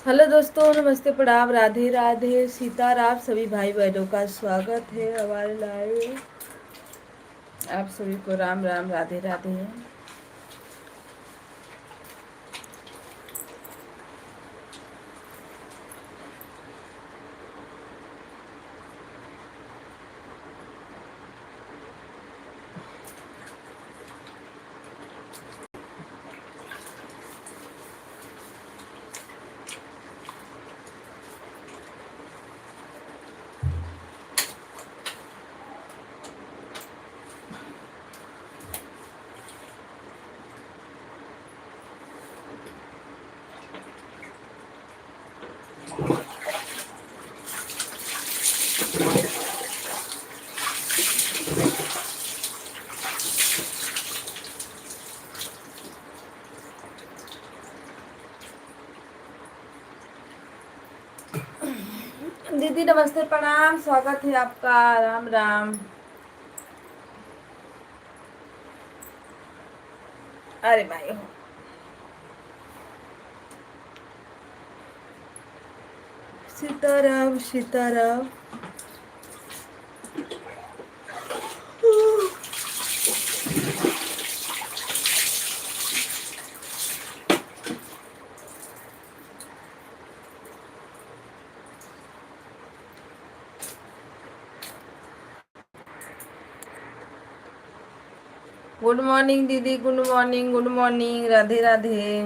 Hello दोस्तों, नमस्ते, प्रणाम, राधे राधे, सीताराम। सभी भाई बहनों का स्वागत है हमारे लाइव में। आप सभी को राम राम, राधे राधे। दीदी नमस्ते, प्रणाम, स्वागत है आपका। राम राम। अरे भाई हो, सीताराम सीताराम। गुड मॉर्निंग दीदी, good morning, good morning, Radhe Radhe.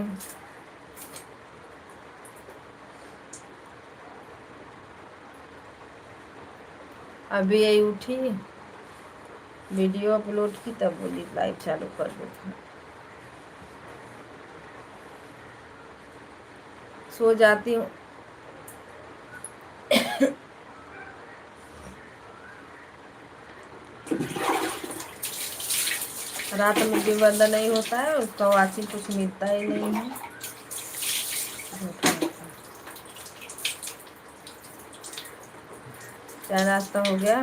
अभी यही उठी, वीडियो अपलोड की, तब बोली लाइव चालू कर दो। सो जाती हूँ। रात में भी बंद नहीं होता है, उसका वाचिंग कुछ मिलता ही नहीं है। क्या नाश्ता हो गया?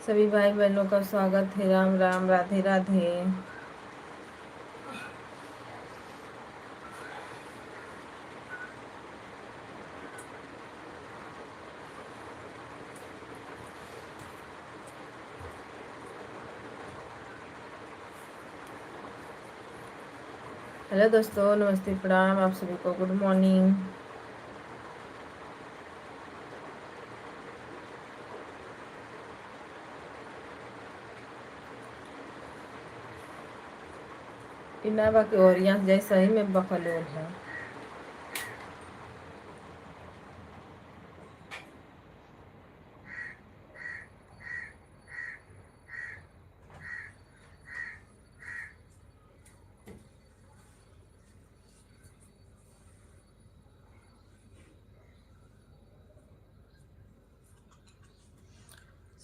सभी भाई बहनों का स्वागत है। राम राम, राधे राधे। हेलो दोस्तों, नमस्ते, प्रणाम, आप सभी को गुड मॉर्निंग। इनावा के और यहाँ जैसा ही में बकलोल है।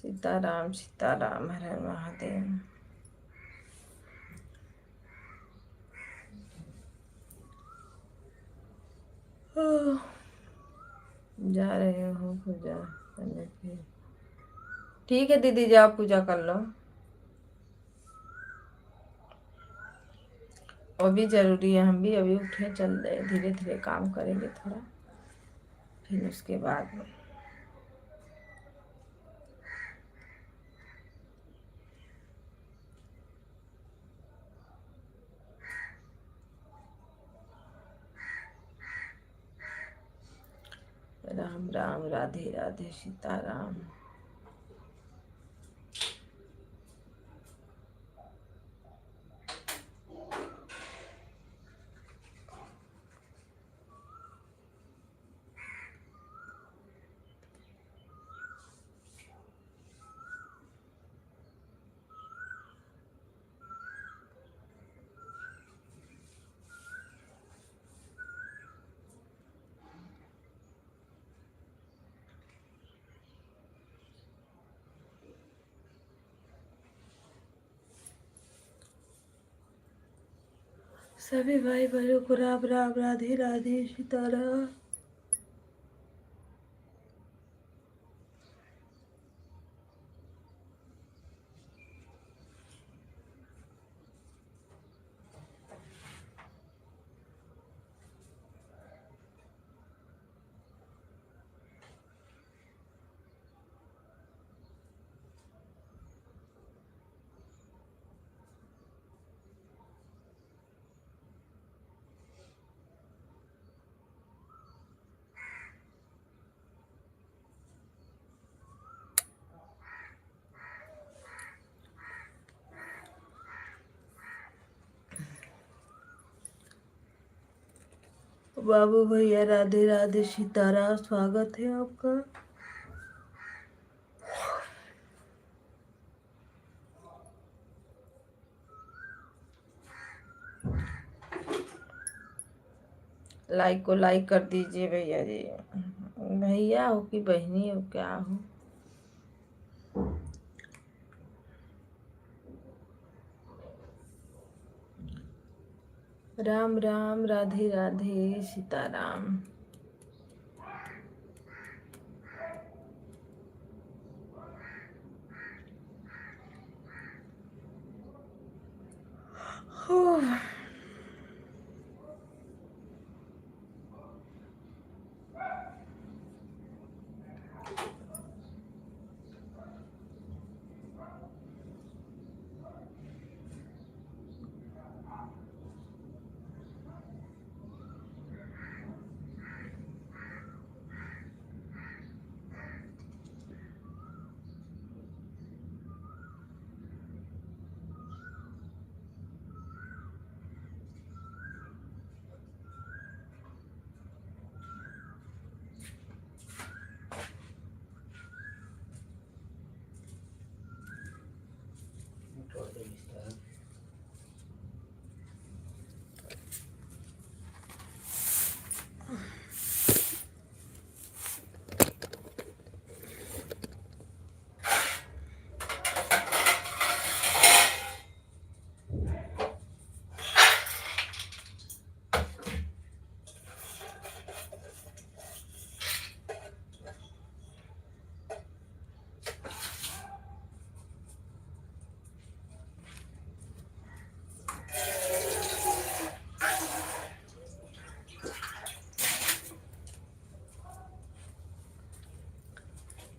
सीताराम सीताराम, हर हर महादेव। जा रहे हो पूजा करने के? ठीक है दीदी, जाओ पूजा कर लो। वो भी जरूरी है, हम भी अभी उठे, चल रहे, धीरे धीरे काम करेंगे थोड़ा, फिर उसके बाद राम राम, राधे राधे, सीताराम। सभी भाई बहनों को राम राम, राधे राधे, सीताराम। बाबू भैया राधे राधे, सीताराम, स्वागत है आपका। लाइक को लाइक कर दीजिए भैया जी। भैया हो कि बहनी हो, क्या हो। राम राम, राधे राधे, सीताराम।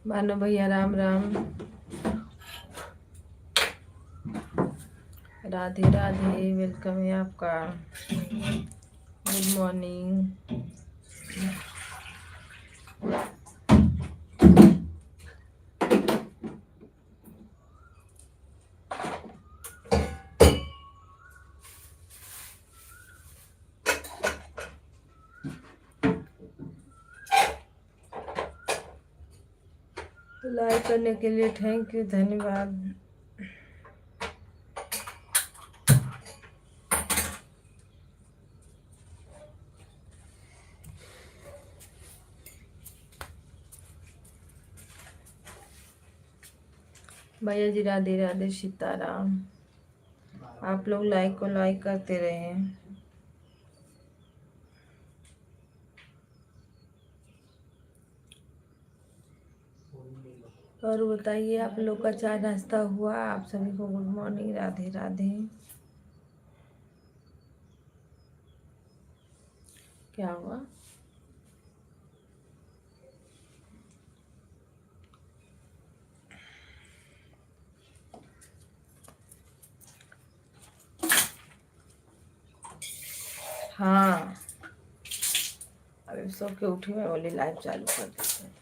मानो भैया राम राम, राधे राधे, वेलकम है आपका। Good morning. लाइक करने के लिए थैंक यू, धन्यवाद। भैया जी राधे राधे, सीताराम। आप लोग लाइक को लाइक करते रहे। और बताइए, आप लोग का चाय नाश्ता हुआ? आप सभी को गुड मॉर्निंग, राधे राधे। क्या हुआ? हाँ, अभी सो के उठी, मैं बोली लाइव चालू कर देते हैं।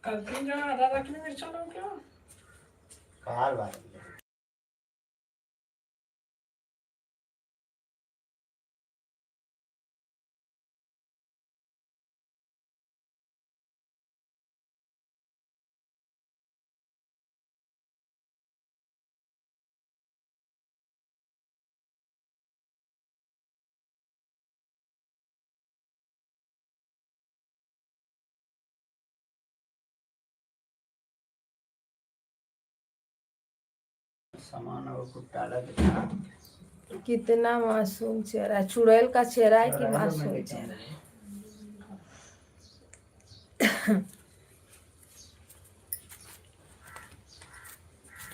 कल 3 जगह आधा किलो मिर्चा लो क्या? कार भाई सामान और कुत्ता लगा। कितना मासूम चेहरा, चुड़ैल का चेहरा है कि मासूम चेहरा है।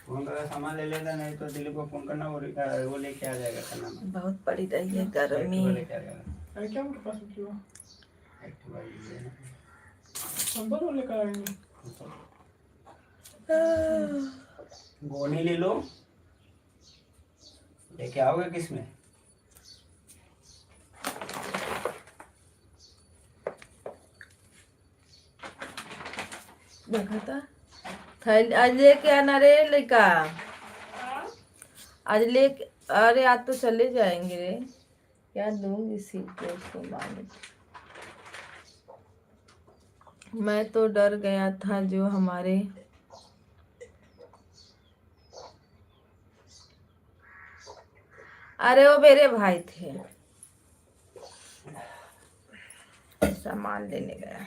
फोन का सामान ले लेता, नहीं तो दिलीप को फोन करना, वो लेके आ जाएगा खाना। बहुत पड़ी रही है गर्मी। लेके आ जाएगा। क्या उनके पास क्यों? एक्टिवा ले लेना। हम दोनों लेकर आएंगे। गोनी ले लो। लेके आओगे किसमें? देखा था थैली आज लेके आना रे लड़का। आज ले अरे आज तो चले जाएंगे रे। क्या दूंगी सीट पे उसको मालूम। मैं तो डर गया था जो हमारे अरे वो मेरे भाई थे सामान लेने गया।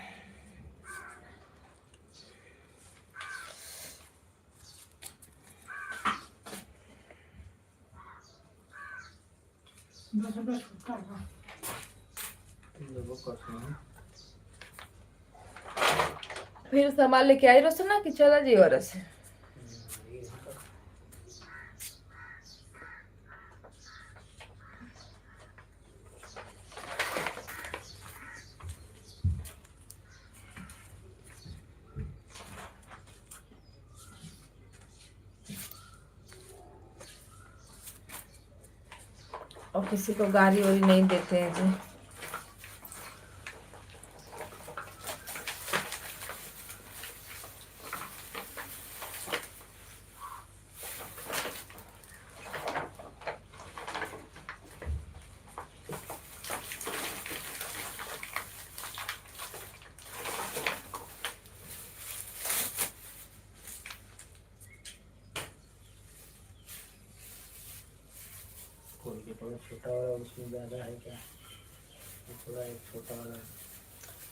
फिर सामान लेके आई रोशना कि चला जी और से और किसी को गाड़ी वाड़ी नहीं देते हैं जी। छोटा वाला उसमें ज्यादा है क्या? थोड़ा एक छोटा वाला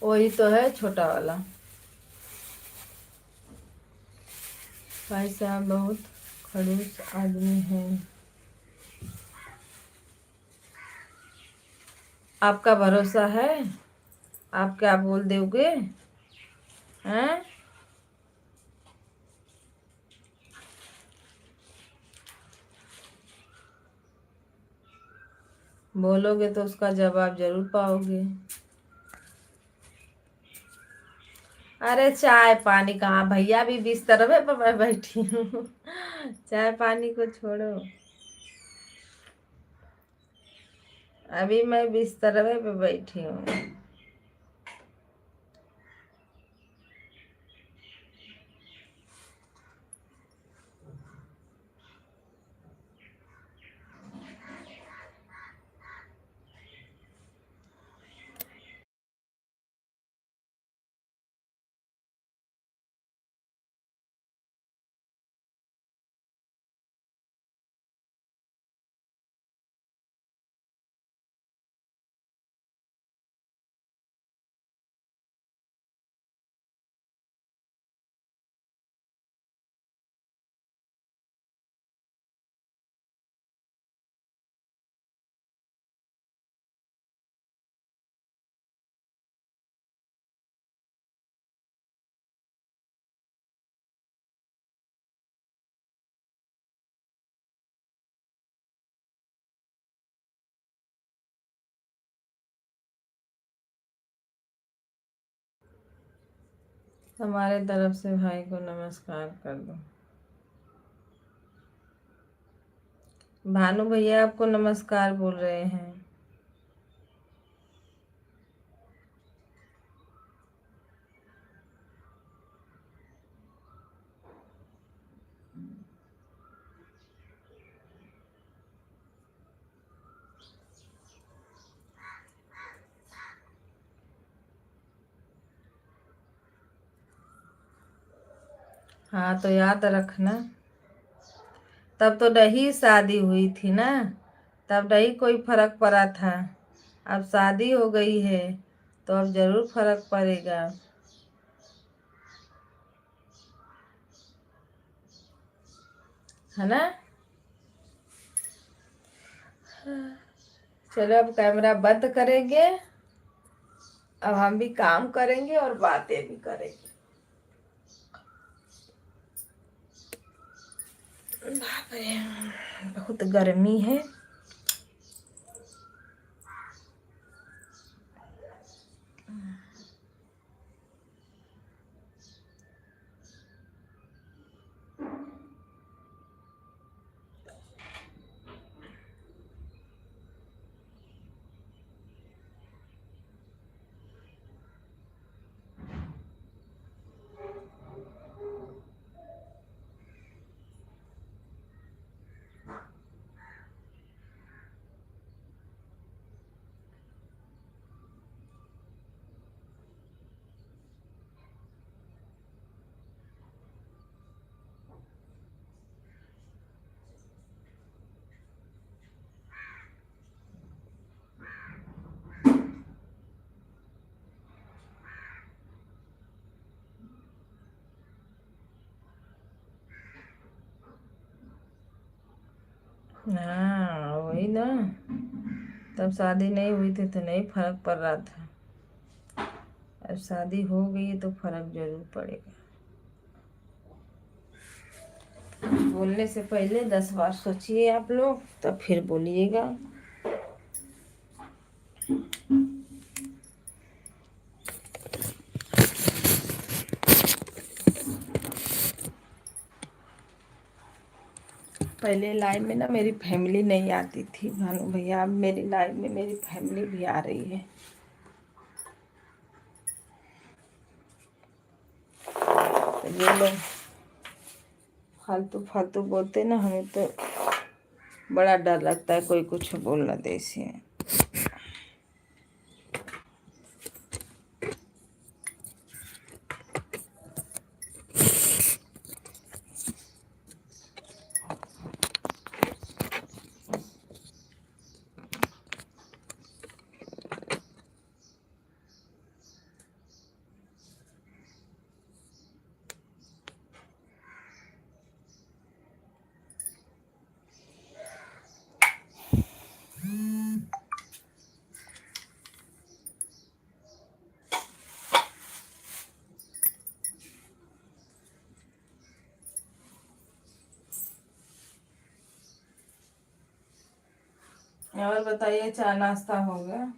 वही तो है छोटा वाला। भाई साहब बहुत खड़ूस आदमी है। आपका भरोसा है? आप क्या बोल दोगे हैं? बोलोगे तो उसका जवाब जरूर पाओगे। अरे चाय पानी कहाँ भैया भी बिस्तर पे मैं बैठी हूँ। चाय पानी को छोड़ो अभी मैं बिस्तर पे बैठी हूँ। हमारे तरफ से भाई को नमस्कार कर दो। भानु भैया आपको नमस्कार बोल रहे हैं। हाँ तो याद रखना तब तो नहीं शादी हुई थी ना। तब नहीं कोई फर्क पड़ा था। अब शादी हो गई है तो अब जरूर फर्क पड़ेगा। है ना। चलो अब कैमरा बंद करेंगे। अब हम भी काम करेंगे और बातें भी करेंगे। बाप रे बहुत गर्मी है। हाँ वही ना, तब शादी नहीं हुई थी तो नहीं फर्क पड़ रहा था, अब शादी हो गई है तो फर्क जरूर पड़ेगा। बोलने से पहले 10 बार सोचिए आप लोग, तब फिर बोलिएगा। पहले लाइफ में ना मेरी फैमिली नहीं आती थी भानु भैया, अब मेरी लाइफ में मेरी फैमिली भी आ रही है। तो जो लोग फालतू फालतू बोलते ना, हमें तो बड़ा डर लगता है कोई कुछ बोल ना दे इसे। और बताइए, चाय नाश्ता हो गया?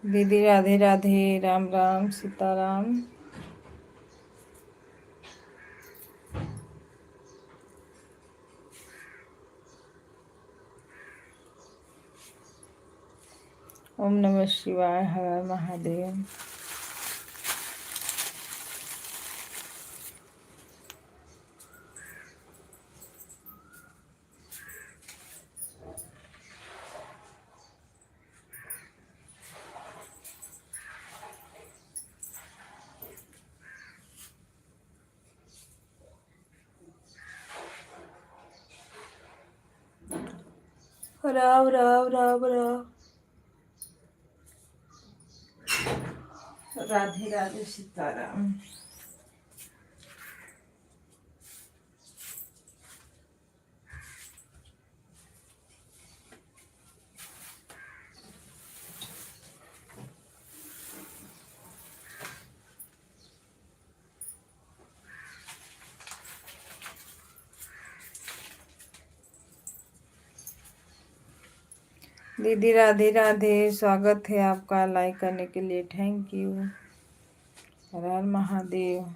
दीदी राधे राधे, राम राम, सीताराम। ओम नमः शिवाय, हर हर महादेव। राम राम राम राम। राधे राधे, सीताराम। दीदी राधे राधे, स्वागत है आपका, लाइक करने के लिए थैंक यू। हर हर महादेव।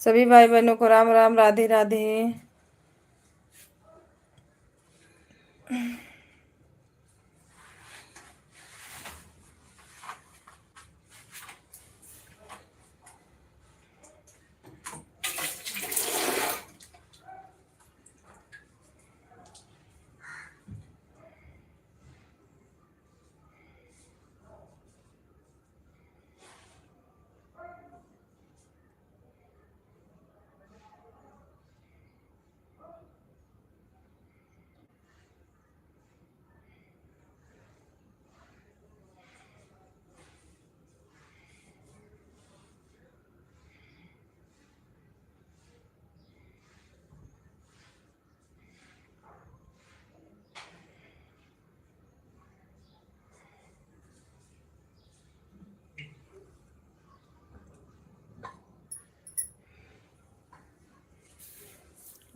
सभी भाई बहनों को राम राम, राधे राधे।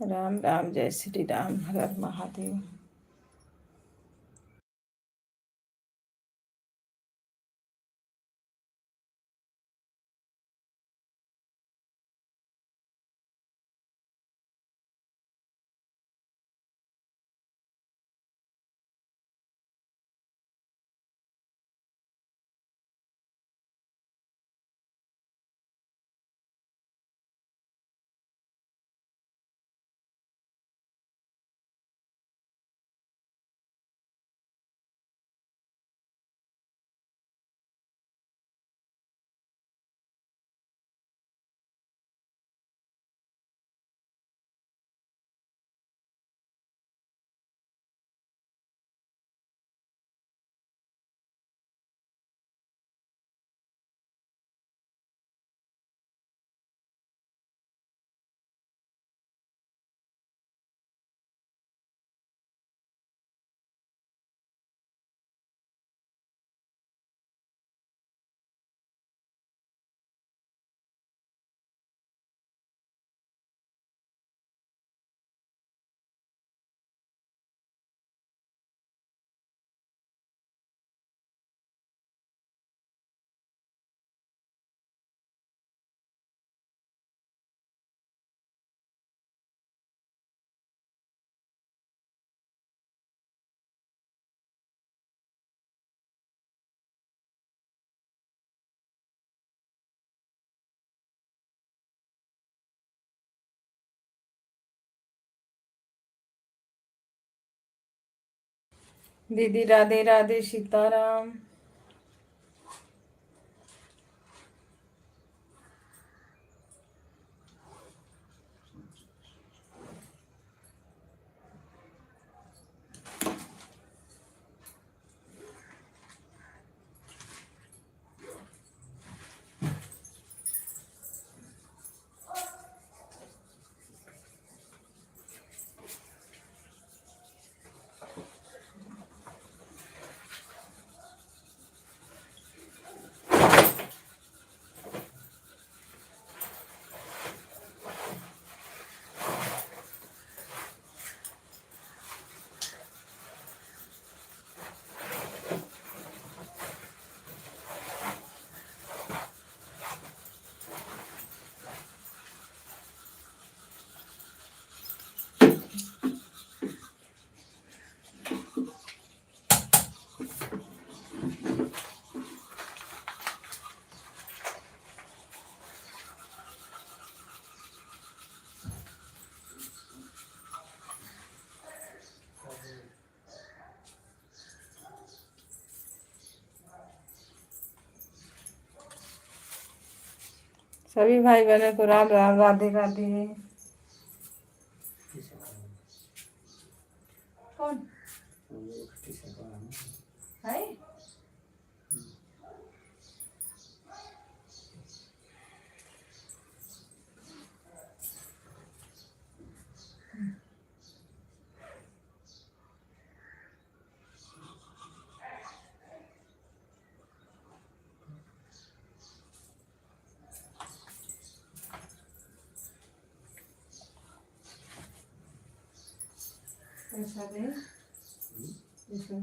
राम राम, जय श्री राम, हर हर महादेव। दीदी राधे राधे, सीताराम। सभी भाई बहनों को राम राम, राधे राधे। कौन है? ऐसा दे, ऐसा।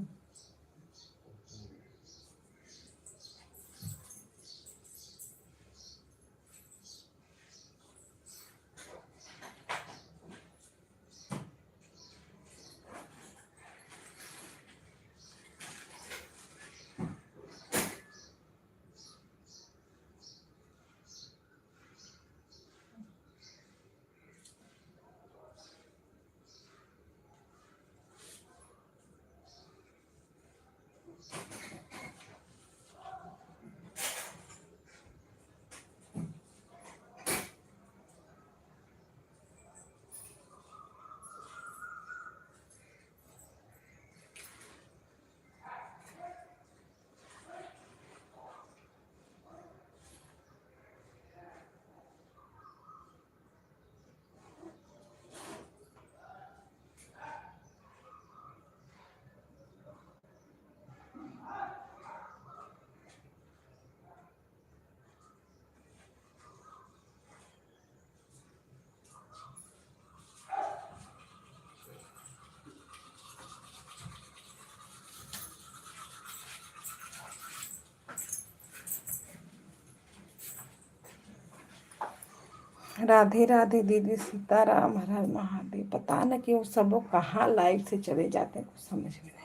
राधे राधे दीदी, सीताराम, हर हर महादेव। पता न कि वो सब लोग कहाँ लाइव से चले जाते हैं, कुछ समझ में नहीं।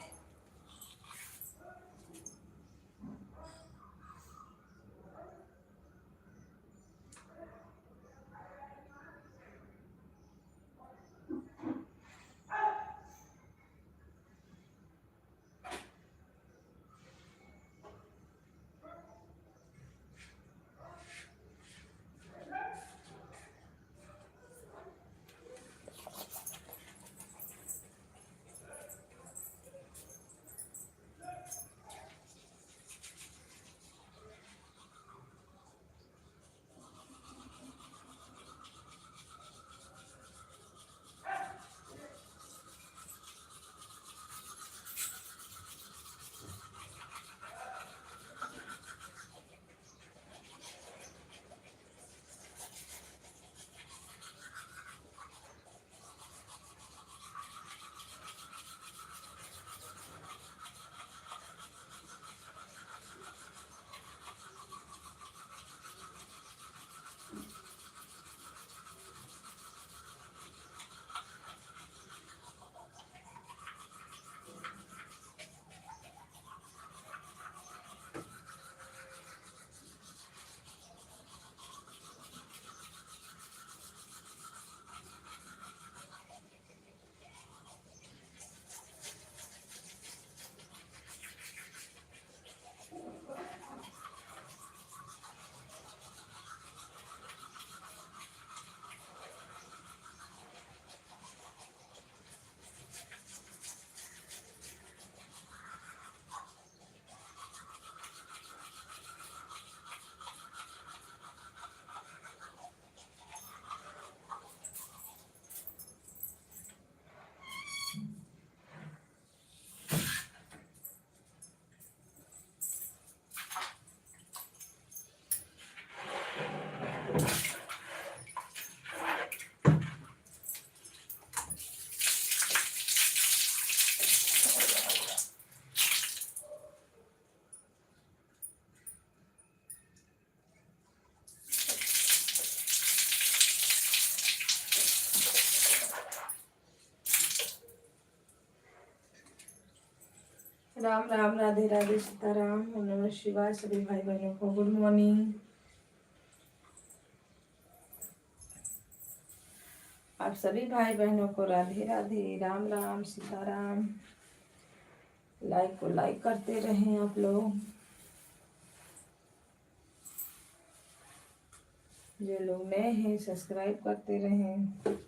राम राम, राधे राधे, सीताराम, ओम नमः शिवाय। सभी भाई बहनों को गुड मॉर्निंग। आप सभी भाई बहनों को राधे राधे, राम राम, सीताराम। लाइक को लाइक करते रहें आप लोग। जो लोग नए हैं सब्सक्राइब करते रहें।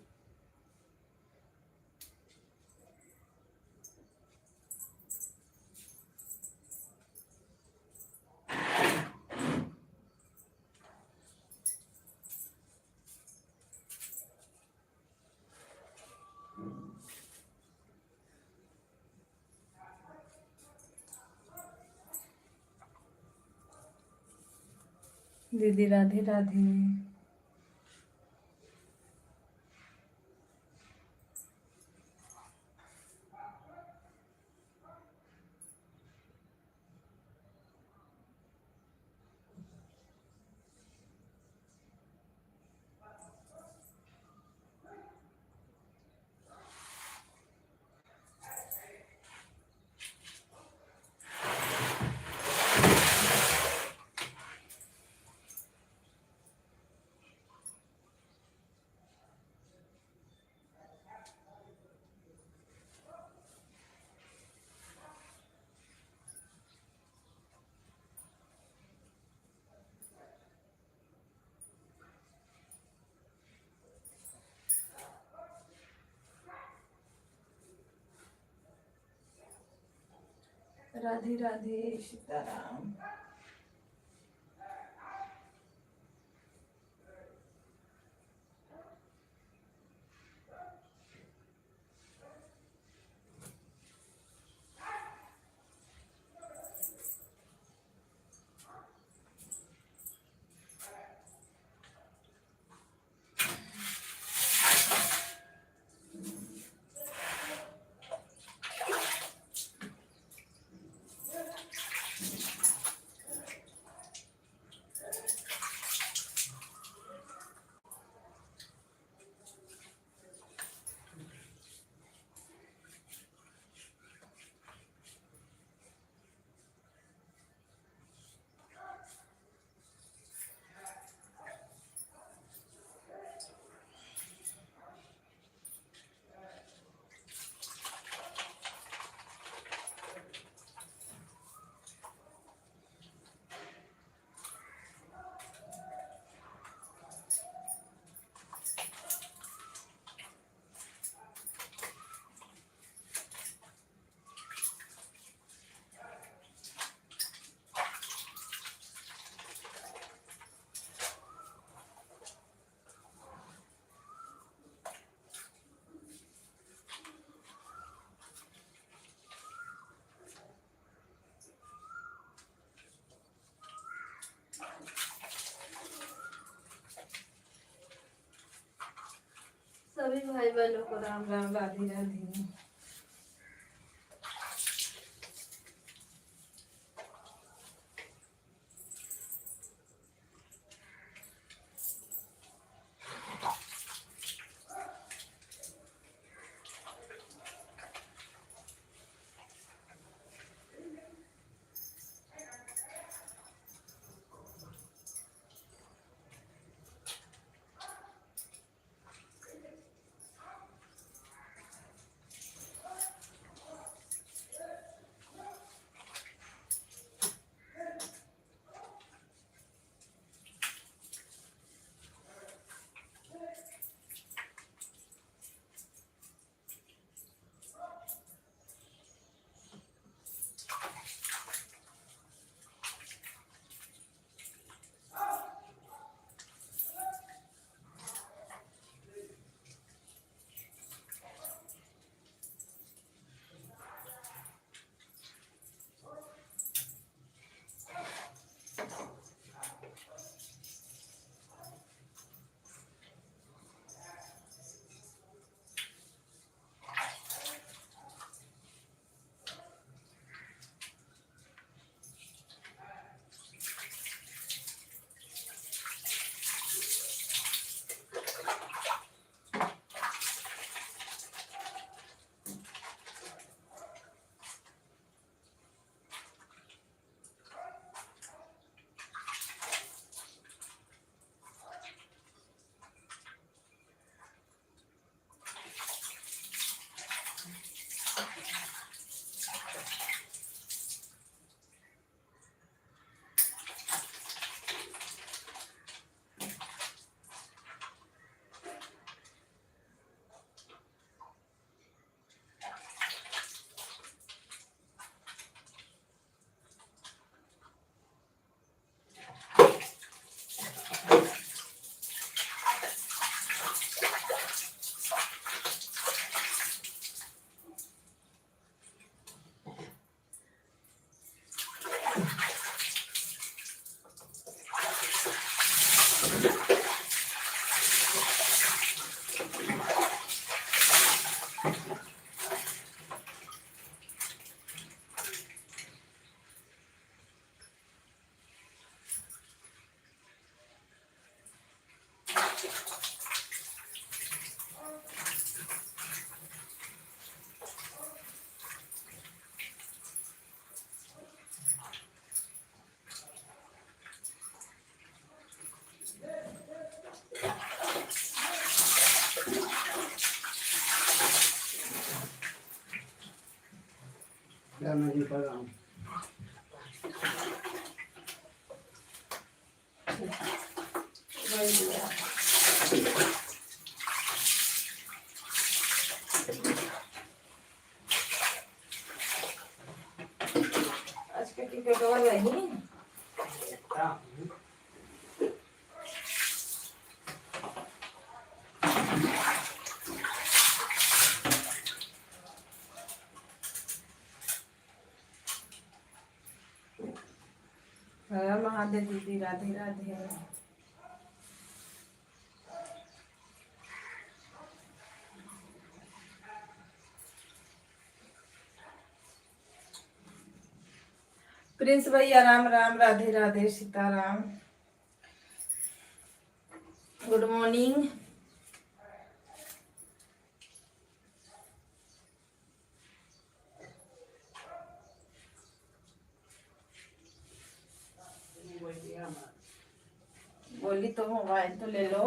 दीदी राधे राधे। राधे राधे, सीताराम। सभी भाई बहनों को राम राम, राधे राधे। क्या मैं नहीं पढ़ रहा हूँ। आज का टिकट और नहीं। हाँ। हर महादेव दीदी, राधे राधे। प्रिंस भैया राम राम, राधे राधे, सीताराम, गुड मॉर्निंग। बोली तो मोबाइल तो ले लो।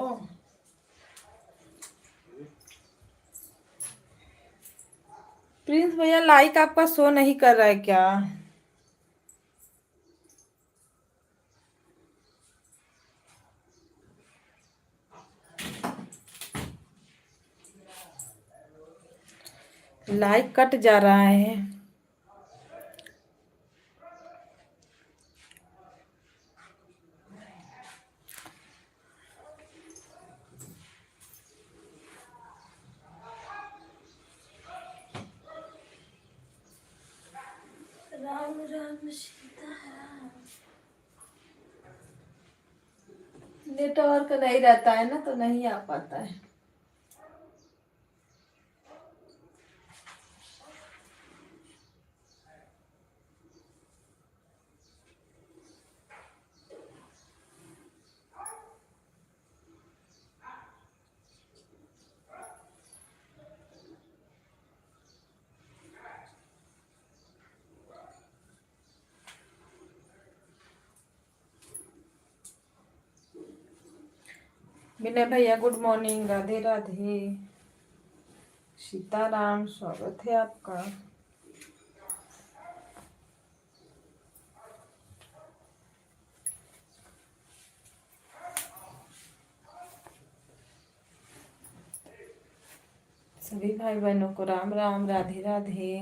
प्रिंस भैया लाइक आपका शो नहीं कर रहा है क्या? लाइक कट जा रहा है। राम राम सीताराम। नेटवर्क नहीं रहता है ना, तो नहीं आ पाता है। विनय भैया गुड मॉर्निंग, राधे राधे, सीताराम, स्वागत है आपका। सभी भाई बहनों को राम राम, राधे राधे।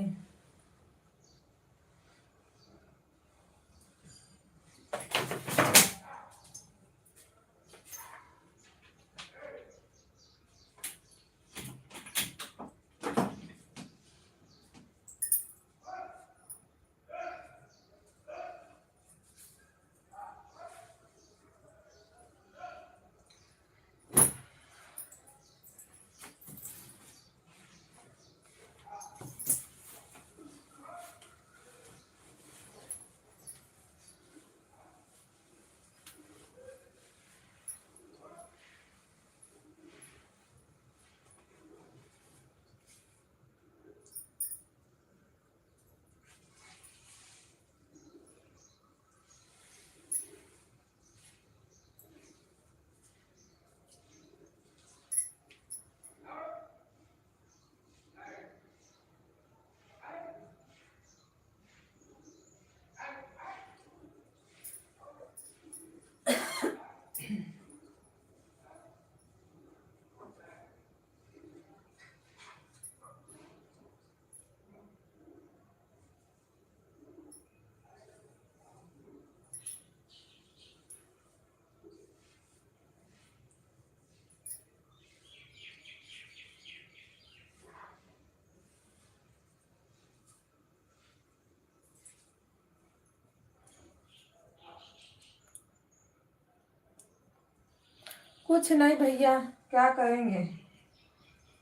कुछ नहीं भैया, क्या करेंगे,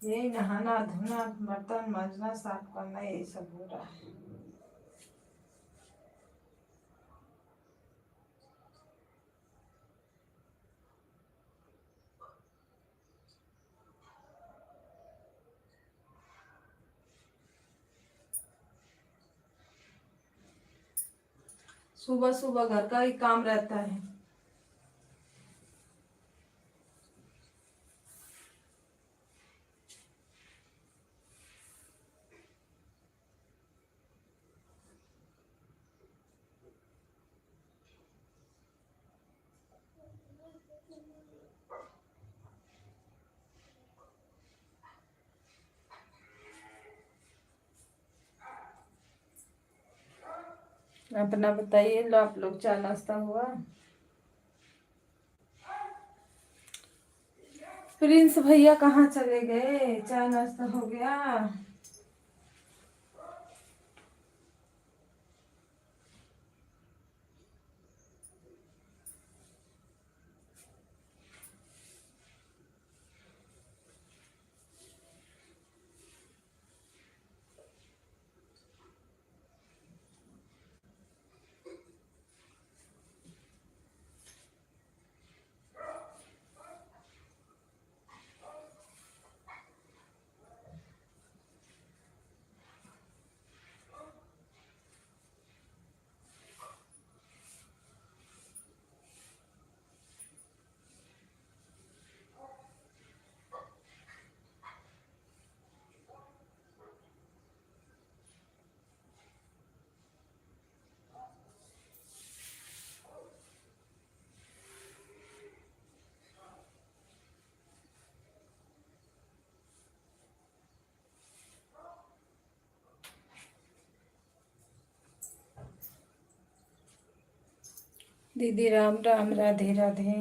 यही नहाना धोना, बर्तन मांजना, साफ करना, यही सब हो रहा है। सुबह सुबह घर का ही काम रहता है। अपना बताइए, लो आप लोग चाय नाश्ता हुआ? प्रिंस भैया कहाँ चले गए, चाय नाश्ता हो गया? दीदी राम राम, राधे राधे।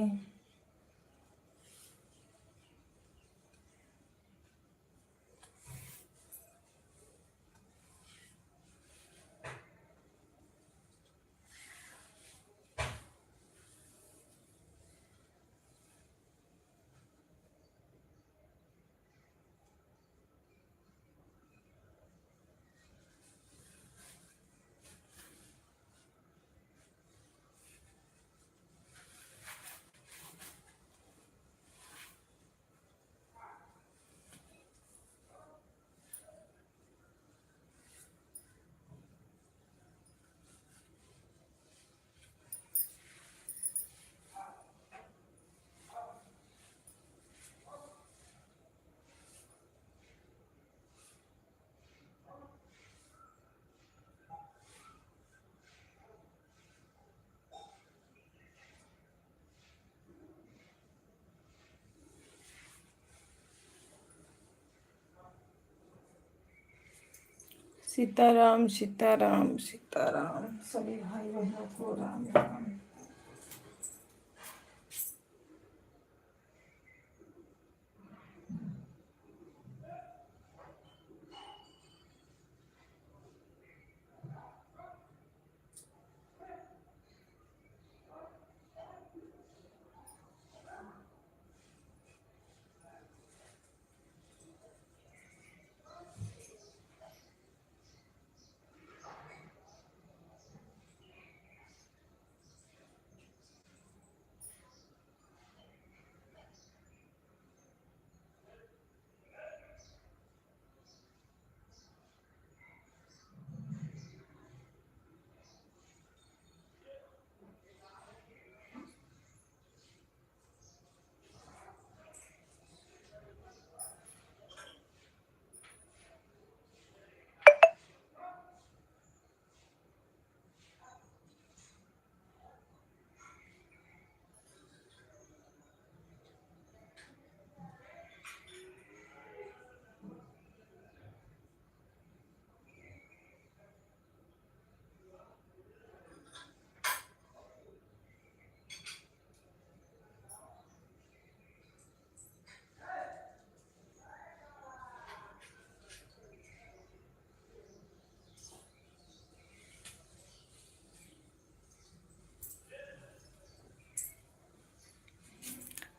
सीताराम सीताराम सीताराम। सभी भाई बहनों को राम राम।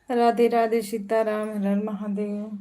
राधे राधे सीताराम। हर हर महादेव।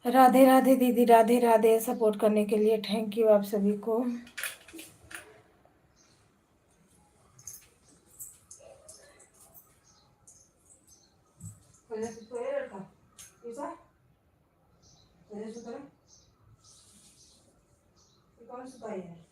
राधे राधे दीदी। राधे राधे। सपोर्ट करने के लिए थैंक यू आप सभी को। कौन सुताई है?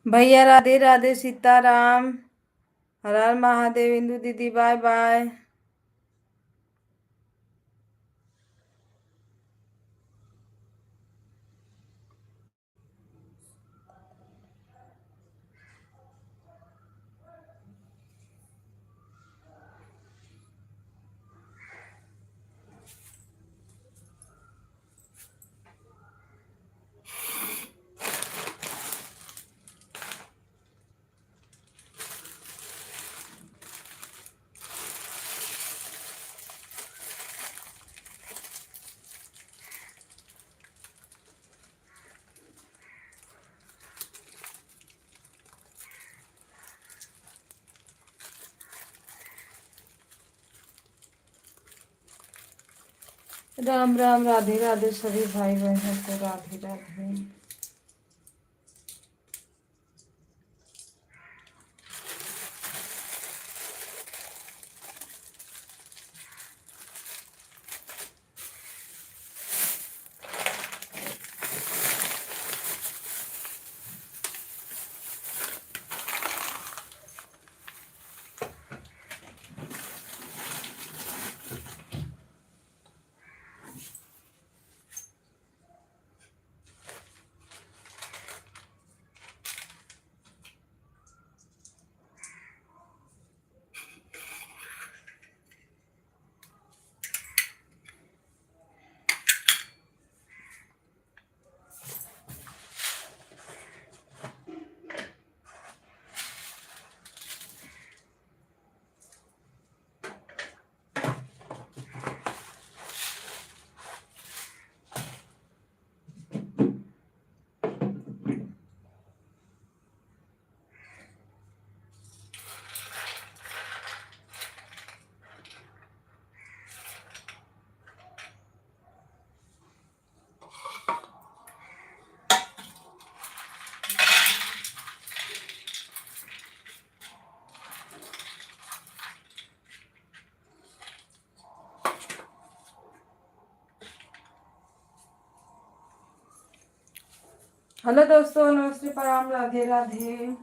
भैया राधे राधे, सीताराम, हर हर महादेव। इंदु दीदी बाय बाय। राम राम, राधे राधे सभी भाई बहनों को, राधे राधे। हेलो दोस्तों, नमस्ते, प्रणाम, राधे राधे।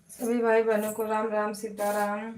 सभी भाई बहनों को राम राम, सीताराम।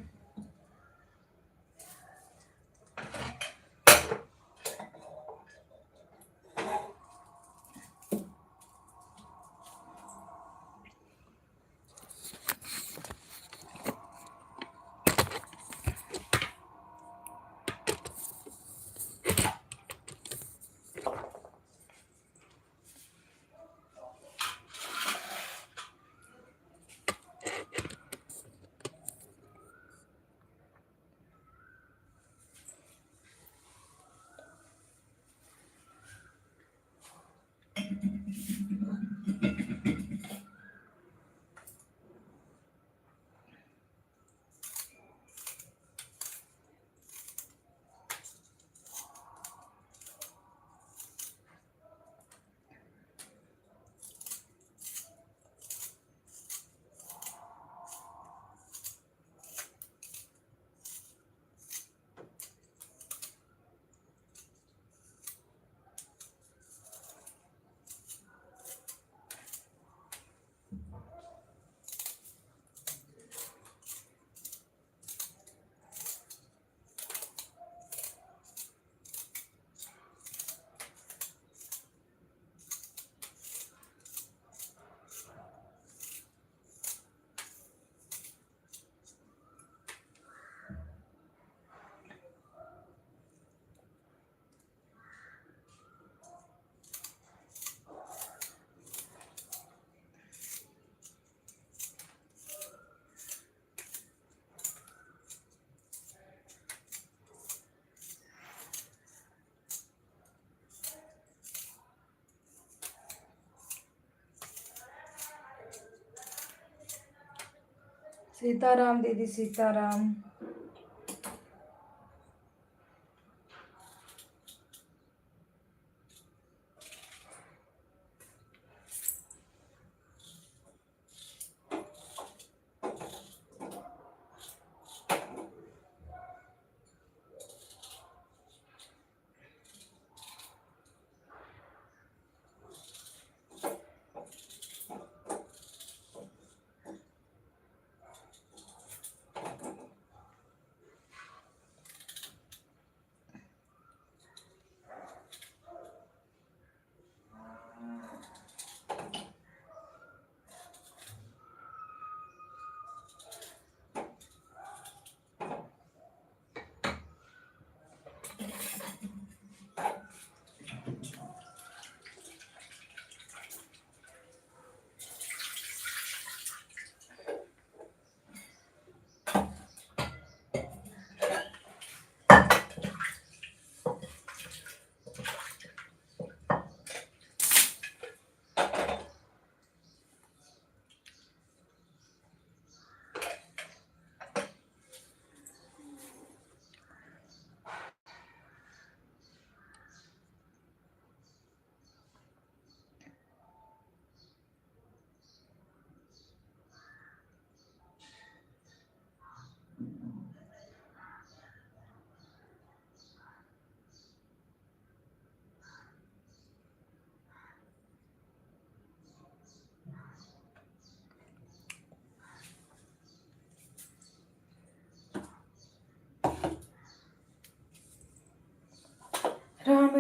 सीताराम दीदी, सीताराम।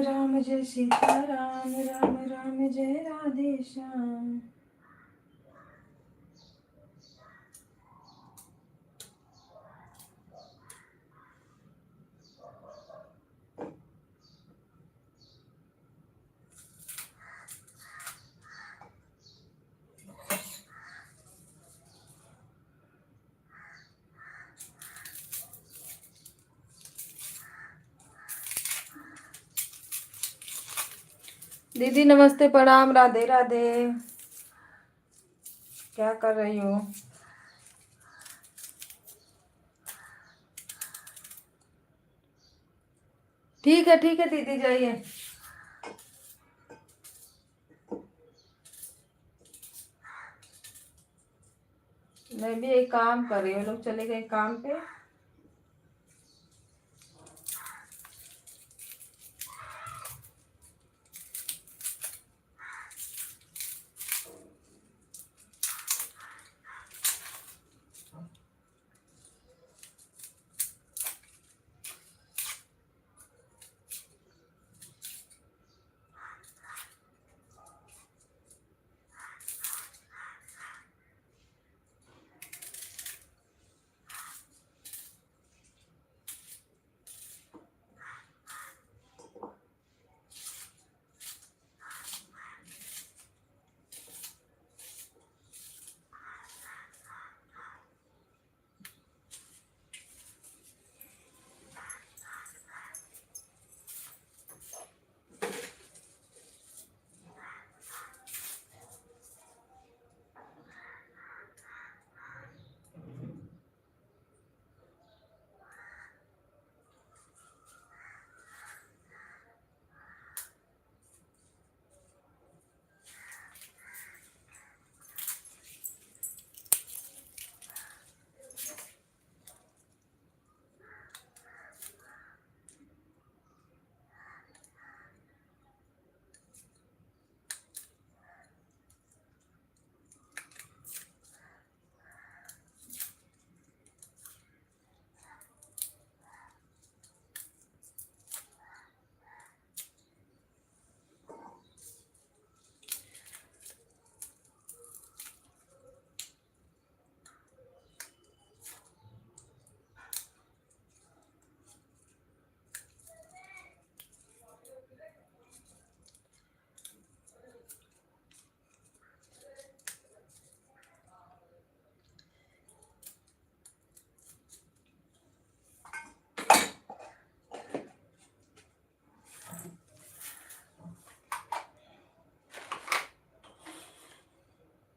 राम जय सीता राम, राम राम जय राधे श्याम। दीदी नमस्ते, प्रणाम, राधे राधे। क्या कर रही हो? ठीक है दीदी, जाइए। मैं भी एक काम कर रही हूँ, लोग चले गए काम पे।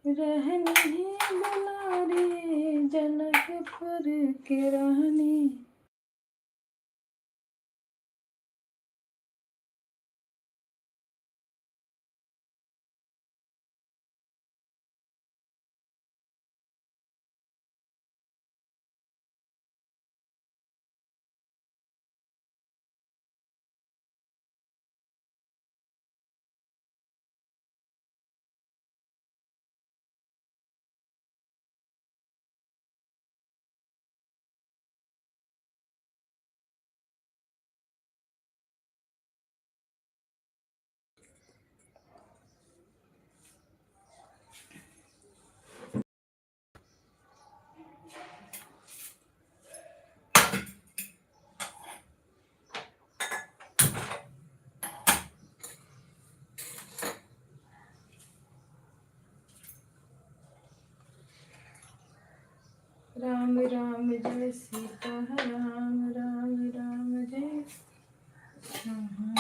रहनी है दुलारी जनकपुर की रानी। राम राम जय सीता राम, राम राम जय श्याम।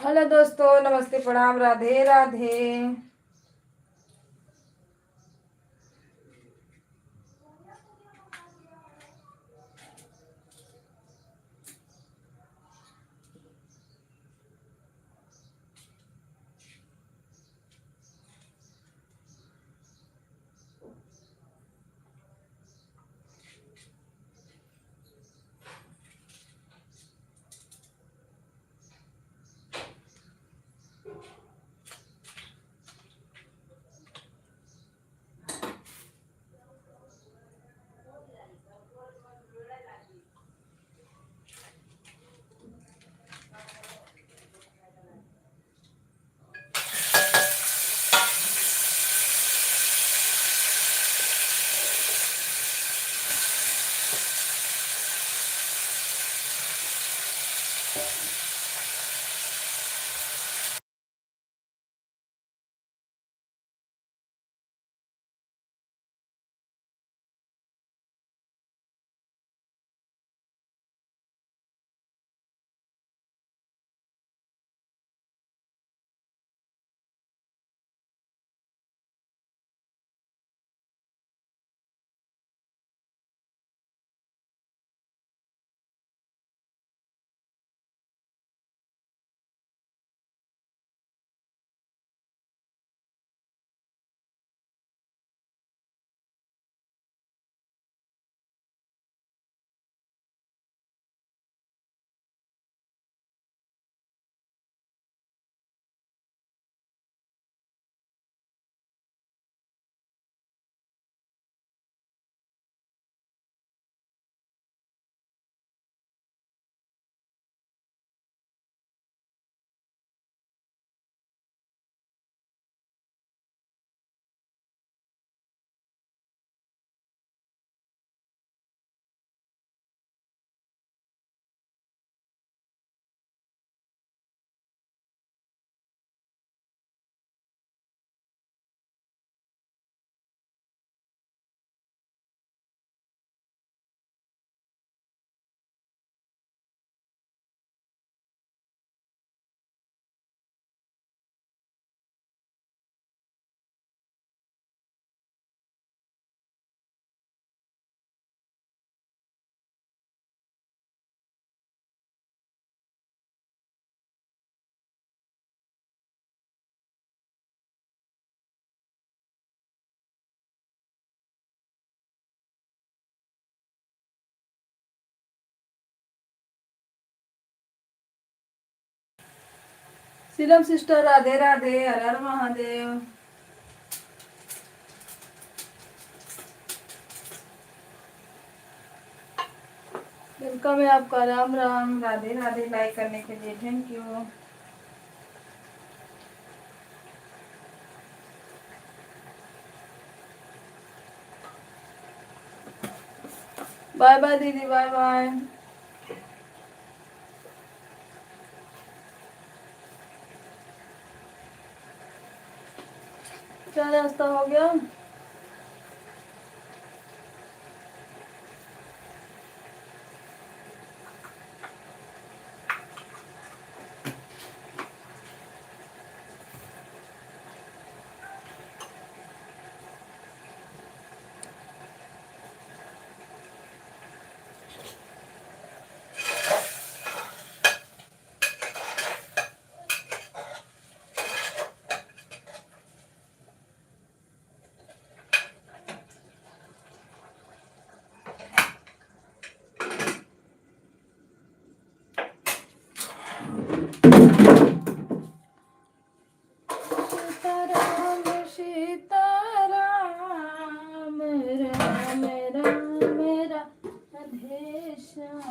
हेलो दोस्तों, नमस्ते, प्रणाम, राधे राधे। सीलम सिस्टर, राधे राधे, हर हर महादेव। वेलकम है आपका, राम राम, राधे राधे। लाइक करने के लिए थैंक यू। बाय बाय दीदी, बाय बाय। क्या रास्ता हो गया? सीताराम सीताराम, राम राम राधे श्याम।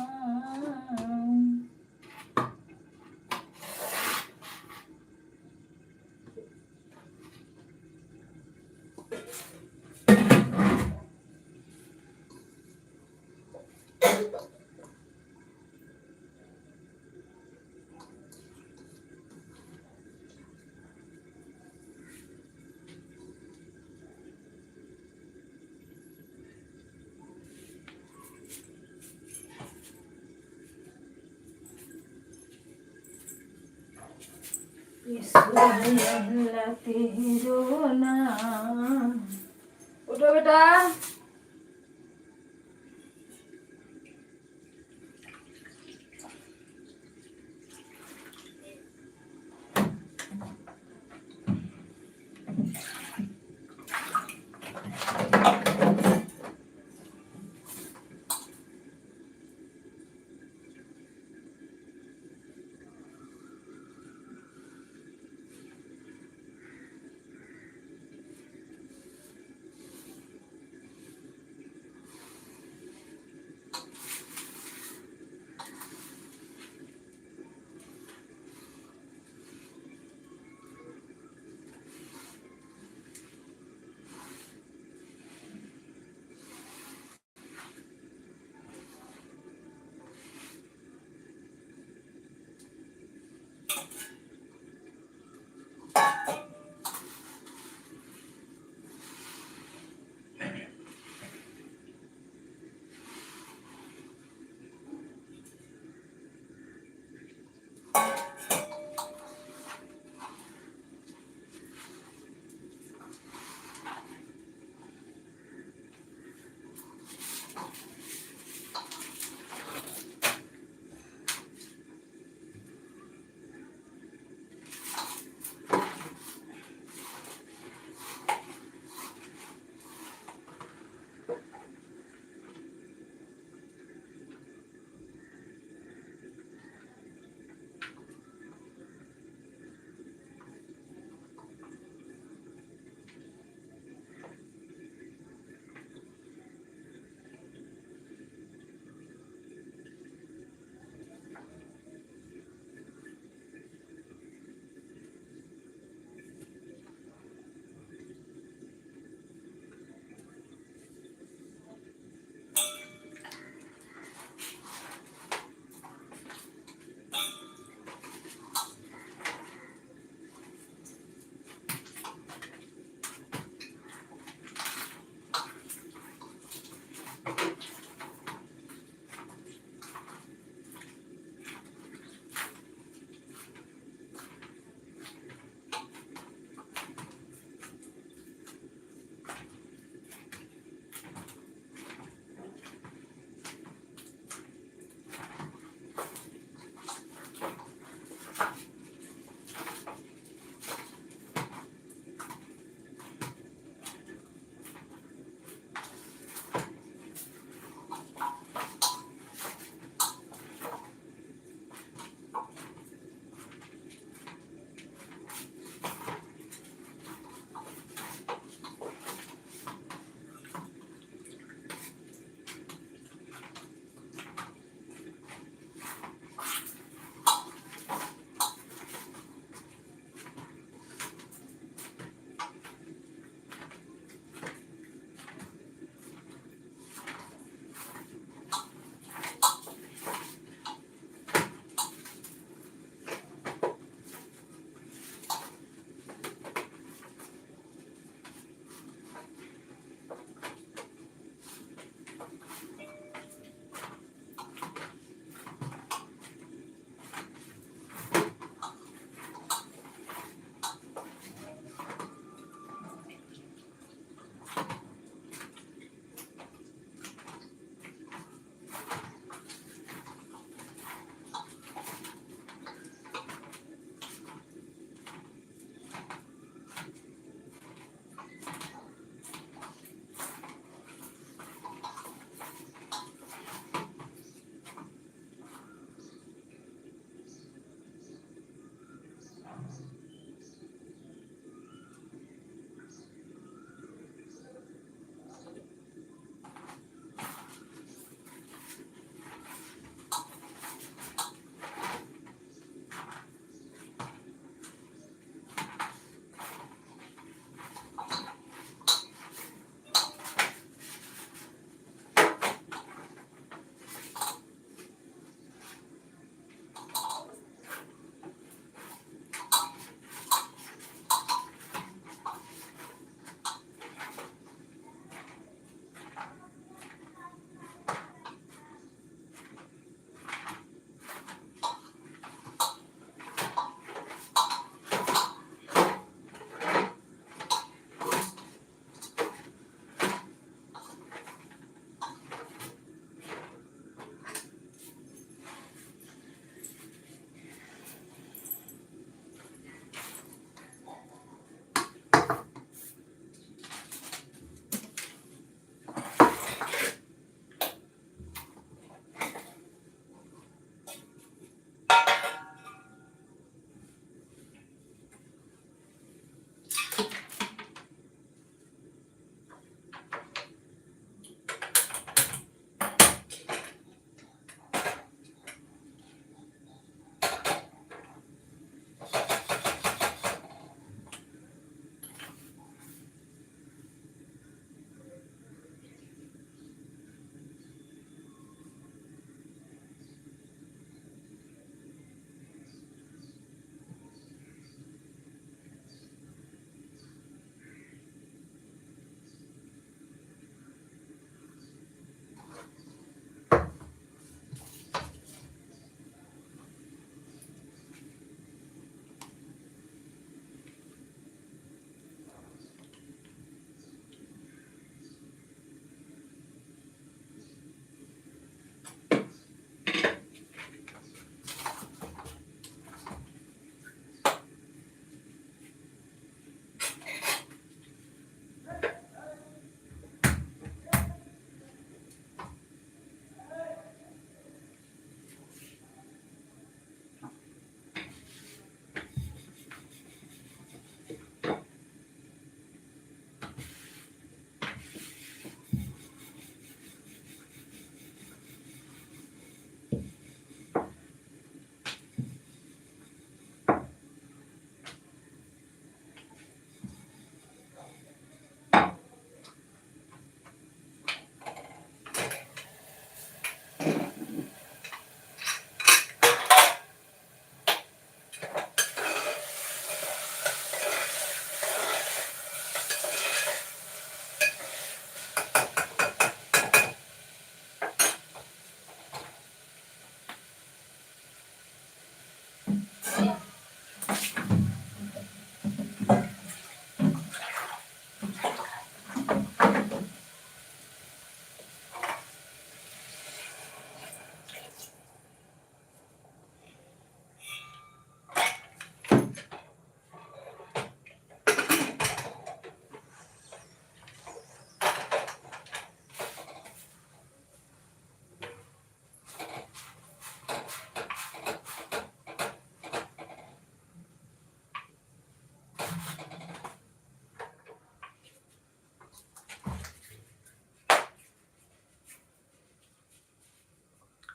ईश्वर अल्लाह तेरो नाम। उठो बेटा।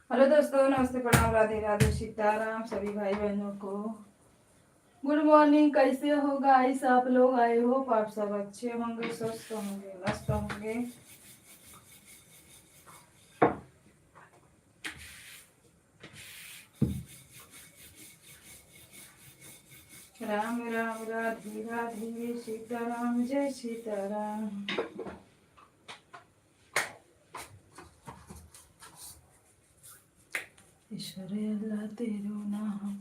हेलो दोस्तों, नमस्ते, प्रणाम, राधे राधे, सीताराम सभी भाई बहनों को। Good morning. कैसे हो गाइस आप लोग? आए हो आप सब अच्छे होंगे, स्वस्थ होंगे, मस्त होंगे। राम राम राधे राधे, सीताराम जय सीताराम। ईश्वर अल्लाह तेरो नाम।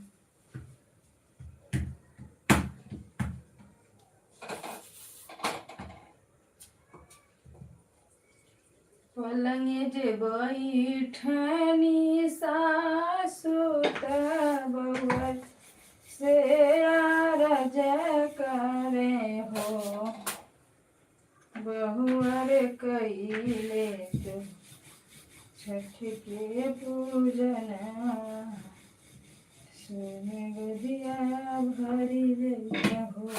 पलंगे जे बैठनी सासु बहुआ से आरज करे हो, बहुअर कैले तो छठ के पूजन, सोने गदिया भरी हो।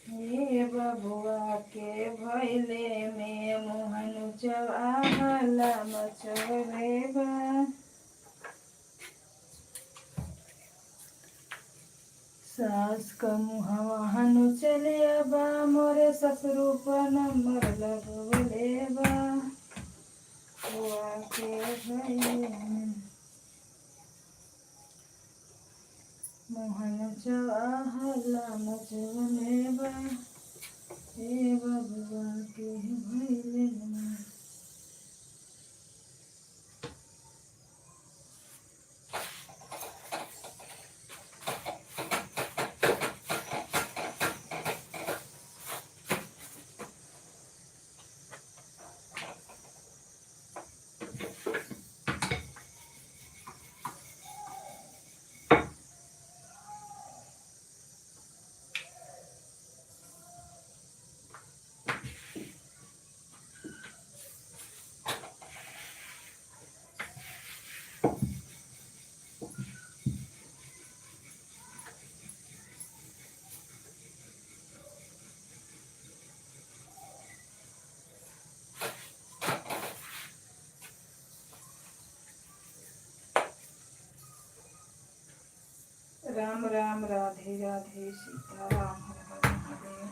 हे बबुआ के भैले में मोहन चला मचले बा। सास का मुहवा हनु चले बा, मोरे ससुरु पर नंबर लगवले बा। बुआ के भैले में मोहन चला मचले बा। हे बबुआ के भैले में। राम राम राधे राधे, सीताराम हर हर महादेव।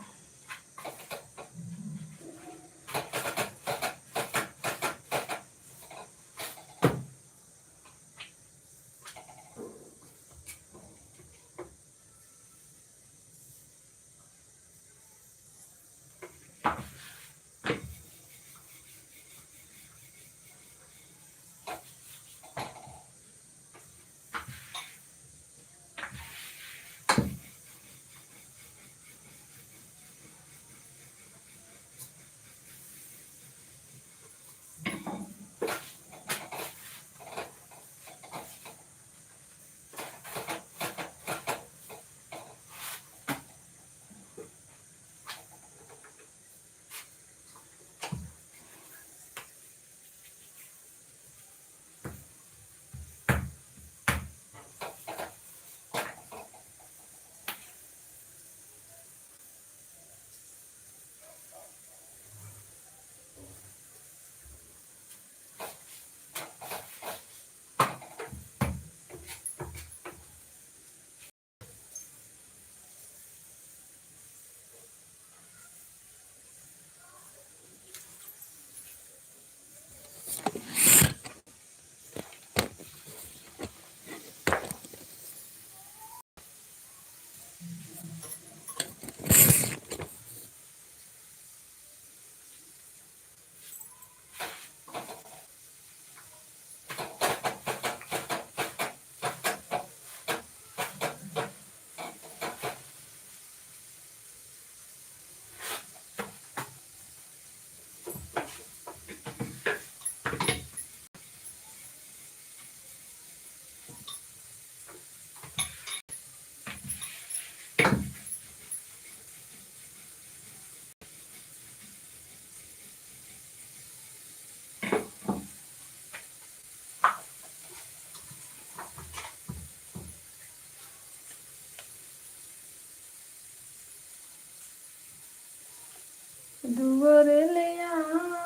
दुवर लिया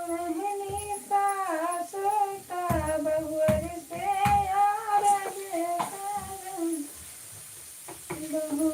महनी सासोता बहुअर से यार बेकार बहु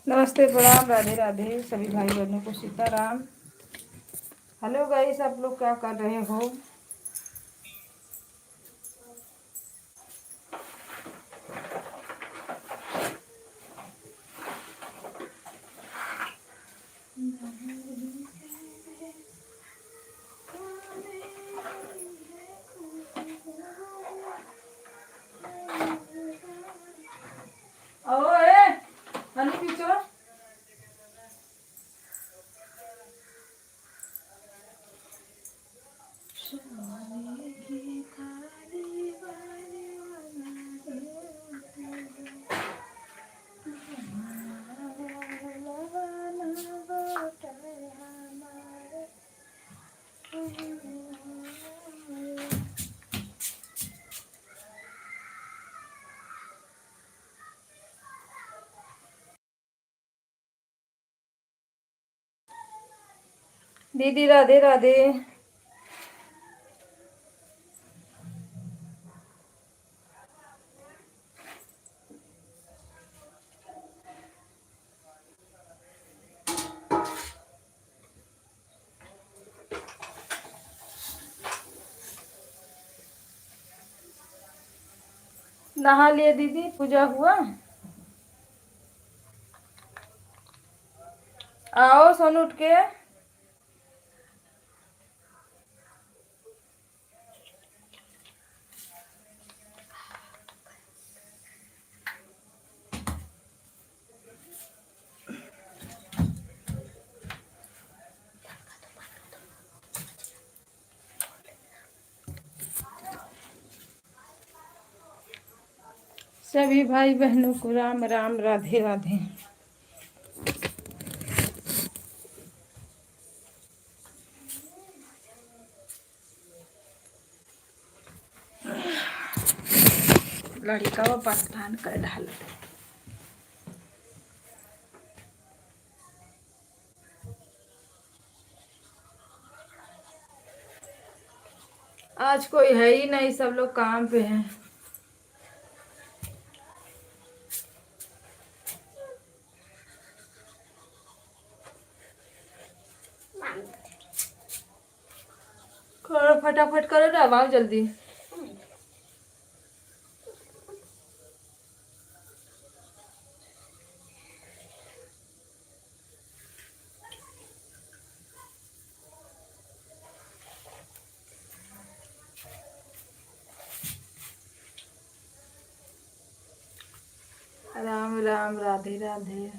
नमस्ते, प्रणाम, राधे राधे सभी भाई बहनों को सीताराम। हेलो गाइस, आप लोग क्या कर रहे हो? ओए हनी पीछो। दीदी राधे राधे। नहा लिए दीदी, पूजा हुआ? आओ सोनू उठ के। सभी भाई बहनों को राम राम, राधे राधे। लड़का वो परेशान कर डाल। आज कोई है ही नहीं, सब लोग काम पे हैं। करो फटाफट करो ना, आओ जल्दी। राम राम, राधे राधे।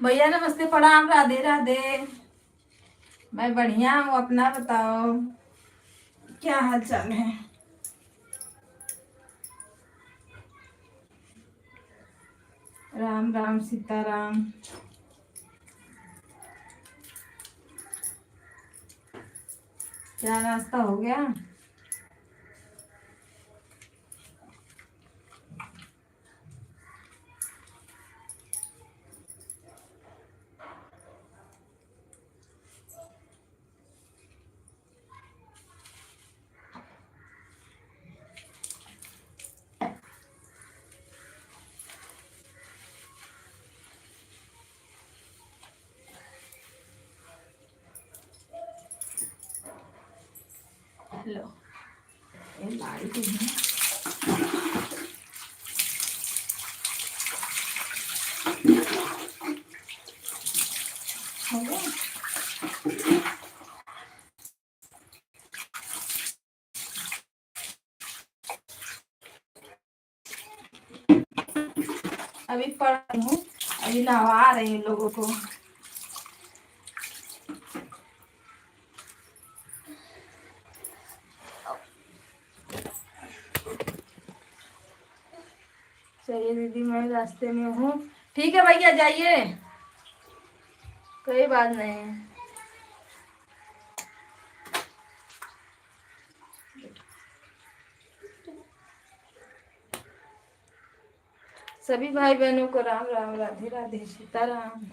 भैया नमस्ते, प्रणाम, राधे राधे। मैं बढ़िया हूँ, अपना बताओ, क्या हाल चाल है? राम राम सीताराम। क्या नाश्ता हो गया? लो, ये लाइट है। हो गया? अभी पढ़ रही हूँ, अभी नहवा रही हूँ लोगों को। चलिए दीदी, मैं रास्ते में हूँ। ठीक है भैया, जाइए, कोई बात नहीं है। सभी भाई बहनों को राम राम, राधे राधे, सीताराम।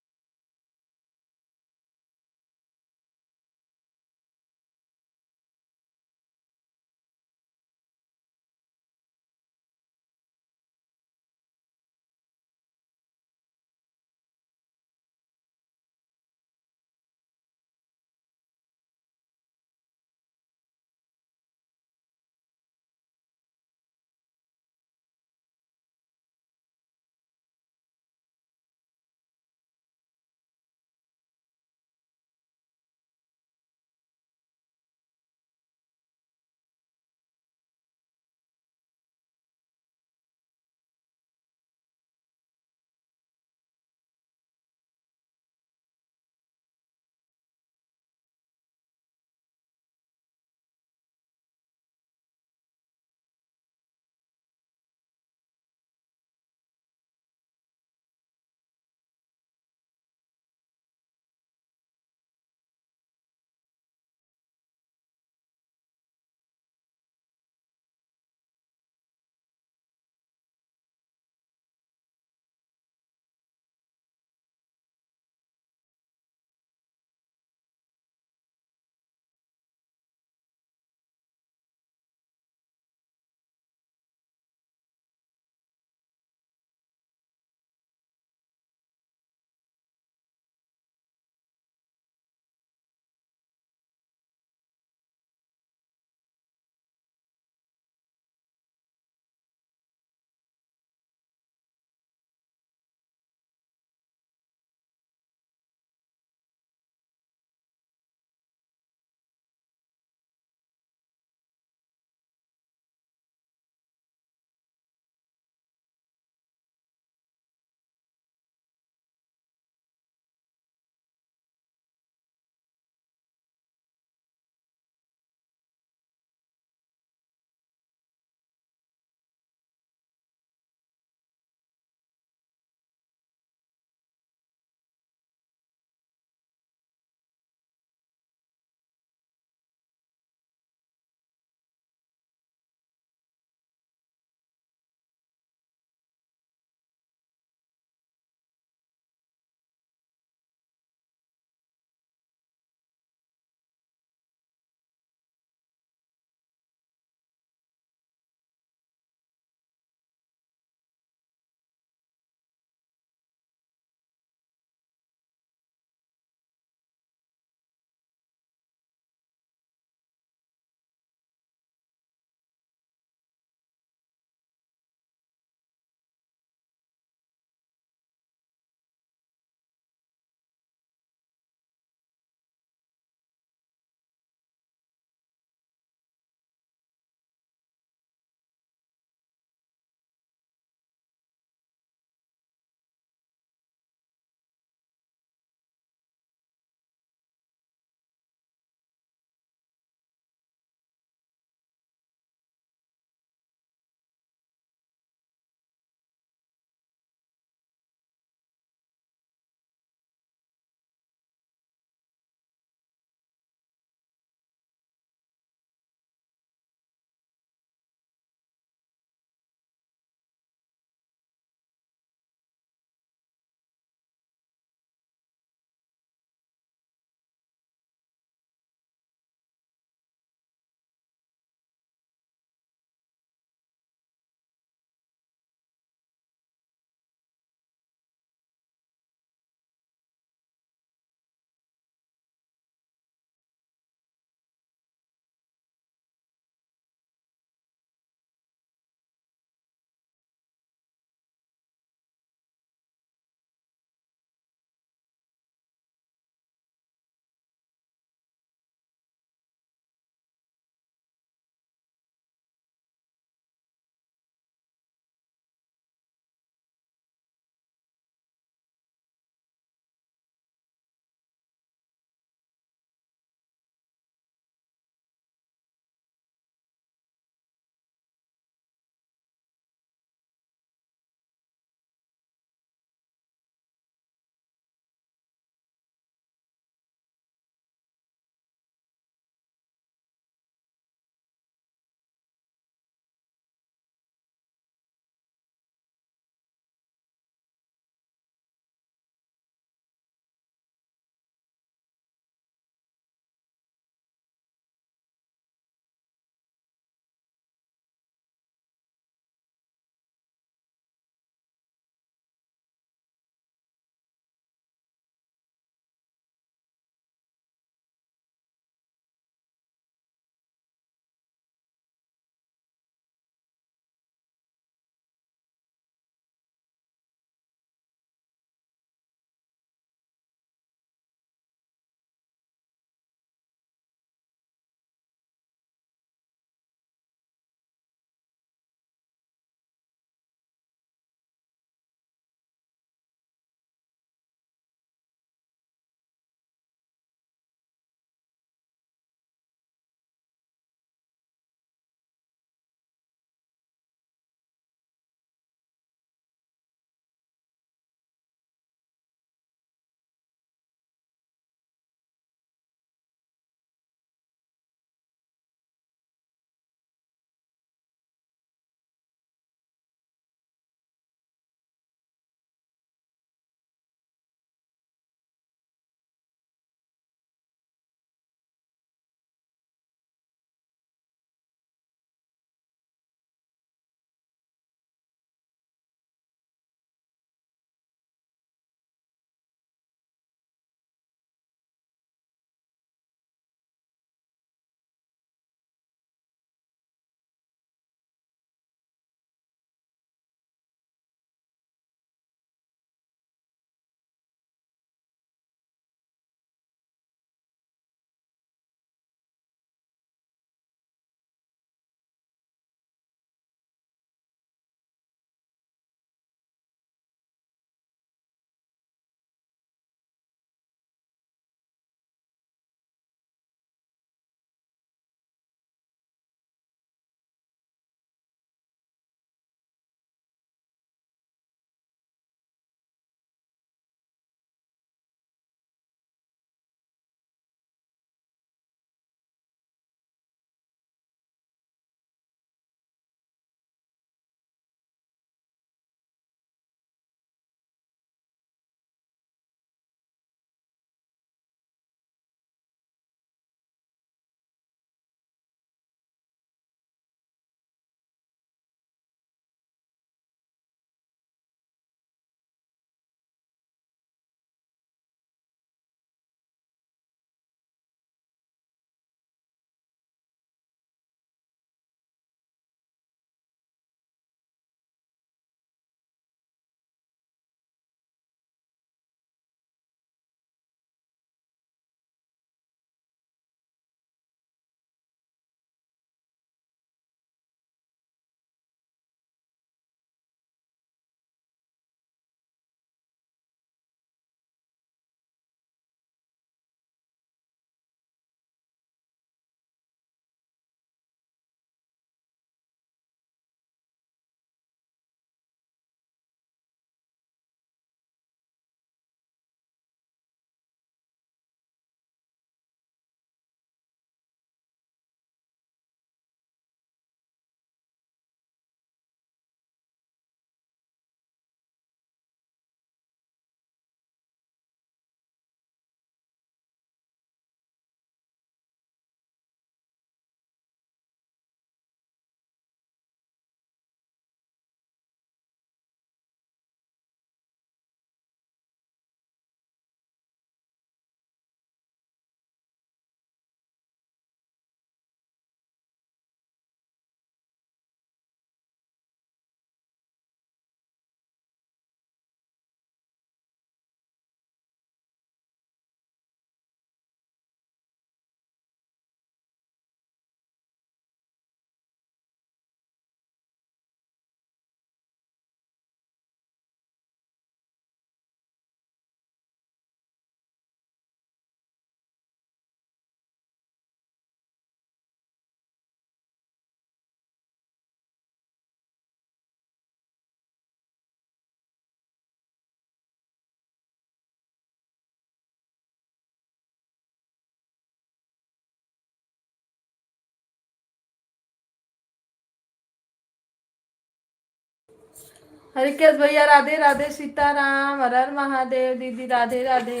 हरिकेश भैया राधे राधे, सीताराम, हर हर महादेव। दीदी राधे राधे।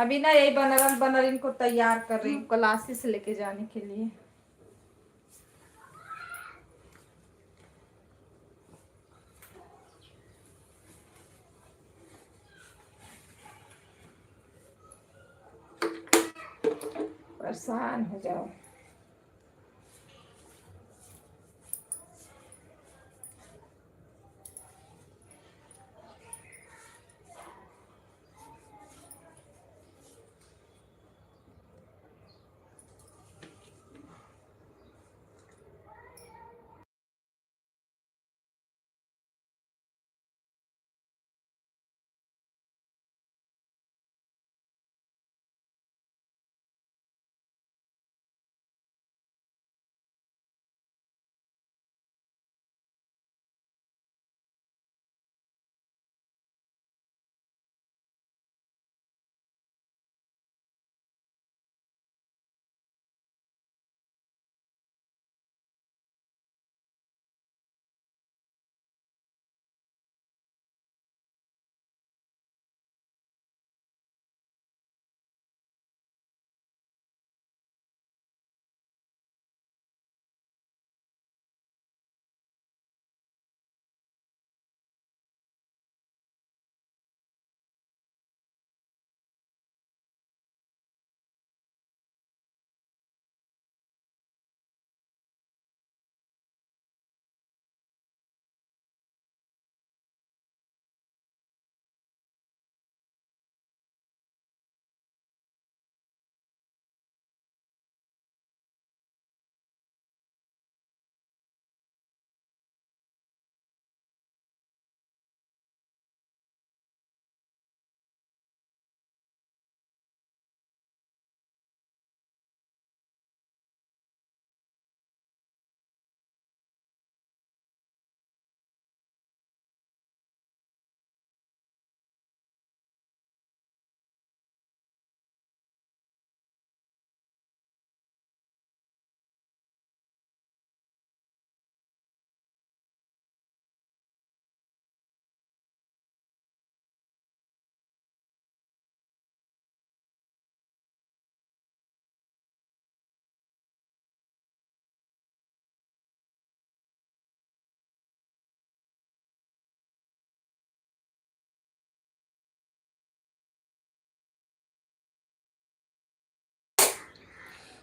अभी ना यही बनरल बनर इनको तैयार कर रही हूँ क्लासेस लेके जाने के लिए। परेशान हो जाओ।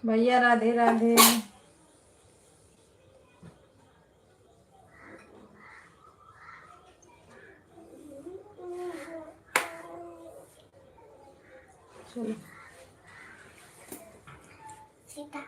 भैया राधे राधे। चलो सीता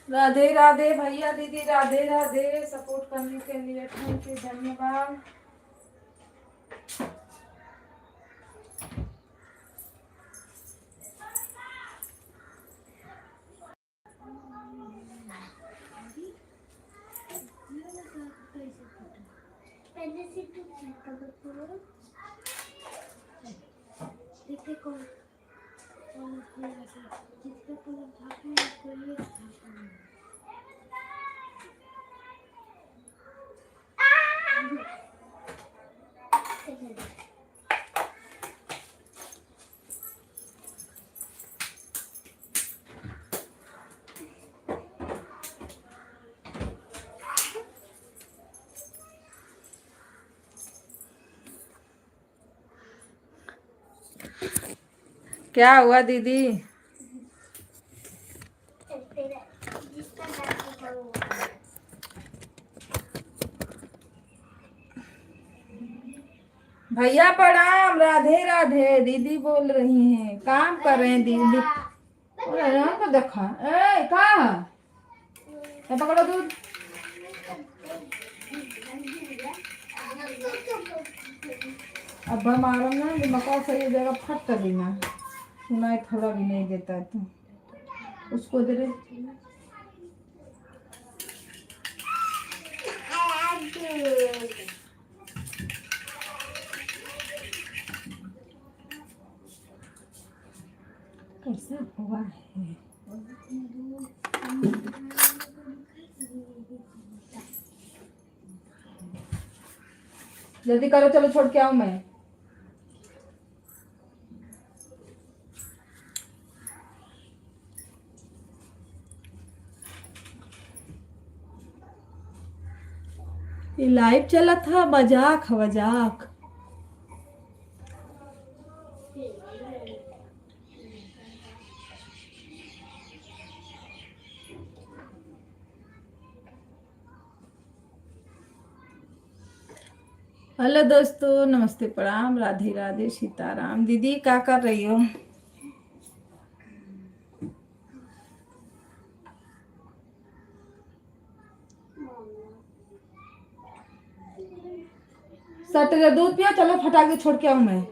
राधे राधे भैया दीदी, राधे राधे। सपोर्ट करने के लिए थैंक यू, धन्यवाद। पहले से तो चेक करो देखते कौन जिसका कलर था उसको ये था। क्या हुआ दीदी? जिसका नाम करो भैया प्रणाम, राधे राधे। दीदी बोल रही हैं, काम कर रहे हैं दीदी। अरे यहाँ को देखा, ए कहाँ है? पकड़ो दूध। अब मारो ना, दिमाग सही जगह फट कर देना। सुनाई थोड़ा भी नहीं देता है तो उसको दे रहे। कैसा हुआ है? जल्दी करो, चलो छोड़ के आऊं मैं। ये लाइव चला था, मजाक मजाक। हेलो दोस्तों, नमस्ते प्रणाम, राधे राधे, सीताराम। दीदी क्या कर रही हो? सट दूध पियो, चलो फटा के छोड़ के आऊं मैं।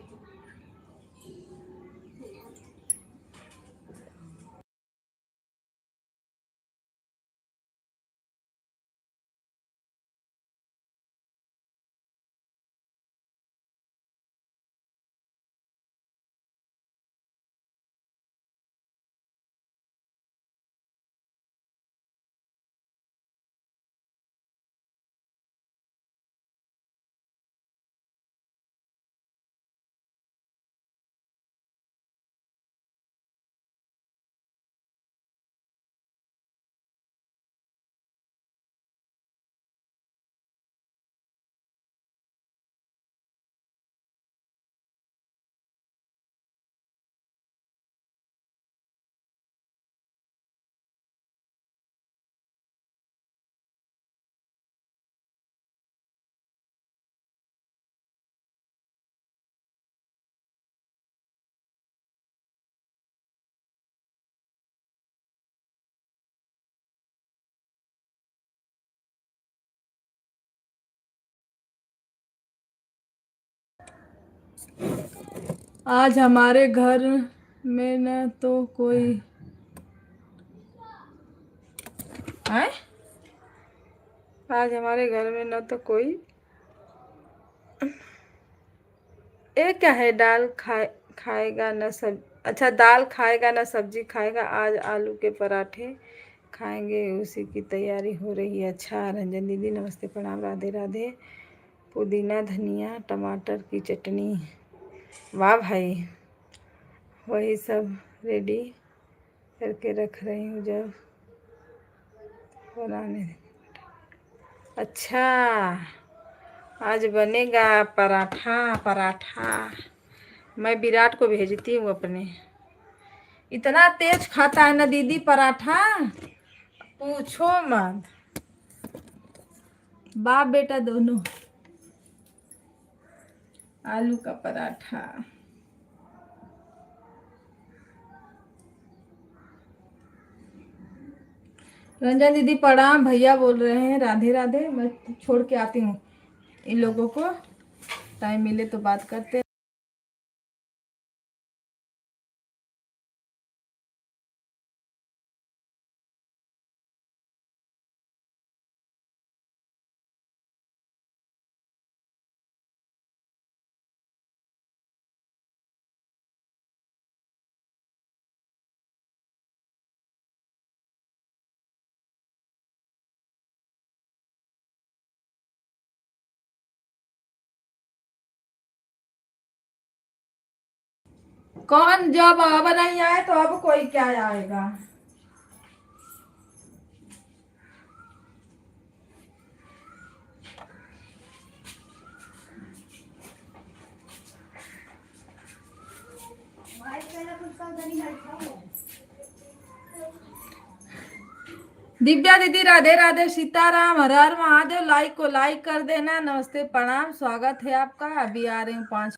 आज हमारे घर में न तो कोई है। आज हमारे घर में न तो कोई, ये क्या है? दाल खाएगा ना सब, अच्छा दाल खाएगा ना सब्जी खाएगा। आज आलू के पराठे खाएंगे, उसी की तैयारी हो रही है। अच्छा रंजन दीदी नमस्ते प्रणाम, राधे राधे। पुदीना धनिया टमाटर की चटनी, वाह भाई। वही सब रेडी करके रख रही हूँ जब बनाने। अच्छा आज बनेगा पराठा। पराठा मैं विराट को भेजती हूँ अपने। इतना तेज खाता है ना दीदी पराठा, पूछो मत। बाप बेटा दोनों। आलू का पराठा। रंजन दीदी प्रणाम, भैया बोल रहे हैं। राधे राधे। मैं छोड़ के आती हूँ इन लोगों को, टाइम मिले तो बात करते हैं। कौन, जब अब नहीं आए तो अब कोई क्या आएगा। दिव्या दीदी राधे राधे, सीताराम, हर हर महादेव। लाइक को लाइक कर देना। नमस्ते प्रणाम, स्वागत है आपका। अभी आ रही हूँ 5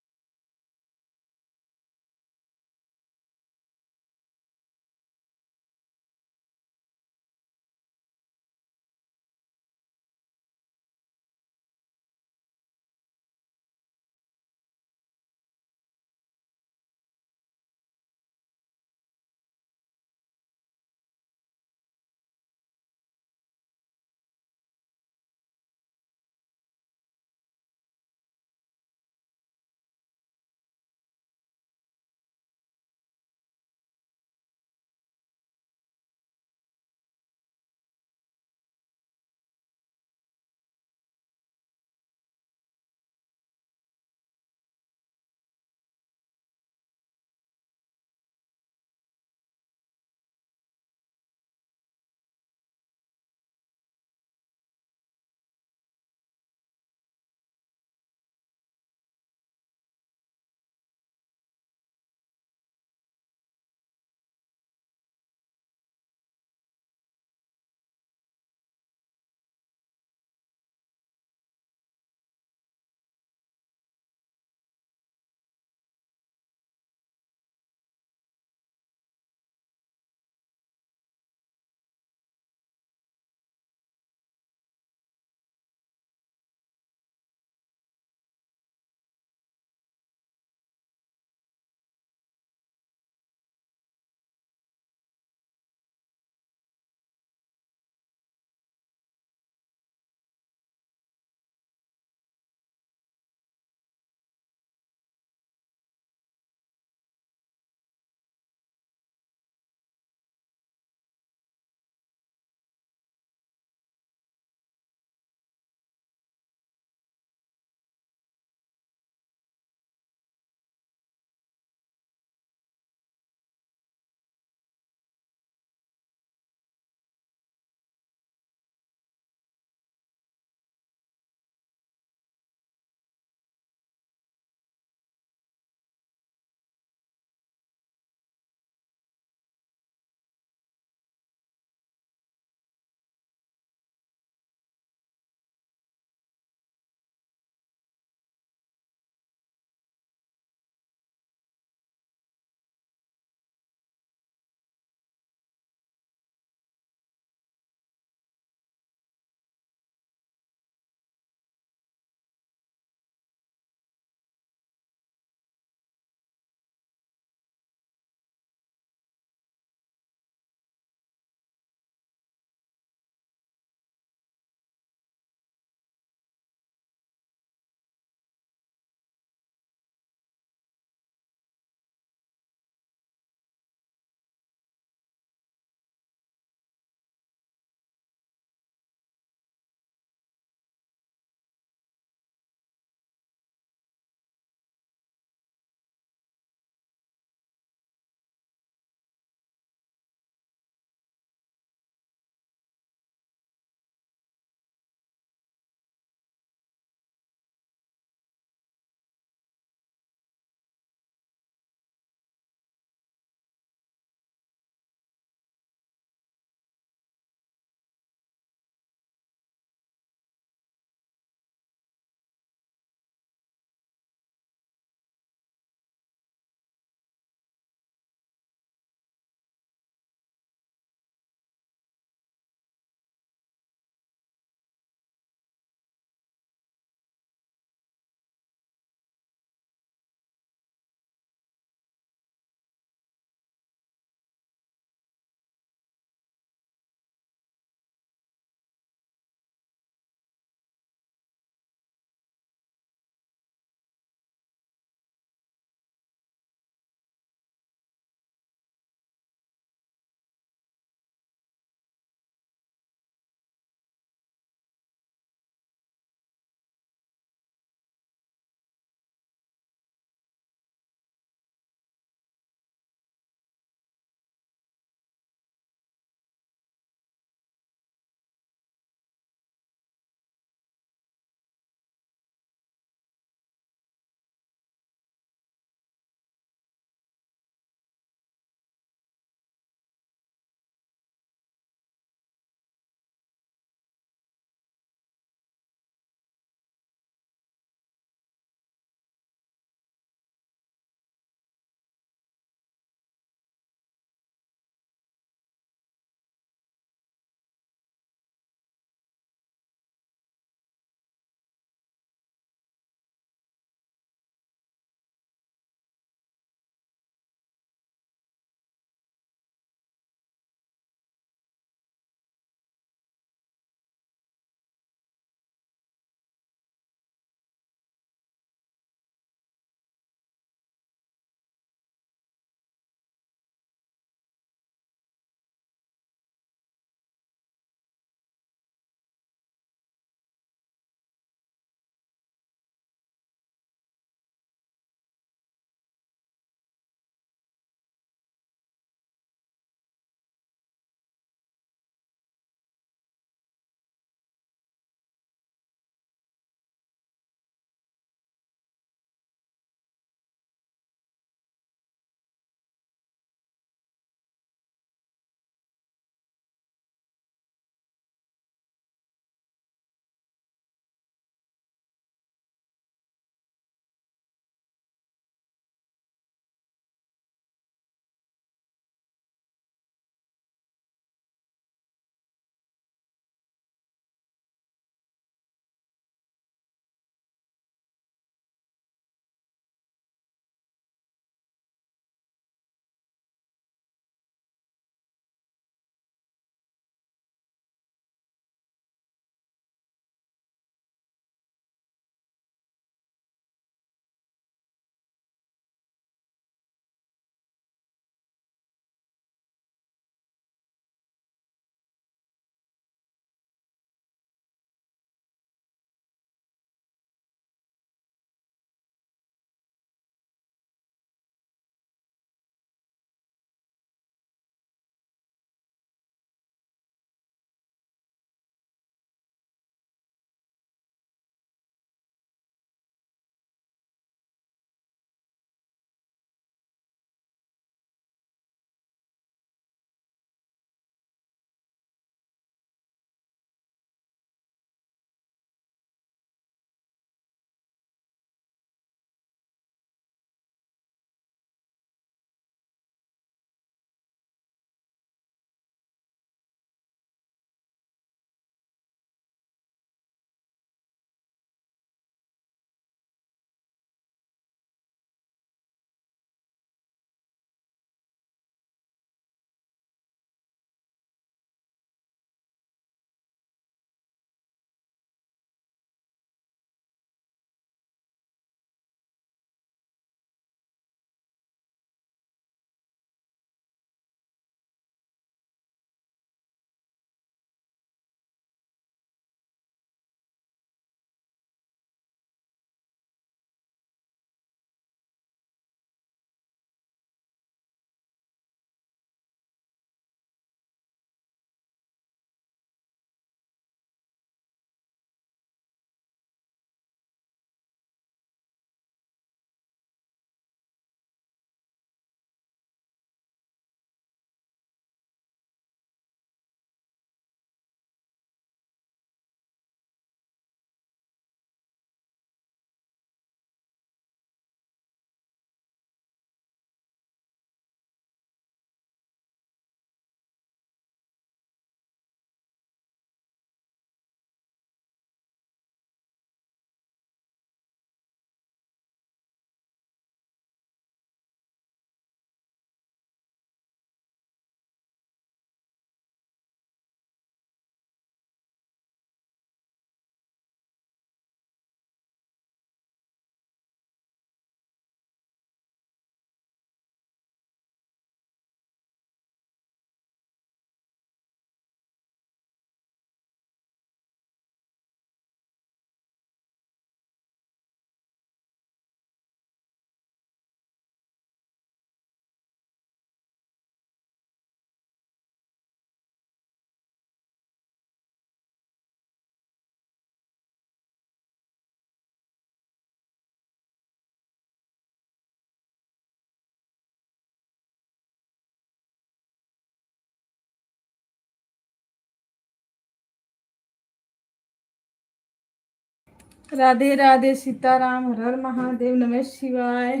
राधे राधे, सीताराम, हर हर महादेव, नमः शिवाय।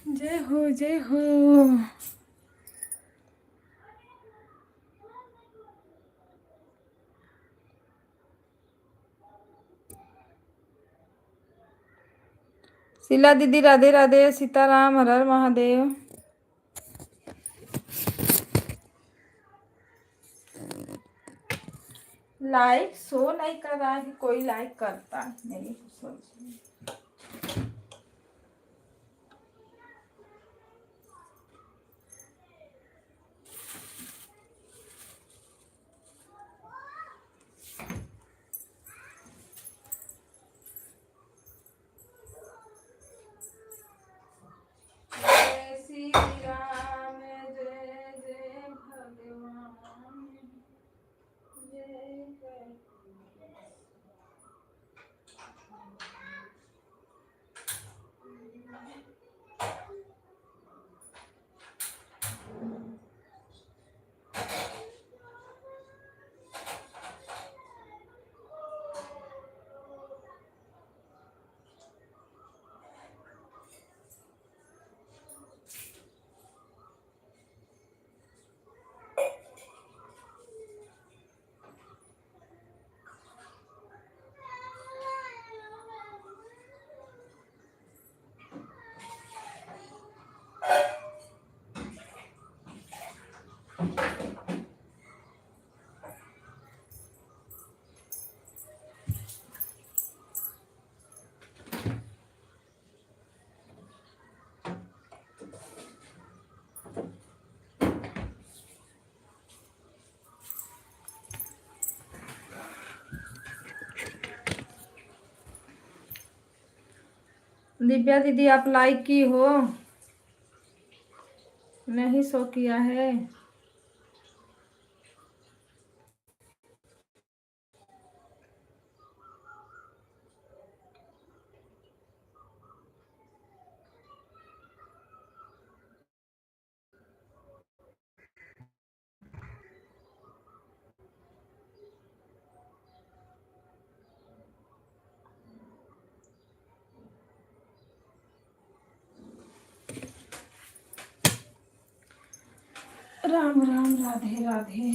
जय हो जय हो। शीला दीदी राधे राधे, सीताराम, हर हर महादेव। लाइक शो नहीं कर रहा है, कोई लाइक करता नहीं सोच रही। जय श्री राम, जय जय भगवान, जय जय। दिव्या दीदी आप लाइक की हो? नहीं शो किया है। राम राम, राधे राधे।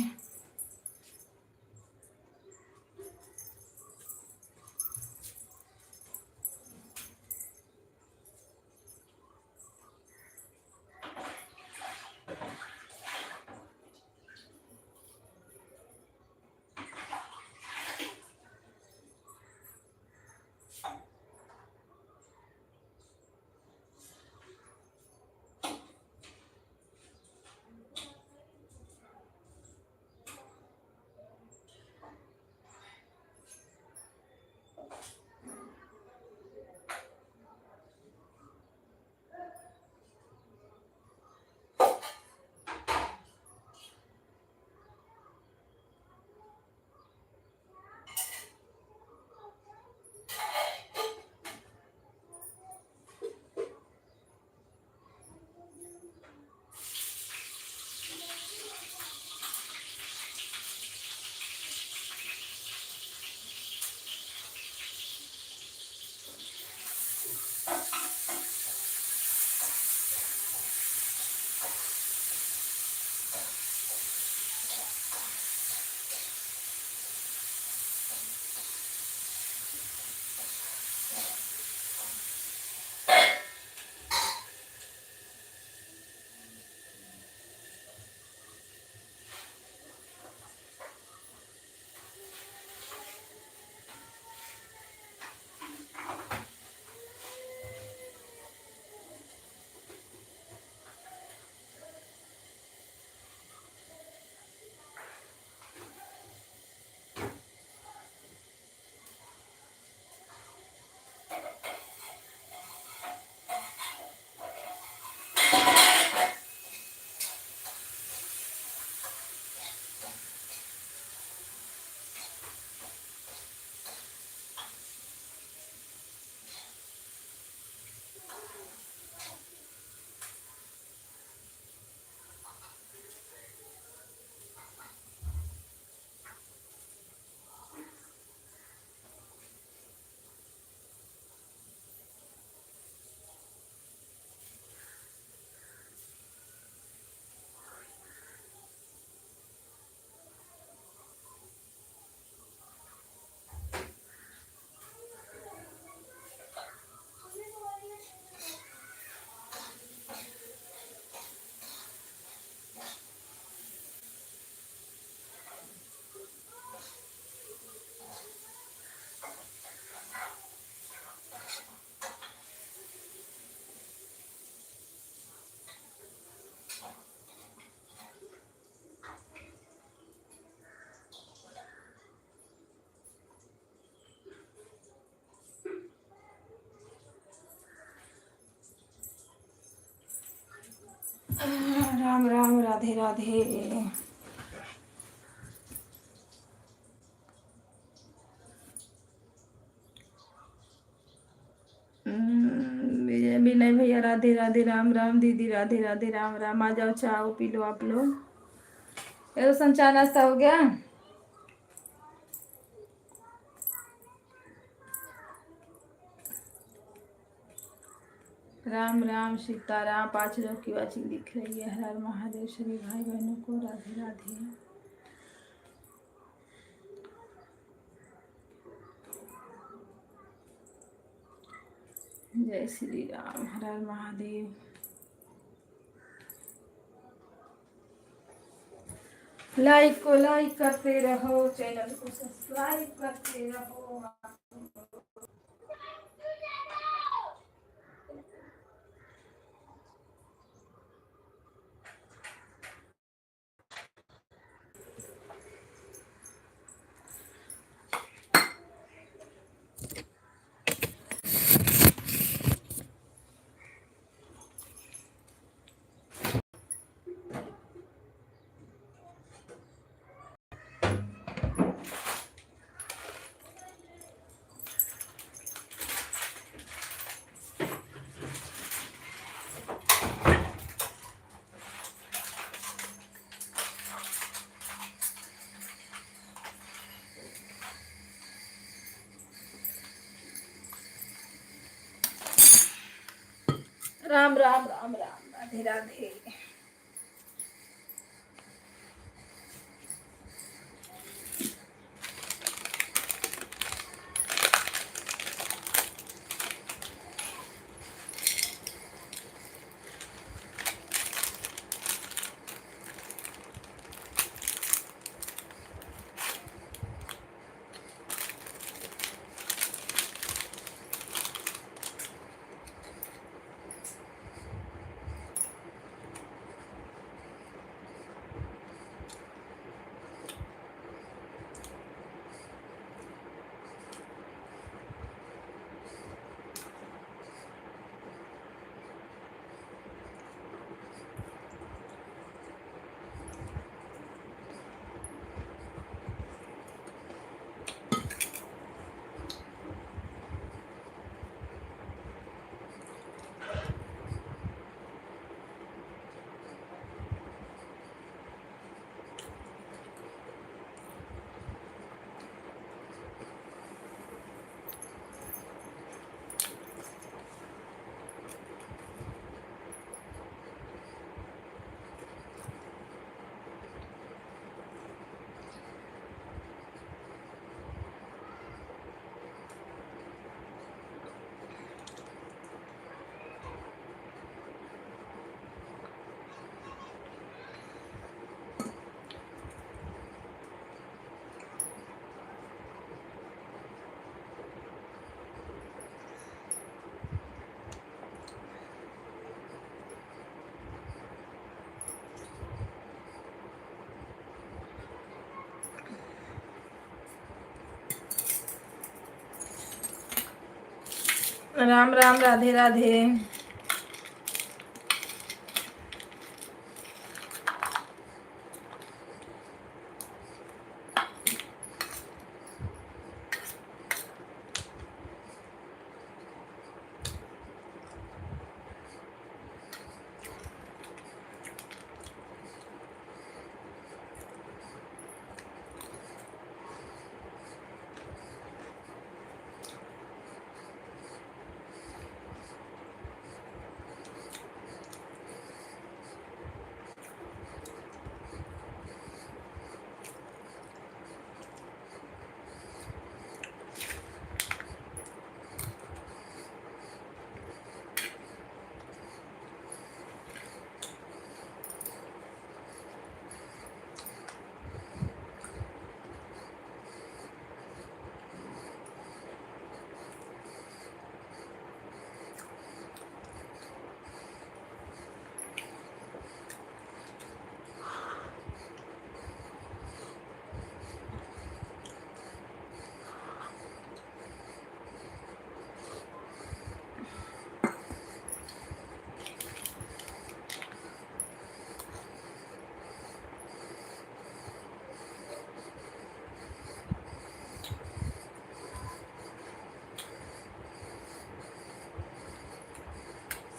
राम राम राधे राधे। विनय भैया राधे राधे, राम राम दीदी राधे राधे, राम राम। आ जाओ, चाय पी लो आप लोग। ये तो संचार नाश्ता हो गया। राम राम सीताराम। 5 लोग की वाचिंग दिख रही है। हर हर महादेव। सभी भाई बहनों को राधे राधे। जय श्री राम। हर हर महादेव। लाइक को लाइक करते रहो, चैनल को सब्सक्राइब करते रहो। राम राम राम राम राधे राधे। राम राम राधे राधे।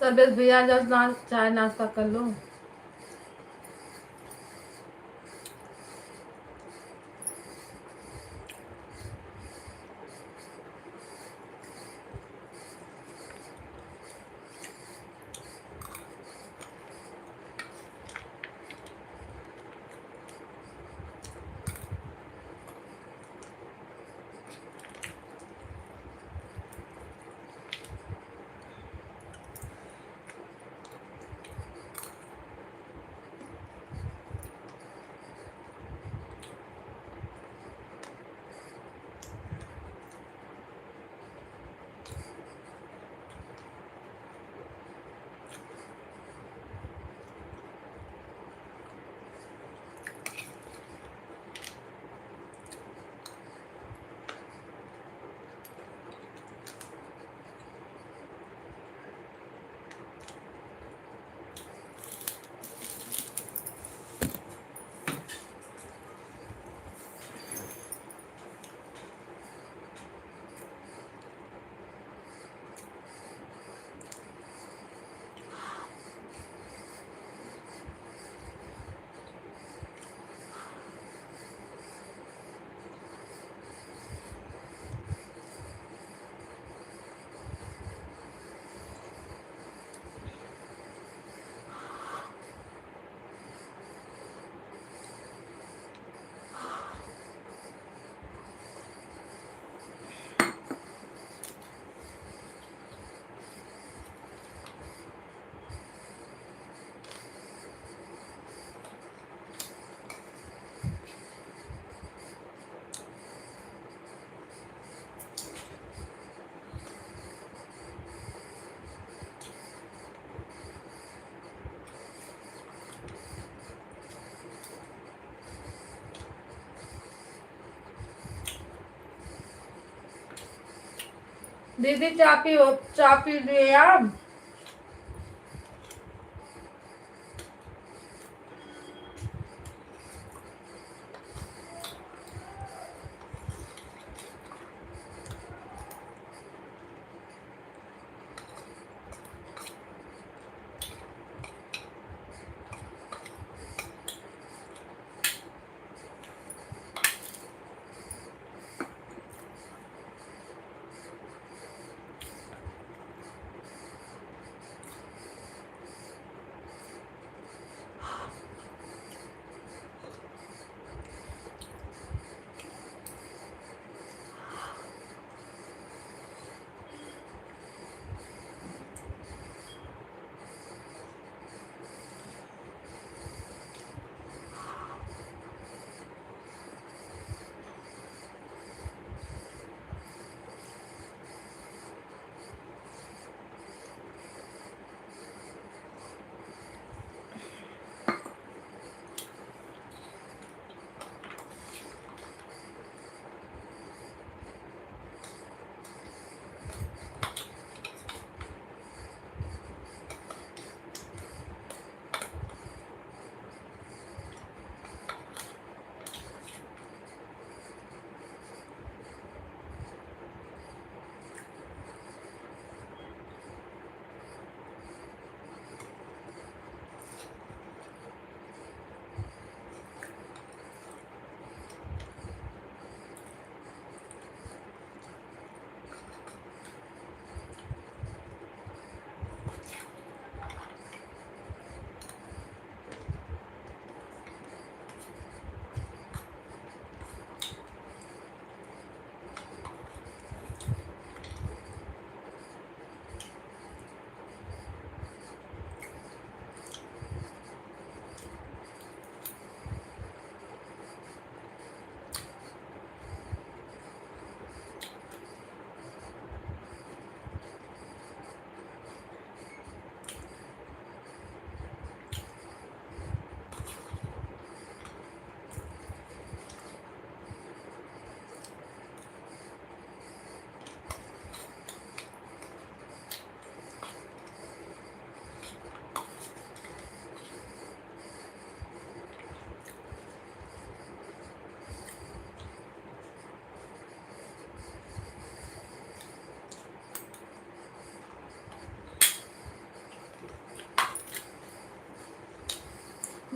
तबियत भैया जब चाय नाश्ता कर लो। दीदी चाय पी लिए आप?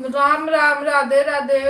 राम राम, राधे राधे।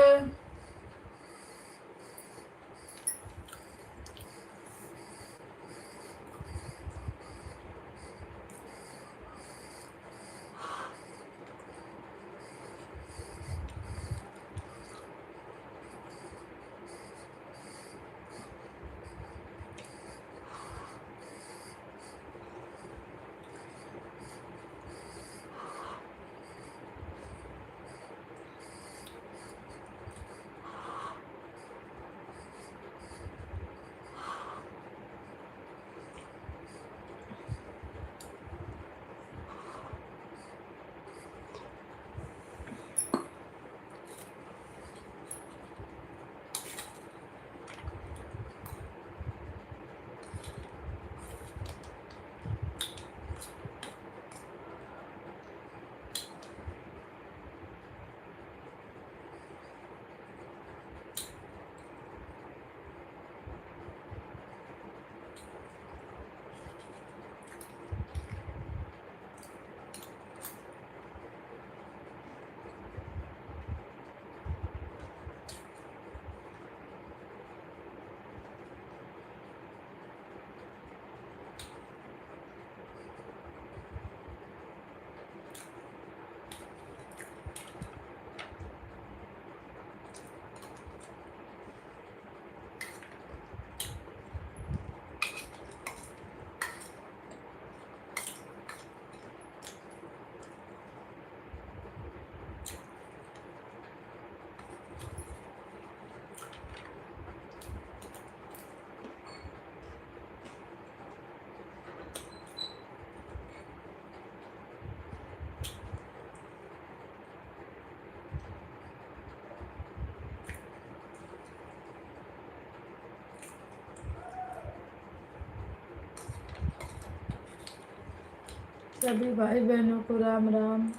सभी भाई बहनों को राम राम।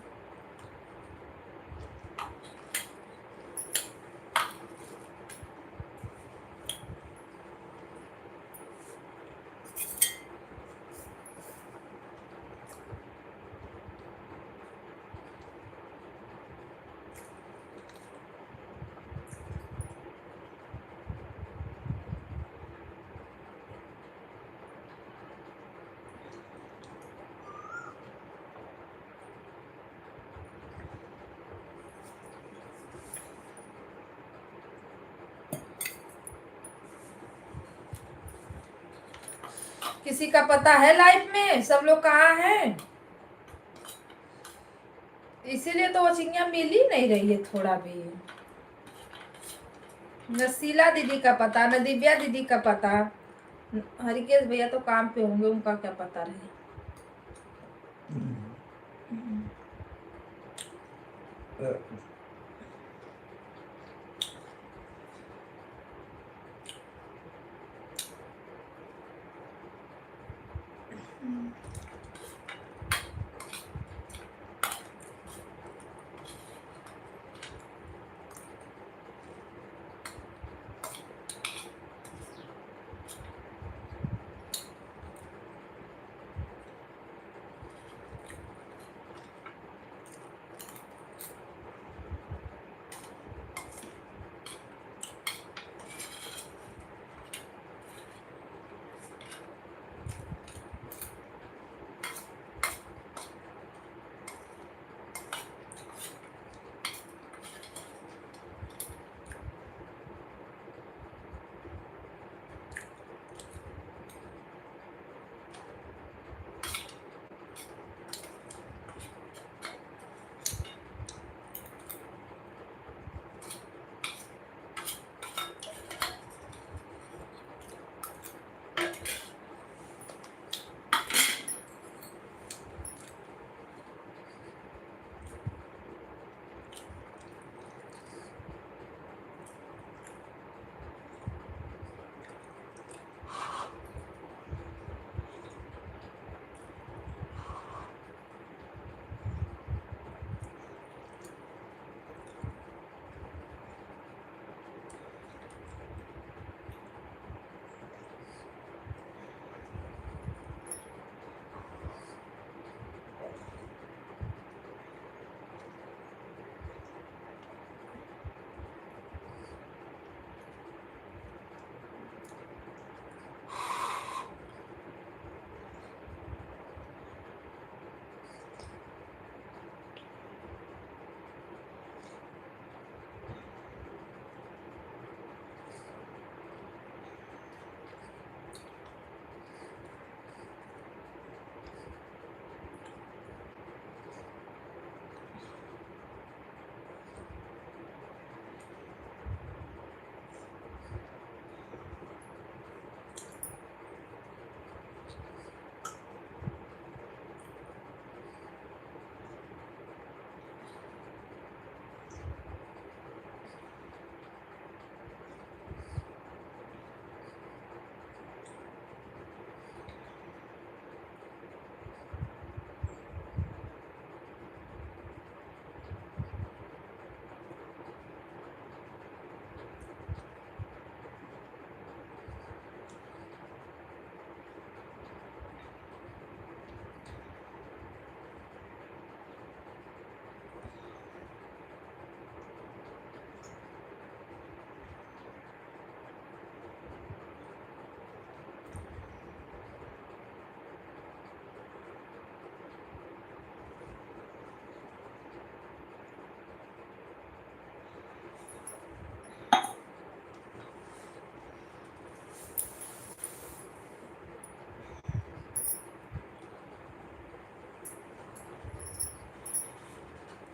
किसी का पता है लाइफ में सब लोग कहाँ हैं? इसीलिए तो वो चिंगिया मिल ही नहीं रही है थोड़ा भी। न शीला दीदी का पता, न दिव्या दीदी का पता। हरिकेश भैया तो काम पे होंगे, उनका क्या पता रहे।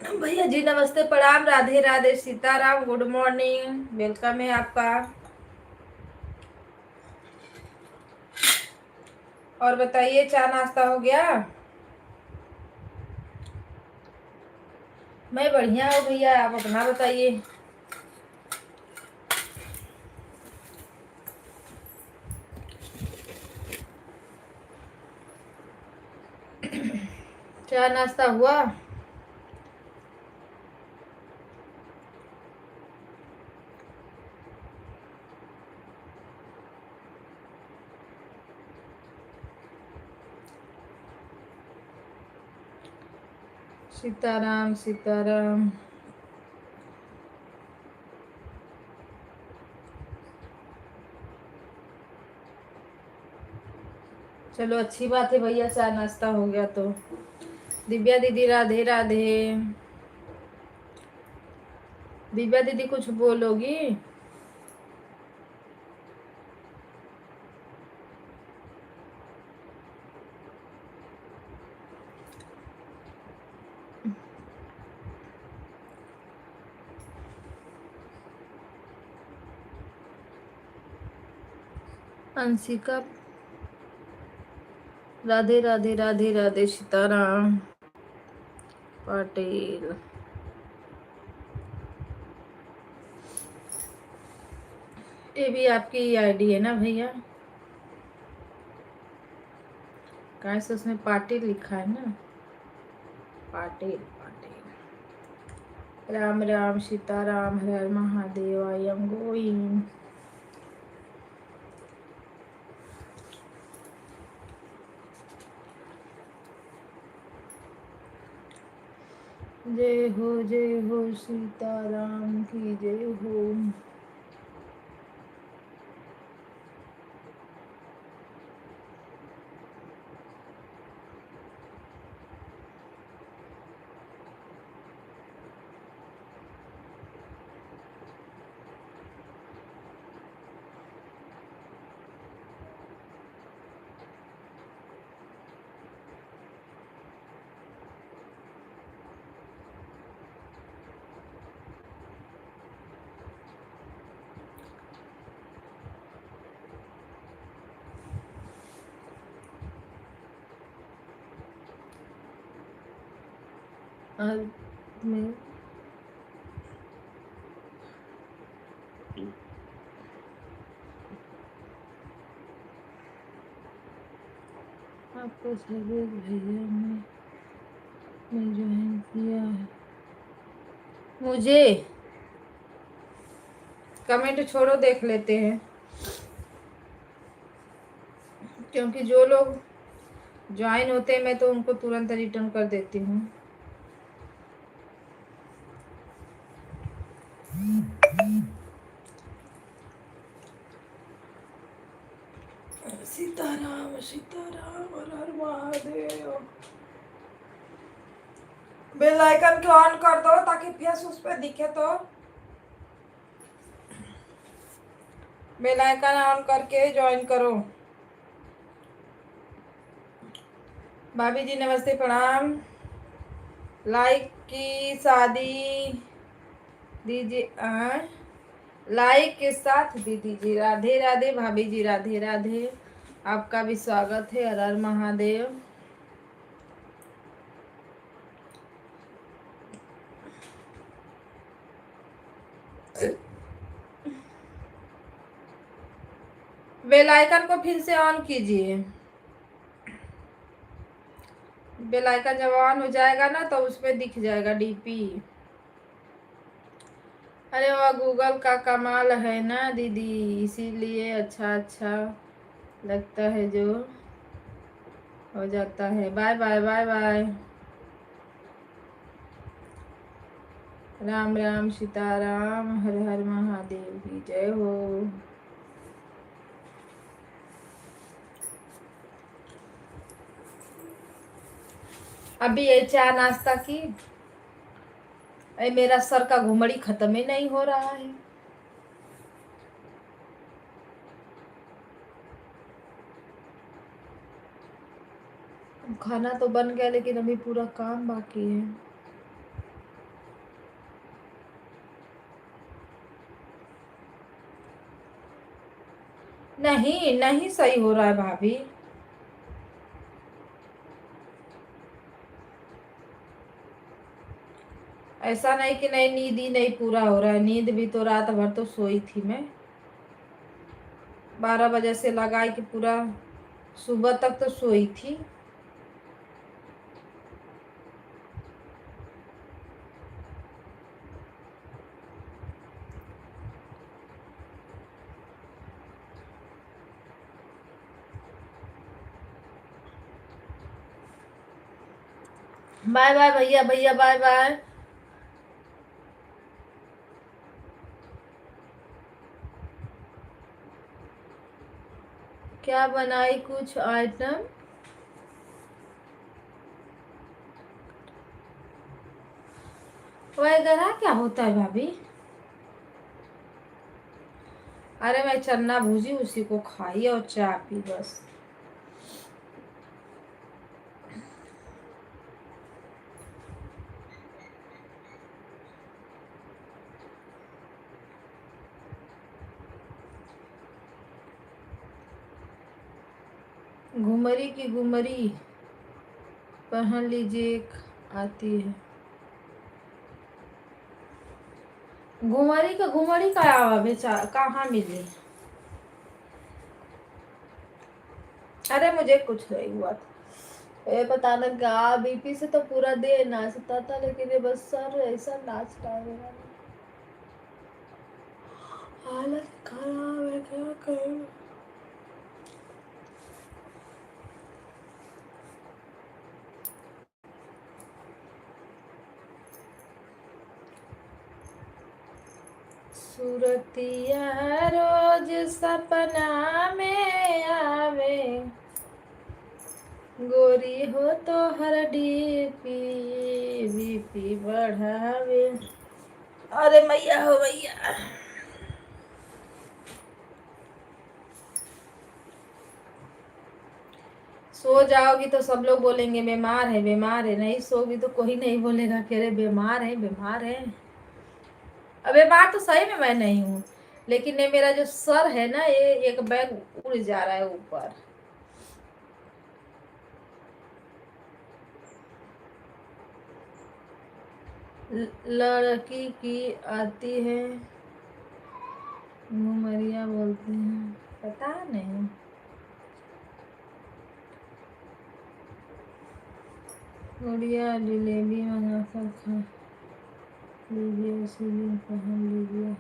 भैया जी नमस्ते, प्रणाम, Radhe Radhe, Sitaram, good morning, welcome है आपका। और बताइए, चाय नाश्ता हो गया? मैं बढ़िया हूँ भैया, आप अपना बताइए। चाय नाश्ता हुआ? सीताराम सीताराम। चलो अच्छी बात है भैया, चाय नाश्ता हो गया तो। दिव्या दीदी राधे राधे। दिव्या दीदी कुछ बोलोगी? अंशिका राधे राधे राधे राधे, सीताराम पाटिल। ये भी आपकी आईडी है ना भैया? कहाँ से उसमें पाटिल लिखा है ना? पाटिल पाटिल। राम राम सीताराम, हर हर महादेव, आई एम गोइंग। जय हो सीताराम की जय हो। और मैं आपको सभी भैया ने ज्वाइन किया है। मुझे कमेंट छोड़ो, देख लेते हैं, क्योंकि जो लोग ज्वाइन होते हैं मैं तो उनको तुरंत रिटर्न कर देती हूँ। सीताराम सीताराम, हर हर महादेव। बेल आइकन को ऑन कर दो ताकि फेस उस पे दिखे तो। बेल आइकन ऑन करके ज्वाइन करो। भाभी जी नमस्ते, प्रणाम। लाइक की शादी दीजिए, लाइक के साथ दी दीजिए। राधे राधे भाभी जी, राधे राधे, आपका भी स्वागत है। हर हर महादेव। बेल आइकन को फिर से ऑन कीजिए। बेल आइकन जब ऑन हो जाएगा ना तो उसमें दिख जाएगा डीपी। अरे वाह, गूगल का कमाल है ना दीदी, इसीलिए अच्छा अच्छा लगता है जो हो जाता है। Bye bye bye bye. Ram Ram Sitaram, हर हर महादेव की जय हो। अभी ये चाय नाश्ता की, अरे मेरा सर का घुमड़ी खत्म ही नहीं हो रहा है। खाना तो बन गया लेकिन अभी पूरा काम बाकी है। नहीं नहीं सही हो रहा है भाभी। ऐसा नहीं कि नहीं, नींद ही नहीं पूरा हो रहा है, नींद भी तो रात भर तो सोई थी मैं, 12 बजे से लगाई कि पूरा सुबह तक तो सोई थी। बाय बाय भैया, भैया बाय बाय। क्या बनाई कुछ आइटम? वगैरह क्या होता है भाभी? अरे मैं चना भूजी उसी को खाई और चाय पी बस। घुमरी की घुमरी पहन लीजिए, आती है। घुमरी का आवा बेचा कहाँ मिली? अरे मुझे कुछ नहीं हुआ था, ये पता ना क्या बीपी से तो पूरा दिन नाचता था, लेकिन ये बस सर ऐसा नाचता है मेरा, हालत खराब है, क्या करूं। सूरतिया रोज सपना में आवे, गोरी हो तो हर डीपी बीपी बढ़ावे। अरे मैया हो मैया। सो जाओगी तो सब लोग बोलेंगे बीमार है बीमार है, नहीं सोगी तो कोई नहीं बोलेगा कि अरे बीमार है बीमार है। अब बीमार तो सही में मैं नहीं हूँ, लेकिन ये मेरा जो सर है ना, ये एक बैग उड़ जा रहा है ऊपर। लड़की की आती है घुमरिया बोलते हैं, पता नहीं। गुड़िया जलेबी मंगा कर खा लीजिए, उसी दिन पहन लीजिए।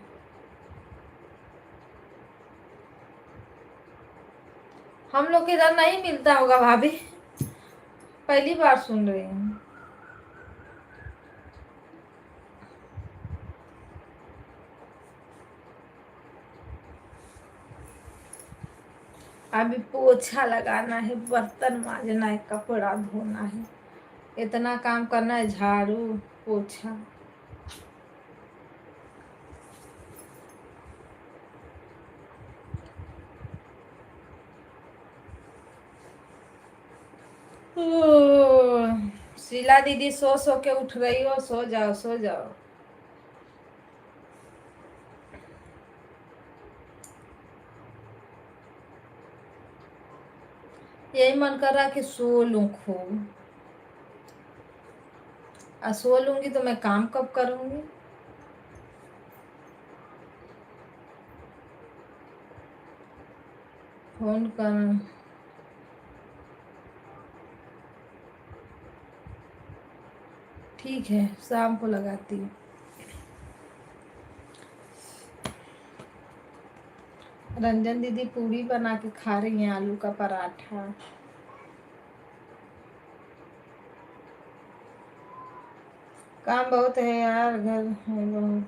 हम लोग के इधर नहीं मिलता होगा भाभी, पहली बार सुन रही हूँ। अभी पोछा लगाना है, बर्तन माजना है, कपड़ा धोना है, इतना काम करना है, झाड़ू पोछा। शीला दीदी सो सो के उठ रही हो, सो जाओ सो जाओ। यही मन कर रहा कि सो लूं खूब, और सो लूंगी तो मैं काम कब करूंगी? फोन कर, ठीक है शाम को लगाती हूँ। रंजन दीदी पूरी बना के खा रही हैं, आलू का पराठा। काम बहुत है यार, घर है बहुत,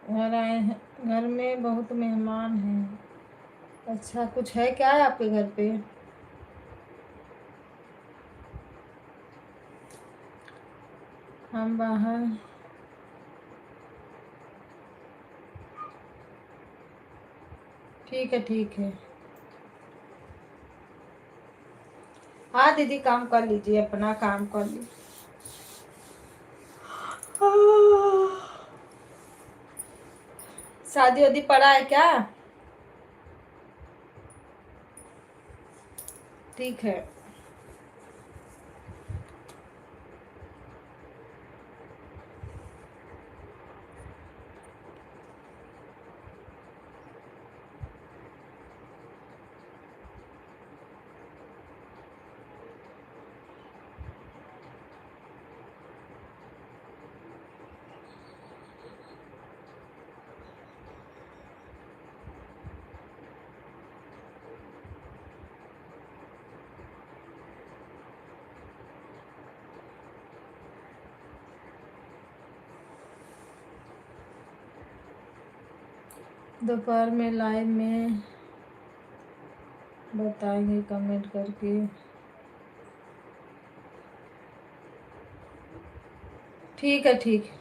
घर आए हैं, घर में बहुत मेहमान हैं। अच्छा कुछ है क्या है आपके घर पे? हम बाहर, ठीक है ठीक है। हाँ दीदी काम कर लीजिए, अपना काम कर लीजिए। शादी वादी पड़ा है क्या? ठीक है। दोपहर में लाइव में बताएंगे कमेंट करके। ठीक है, ठीक है।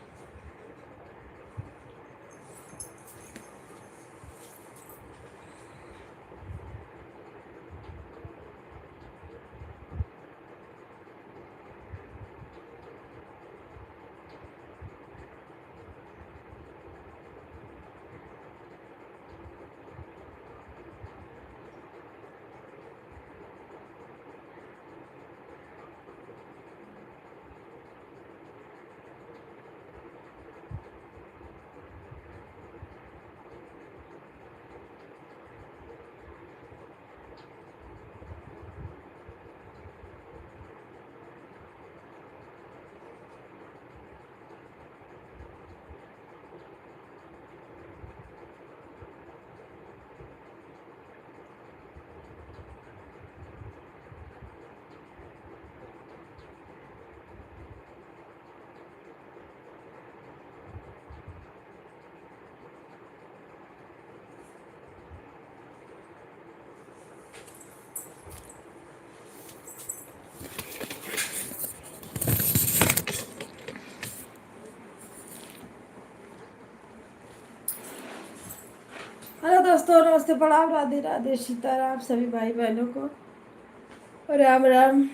हेलो दोस्तों, नमस्ते, प्रणाम, राधे राधे, सीताराम सभी भाई बहनों को, राम राम।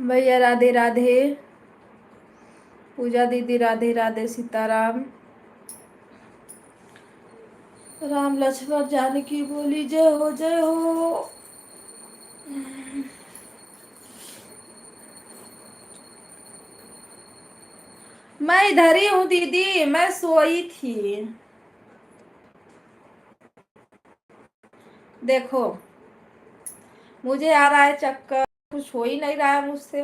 भैया राधे राधे। पूजा दीदी राधे राधे। सीताराम। राम लक्ष्मण जानकी बोली जय हो जय हो। मैं इधर ही हूँ दीदी, मैं सोई थी। देखो मुझे आ रहा है चक्कर, कुछ हो ही नहीं रहा है मुझसे,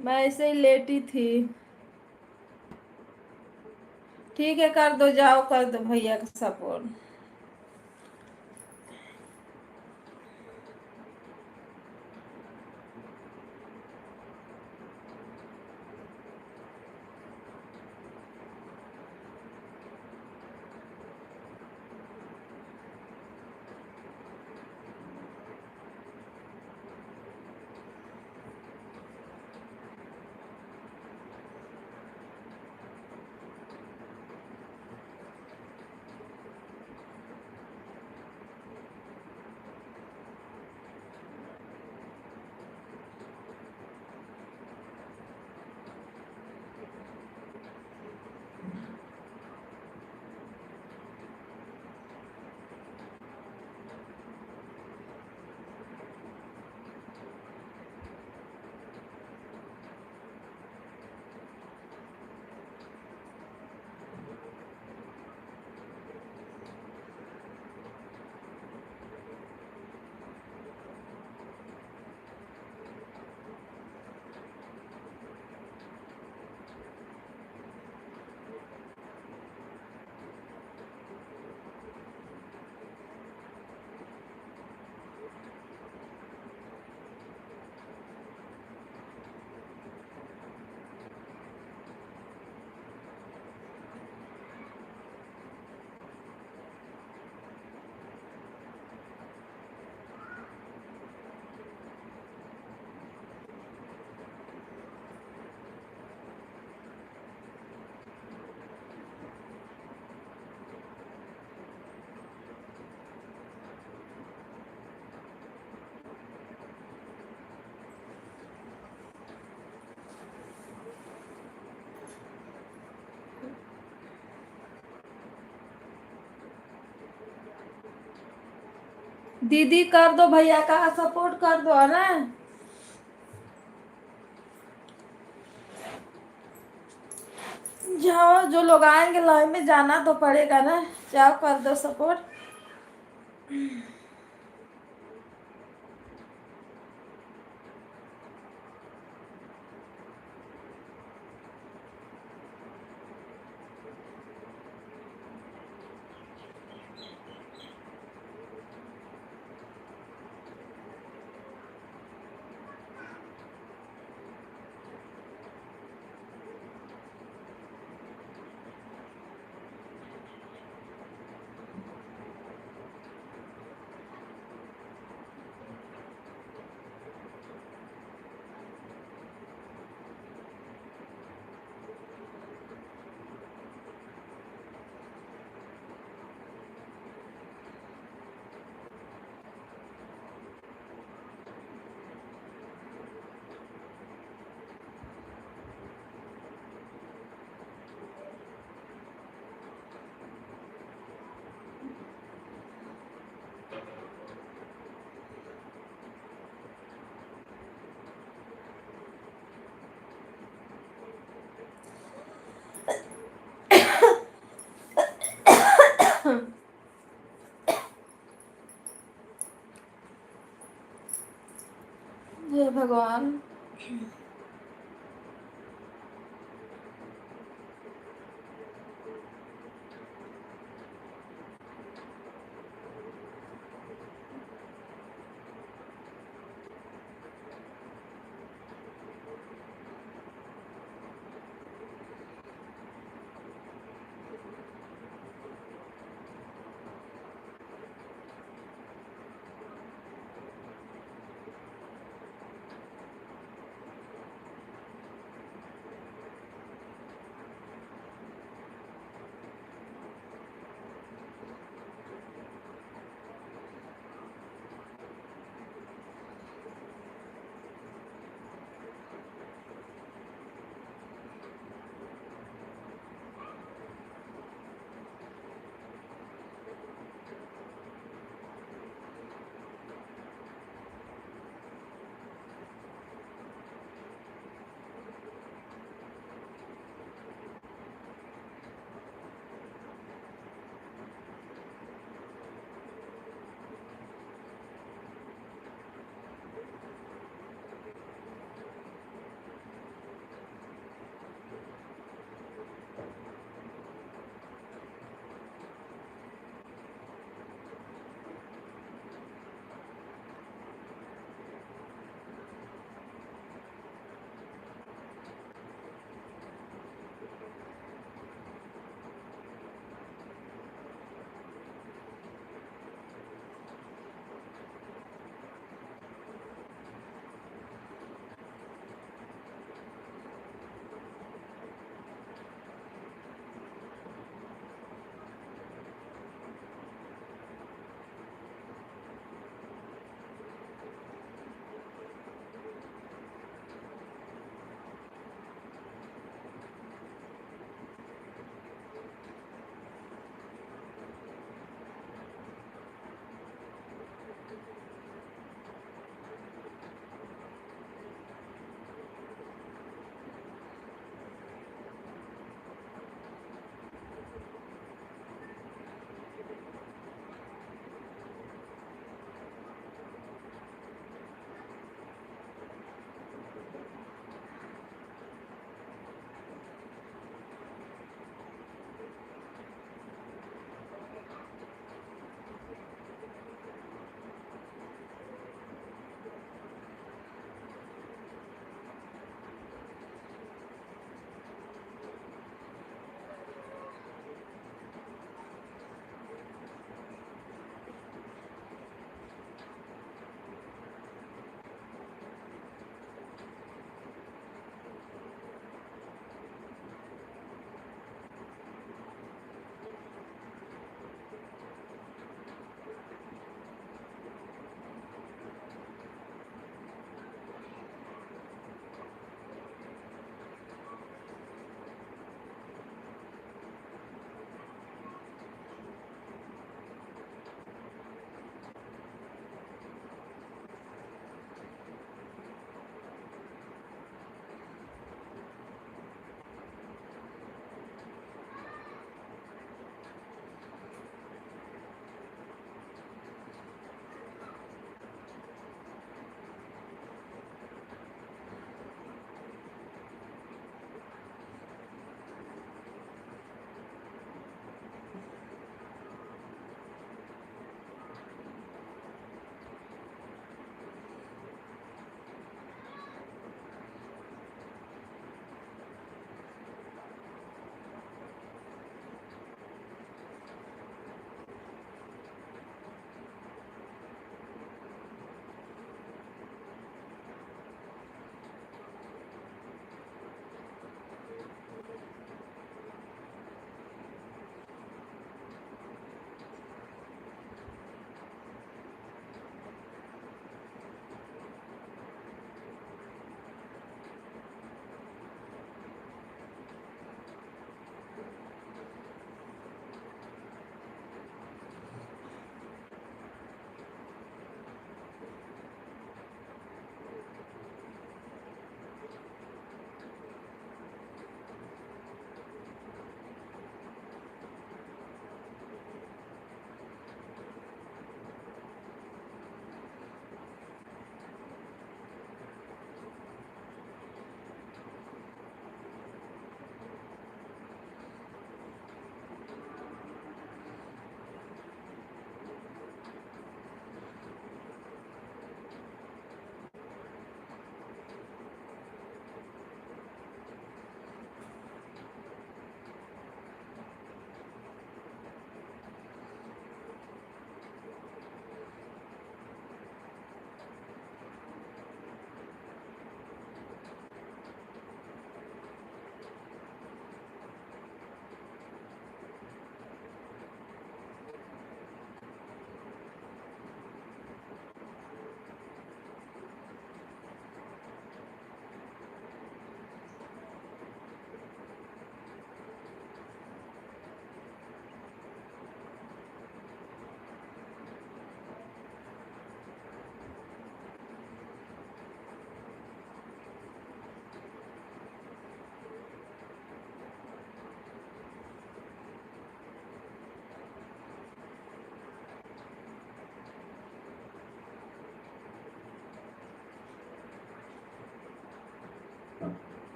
मैं ऐसे ही लेटी थी। ठीक है कर दो, जाओ कर दो भैया का सपोर्ट। दीदी कर दो, भैया का सपोर्ट कर दो, है ना। जाओ, जो लोग आएंगे लाइन में जाना तो पड़ेगा ना, जाओ कर दो सपोर्ट। जय भगवान।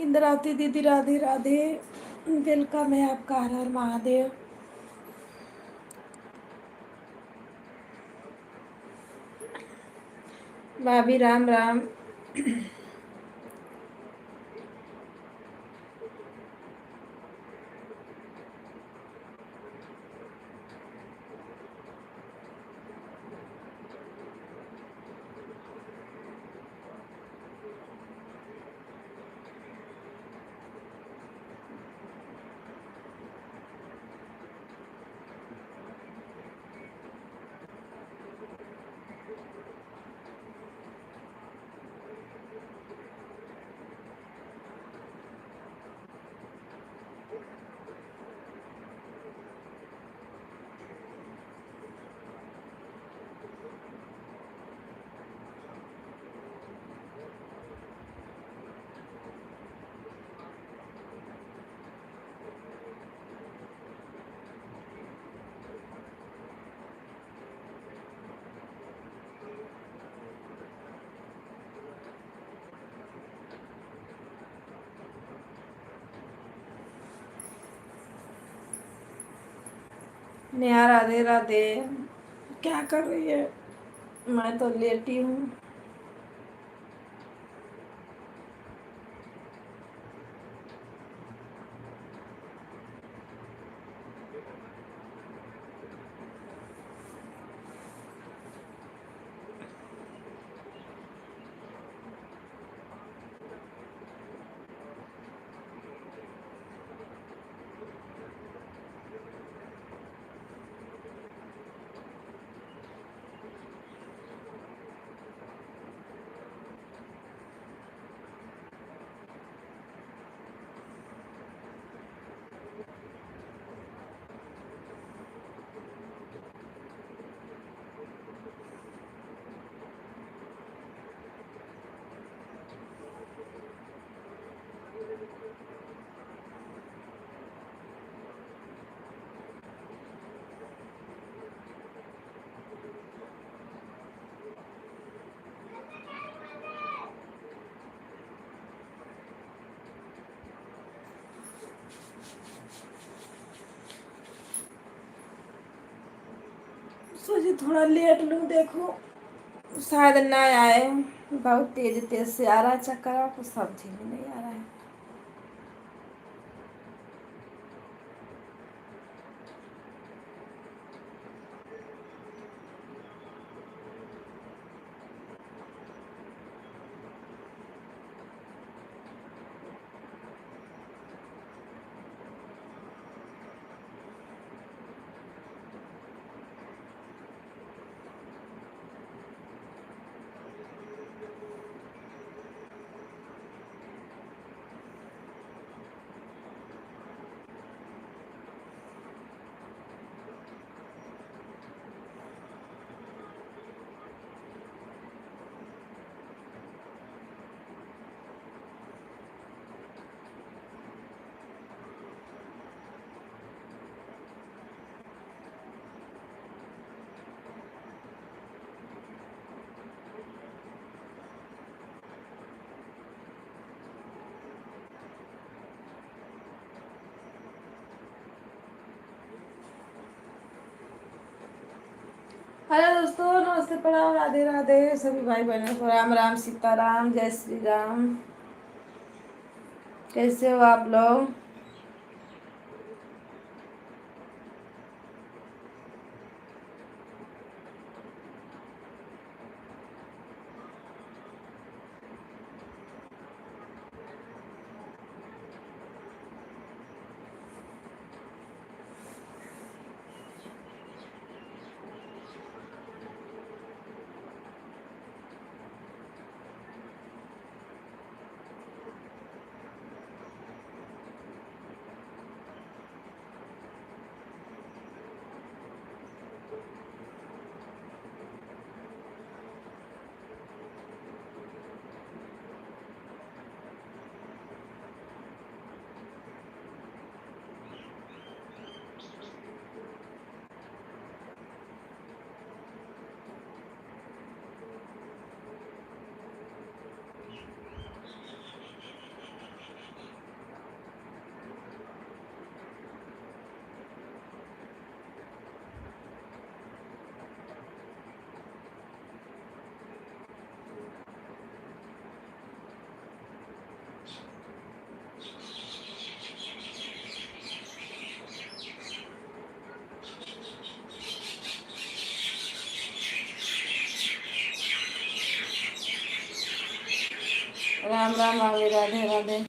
इंद्रावती दीदी राधे राधे, वेलकम है आपका, हर हर महादेव। भाभी राम राम। नेहा राधे राधे। क्या कर रही है? मैं तो लेटी हूँ। सोची थोड़ा लेट लूँ, देखो शायद ना आए। बहुत तेज तेज से आ रहा है चक्कर, तो सब ठीक नहीं आ रहा है। हेलो दोस्तों, नमस्ते, प्रणाम, राधे राधे सभी भाई बहनों को, राम राम, सीताराम, जय श्री राम। कैसे हो आप लोग? राम राम भाभी, राधे राधे।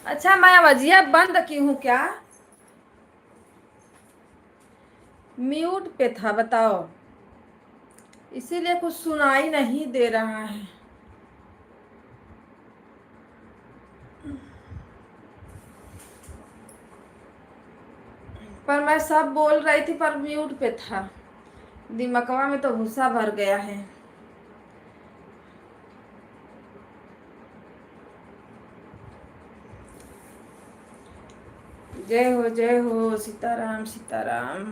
अच्छा, मैं आवाजिया बंद की हूँ क्या? म्यूट पे था, बताओ, इसीलिए कुछ सुनाई नहीं दे रहा है। पर मैं सब बोल रही थी, पर म्यूट पे था। दिमकवा में तो भूसा भर गया है। जय हो सीताराम सीताराम।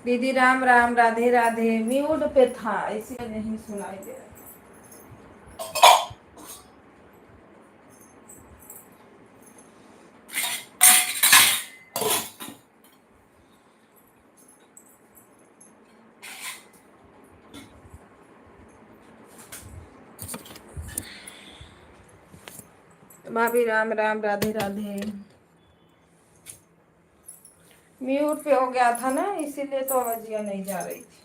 दीदी राम राम, राधे राधे। म्यूट पे था, इसलिए नहीं सुनाई दे रहा। भाभी राम राम, राधे राधे। म्यूट पे हो गया था ना, इसीलिए तो आवाजिया नहीं जा रही थी।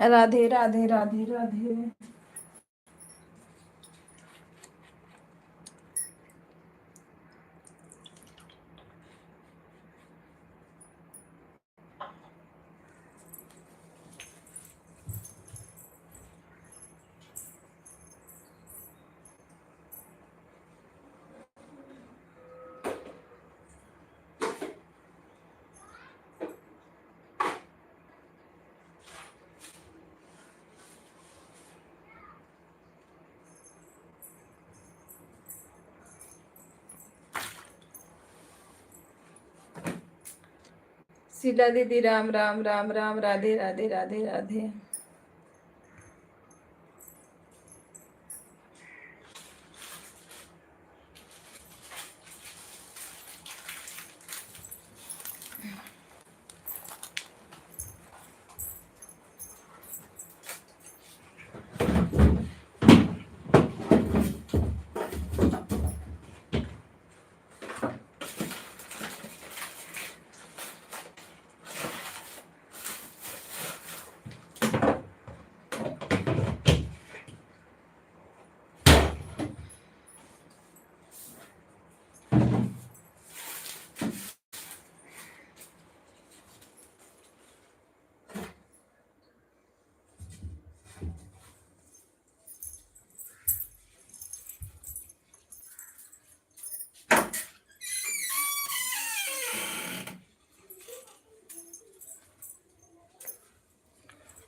राधे राधे राधे राधे। शीला दीदी राम राम राम राम, राधे राधे राधे राधे।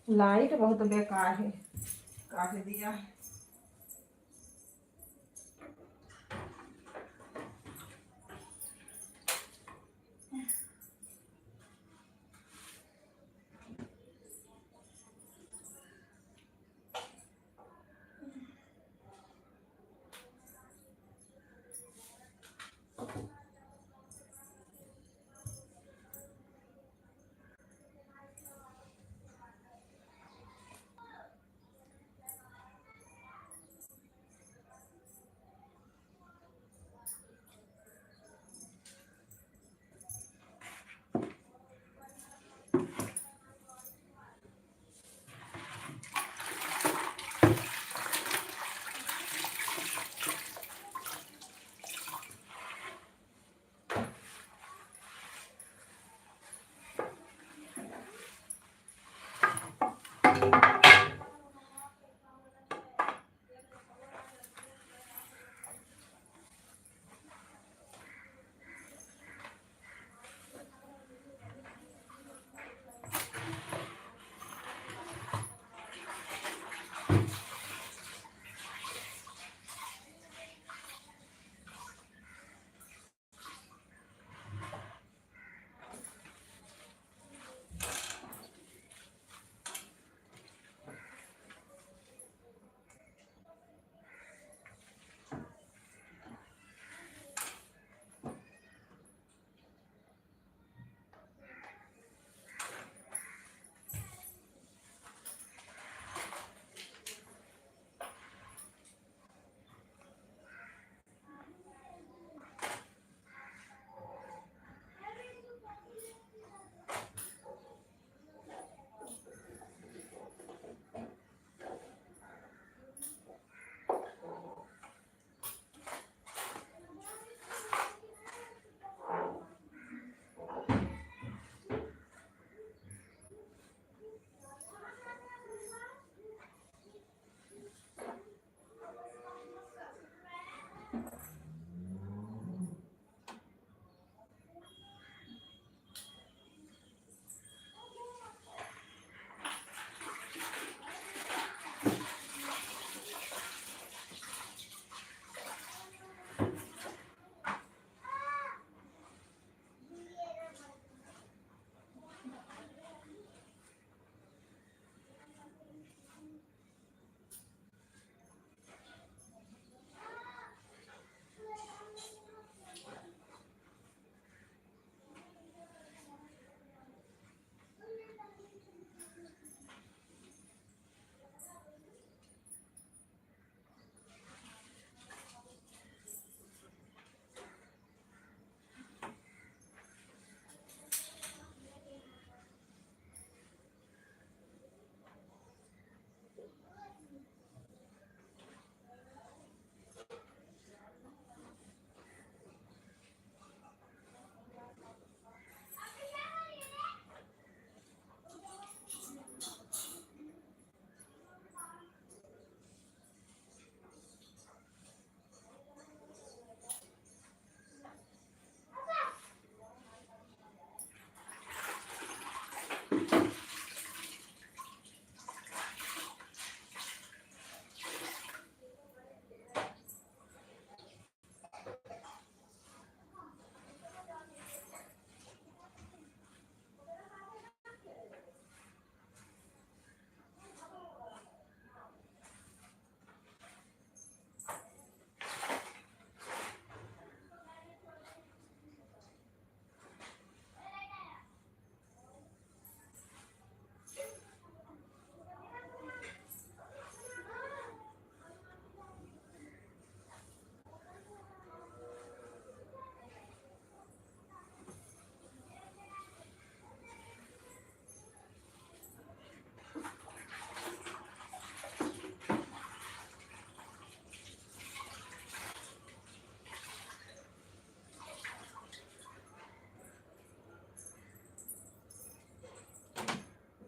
लाइट बहुत बेकार है, काट दिया।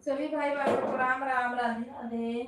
सभी भाई बहनों को राम राम, राधे राधे।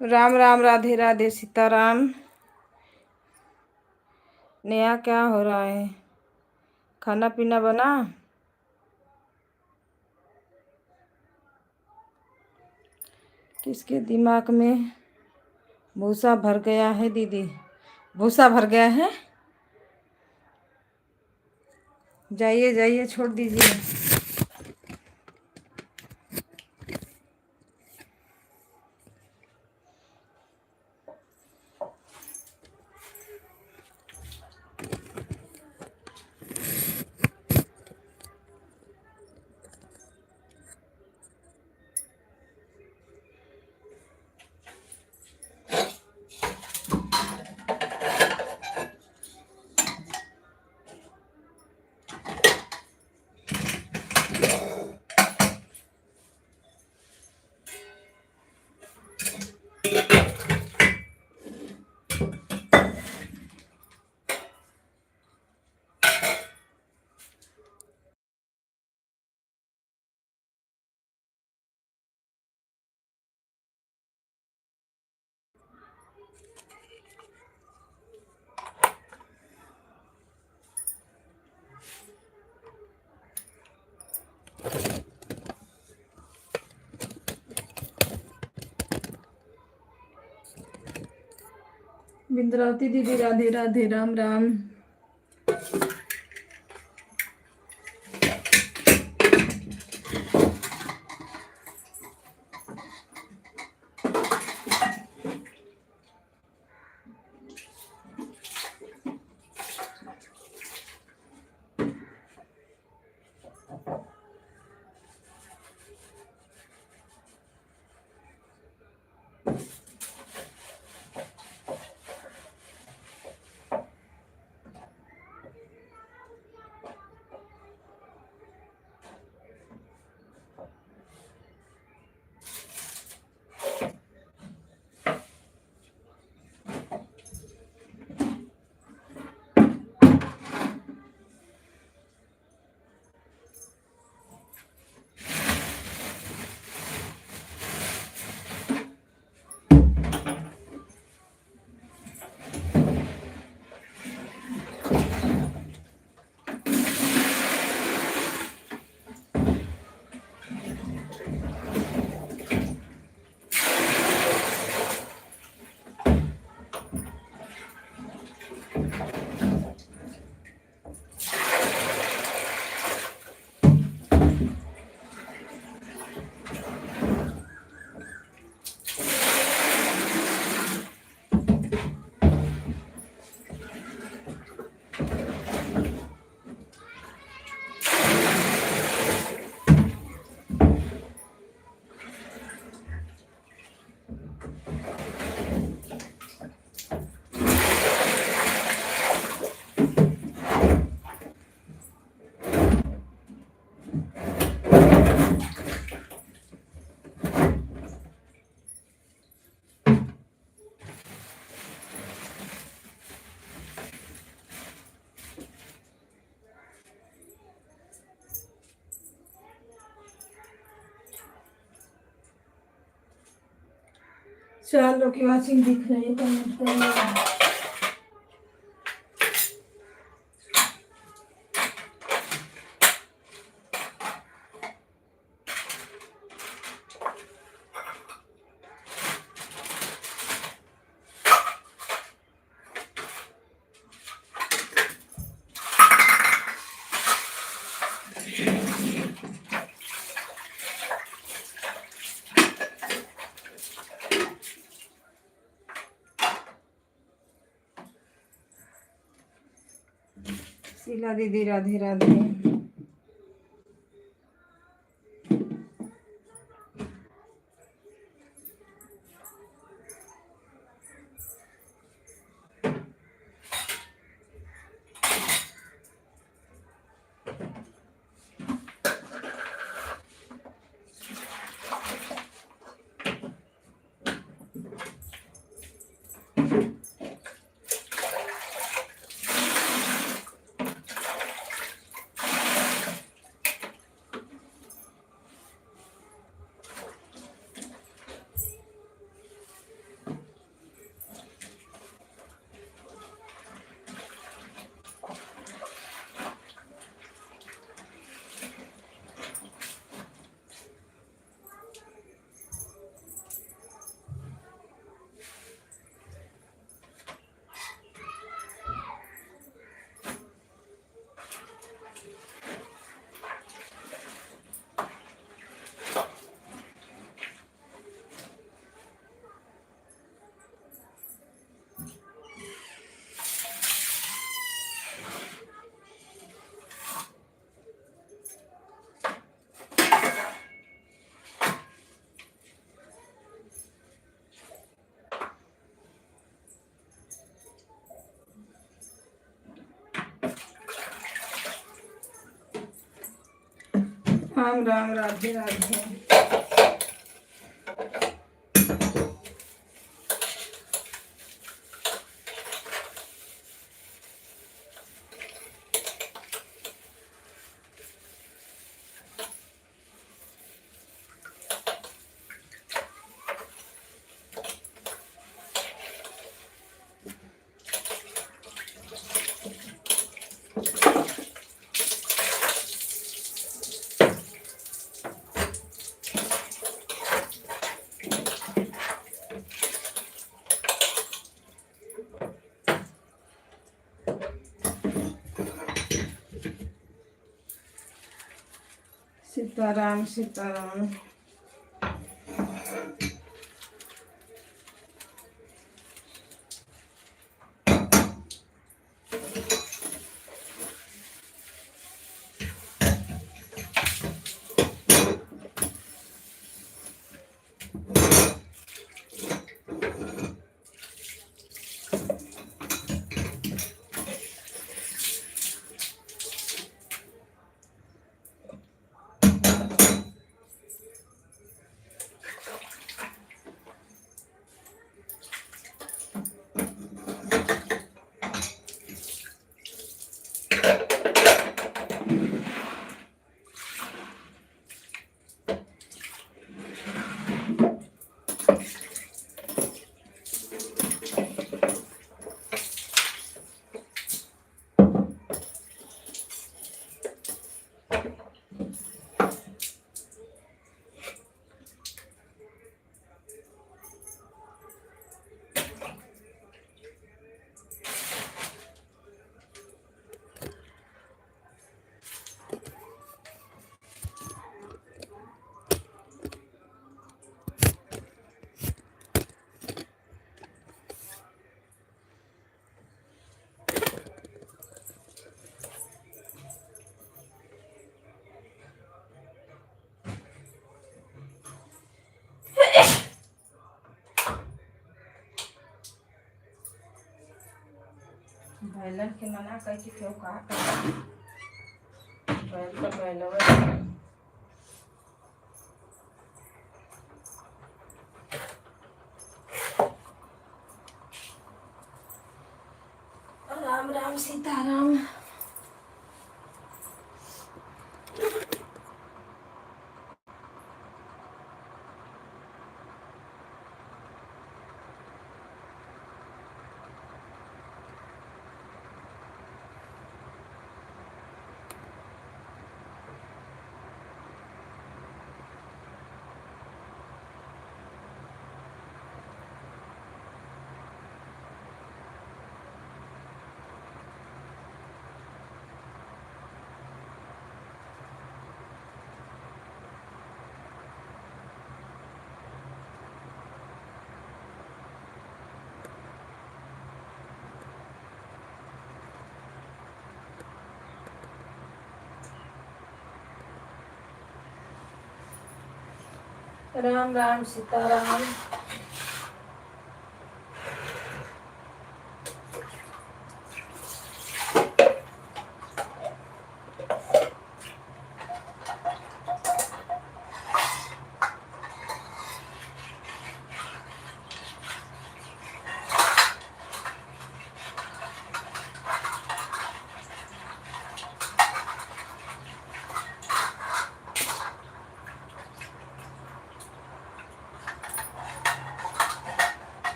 राम राम, राधे राधे, सीताराम। नया क्या हो रहा है? खाना पीना बना? किसके दिमाग में भूसा भर गया है दीदी? भूसा भर गया है? जाइए जाइए, छोड़ दीजिए। बिंद्रावती दीदी राधे राधे, राम राम। चार लोग की वॉचिंग दिख रही है, कमेंट करें। शीला दीदी राधे राधे। राम राम, राधे राधे। सीताराम सीताराम। बैलन के मना कर के क्यों का कर बैल तो बैलवा। राम राम सीताराम। राम राम सीताराम।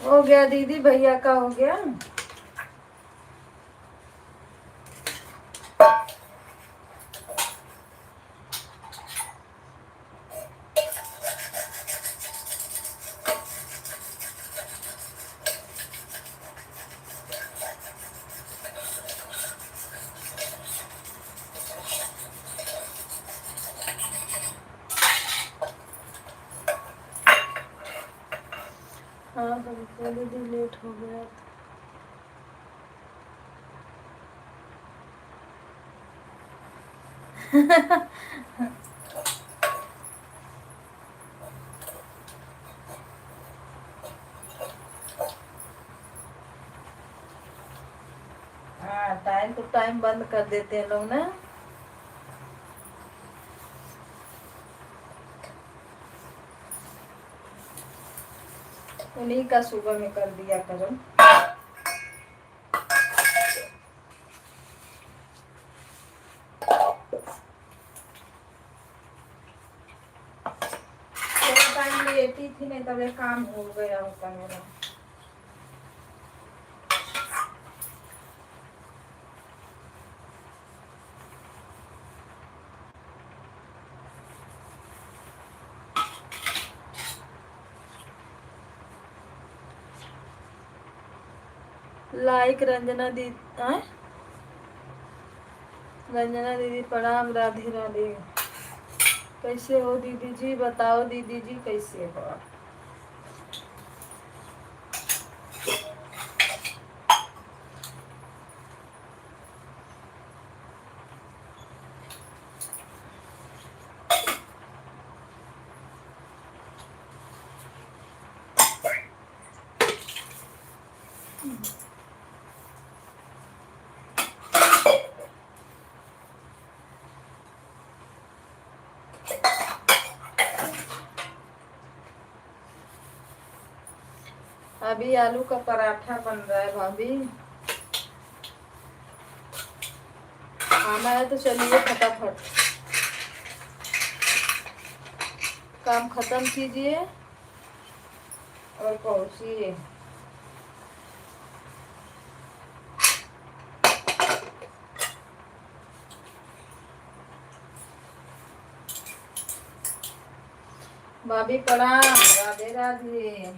हो गया दीदी, भैया का हो गया। हाँ, टाइम टू टाइम बंद कर देते हैं लोग ना। उन्हीं का सुबह में कर दिया करो। थोड़ा टाइम लेटी थी, नहीं तब ये काम हो गया होता मेरा। लाइक रंजना दीदी, रंजना दीदी प्रणाम, राधे राधे। कैसे हो दीदी जी? बताओ दीदी जी कैसे हो आप? अभी आलू का पराठा बन रहा है भाभी। आना है तो चलिए फटाफट काम खत्म कीजिए और पहुंचिए। भाभी प्रणाम, राधे राधे।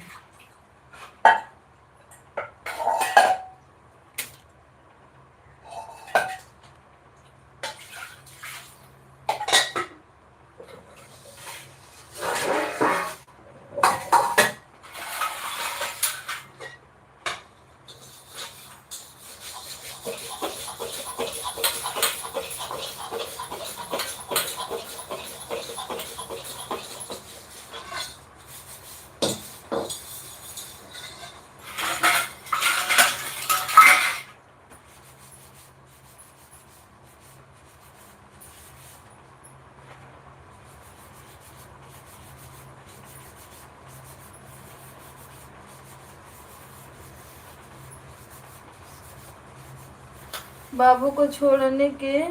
बाबू को छोड़ने के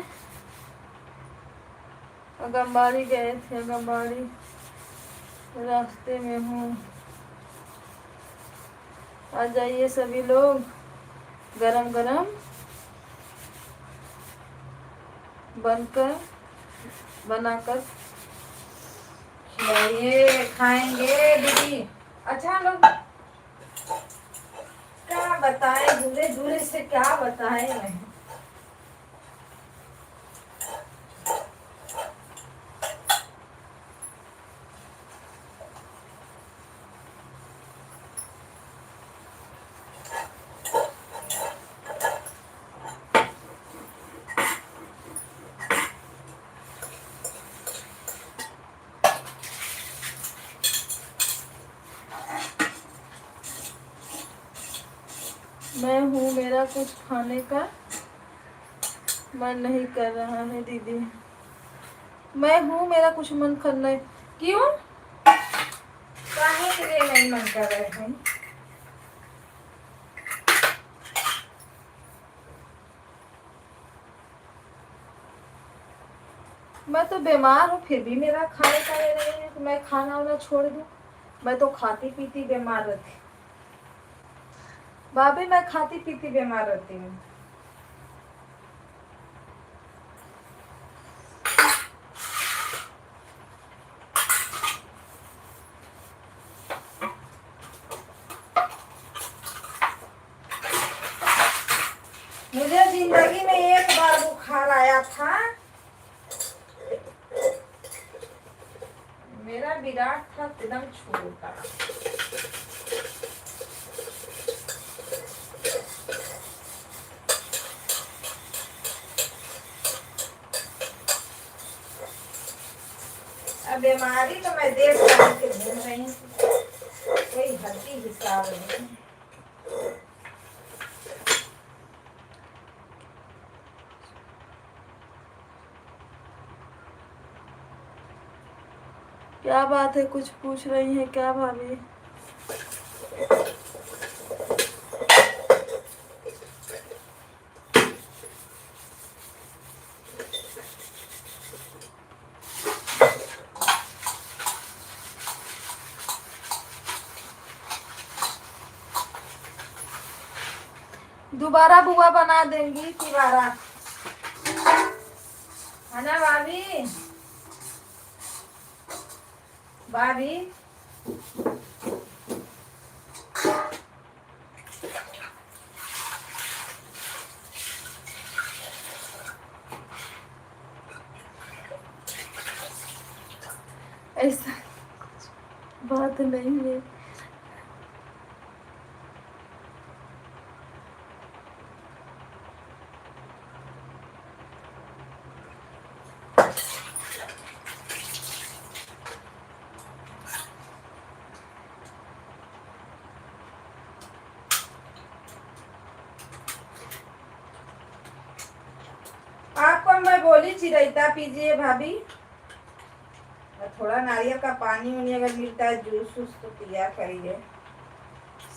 आंगनबाड़ी गए थे, आंगनबाड़ी रास्ते में हूँ। आ जाइए सभी लोग, गरम गरम बनाकर खिलाइए, खाएंगे दीदी। अच्छा लोग क्या बताएं, दूरे दूरे से क्या बताएं। मैं हूँ, मेरा कुछ खाने का मन नहीं कर रहा है दीदी। मैं हूँ, मेरा कुछ मन करना है। क्यों? काहे के लिए नहीं मन कर रहे हैं? मैं तो बीमार हूँ, फिर भी मेरा खाने का ये नहीं है कि मैं खाना वाना छोड़ दूँ। मैं तो खाती पीती बीमार रहती भाभी, मैं खाती पीती बीमार रहती हूँ। मुझे जिंदगी में एक बार बुखार आया था। मेरा विराट था एकदम छोटा। बीमारी तो मैं देख के घूम रही हूँ, कोई हड्डी हिसाब नहीं। क्या बात है, कुछ पूछ रही है क्या भाभी? दोबारा बुआ बना देंगी दोबारा, है ना भाभी? भाभी ऐसा बात नहीं है। आपको मैं बोली चिरायता पीजिए भाभी, और थोड़ा नारियल का पानी उनी अगर मिलता है जूस वूस तो पिया करिए,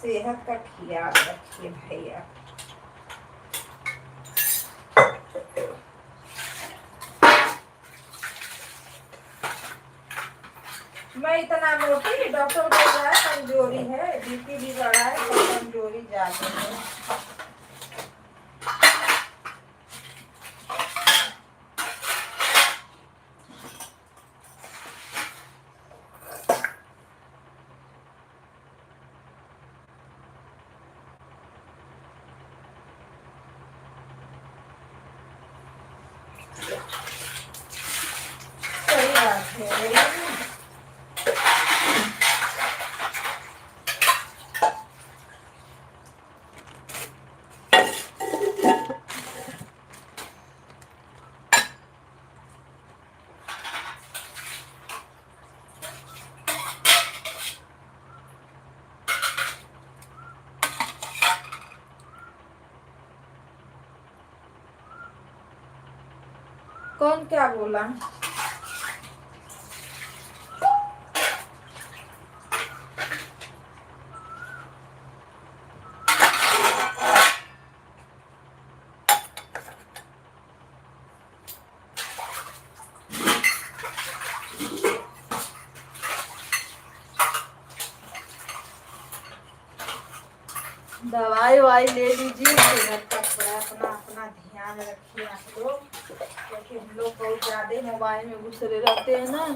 सेहत का ख्याल रखिए भैया। मैं इतना मोटी, डॉक्टर बोल रहा है कमजोरी है, बीपी भी बढ़ा है तो कमजोरी ज्यादा है। सही बात है। कौन क्या बोला? दवाई वाई ले लीजिए, सेहत का थोड़ा अपना अपना ध्यान रखिए आप लोग, क्योंकि हम लोग बहुत ज्यादा मोबाइल में घुसे रहते हैं ना।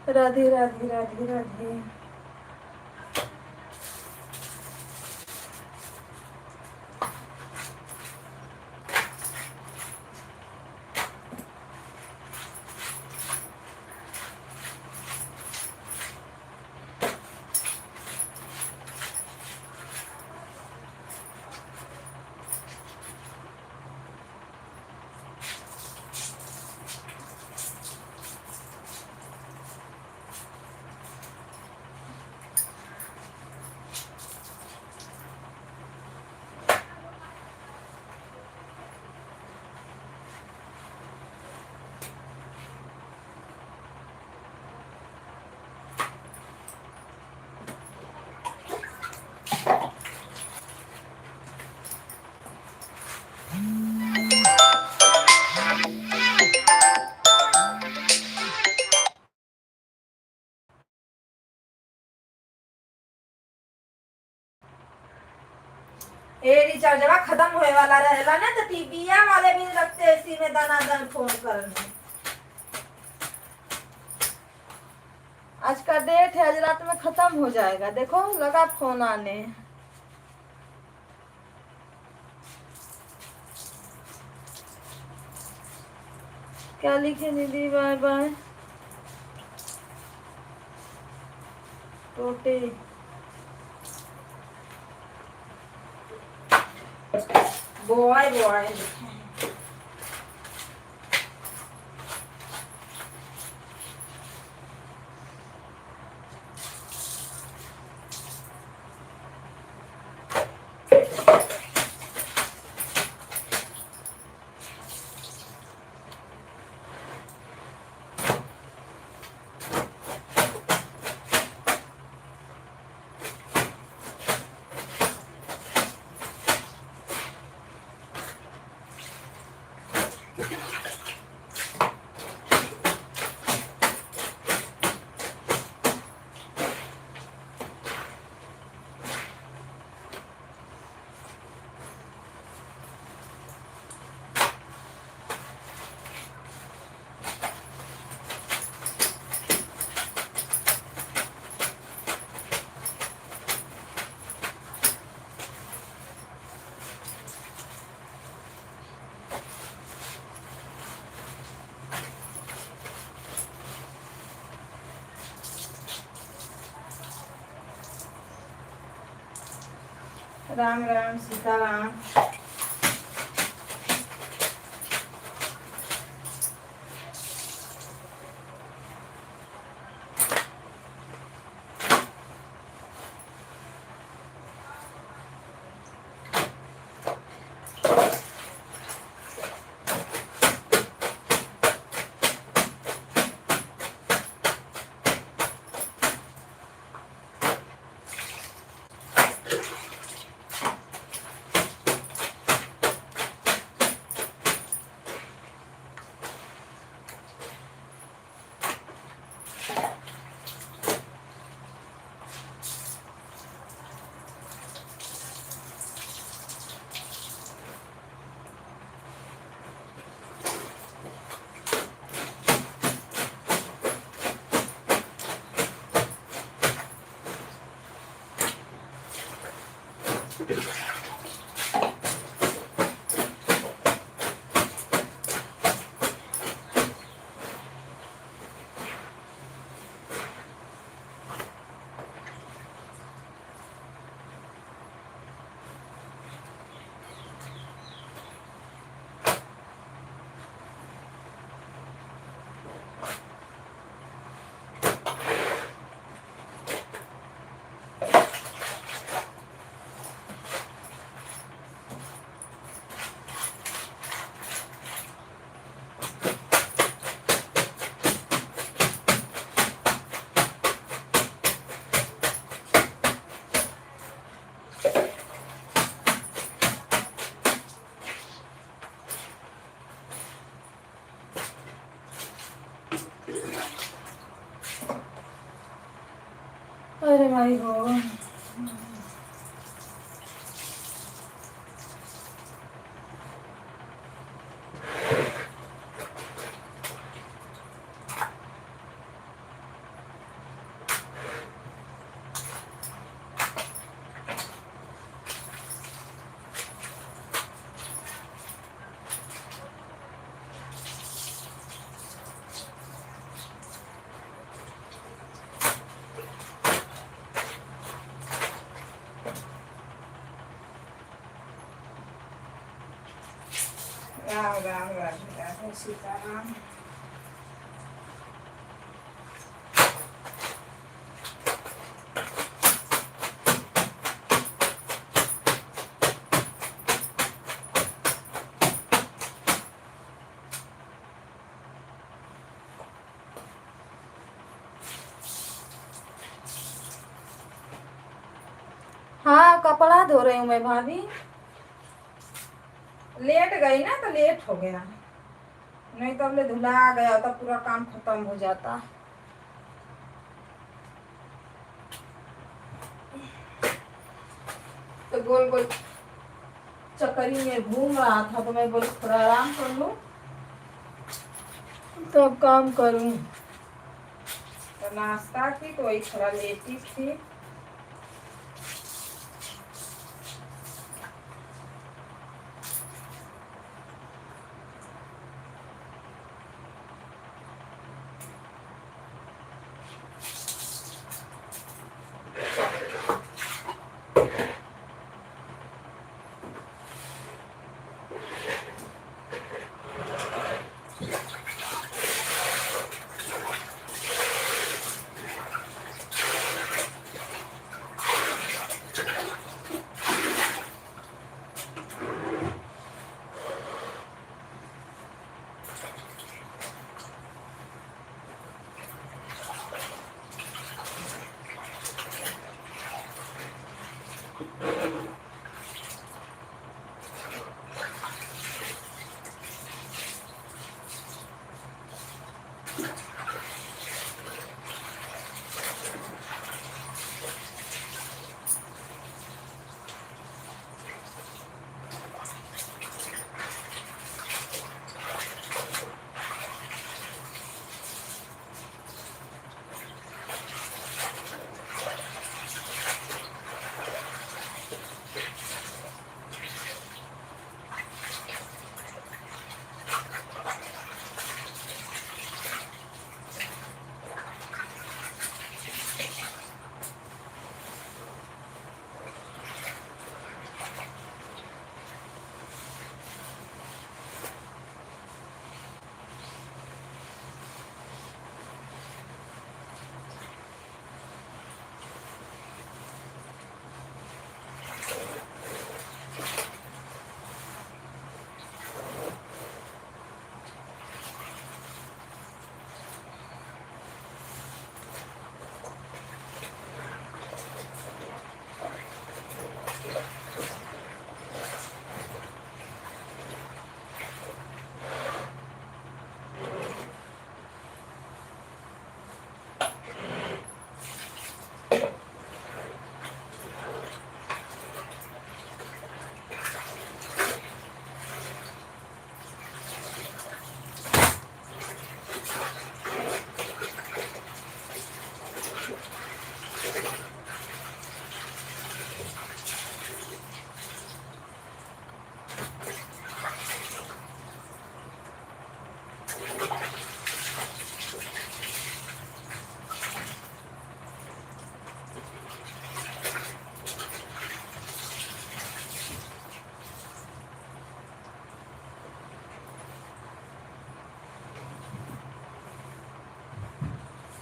राधे राधे राधे राधे। ए रिचार्जवा खत्म होए वाला रहेला ना, तो टीवीया वाले भी रखते इसी में दनादन फोन करने। आज का डेट है, आज रात में खत्म हो जाएगा। देखो लगा फोन आने। क्या लिखे दीदी? बाय बाय टोटे। Bye bye Ram Ram Sitaram. अरे भाई हो। राम राम राधे राधे सीताराम। हाँ कपड़ा धो रही हूँ मैं भाभी। लेट गई ना तो लेट हो गया, नहीं तो ले धुला गया तो पूरा काम खत्म हो जाता। तो गोल गोल चक्करी में घूम रहा था तो मैं बोली थोड़ा आराम कर लूं तब काम करूं। तो नाश्ता की तो वही थोड़ा लेटी थी।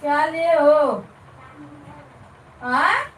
क्या लिए हो? हाँ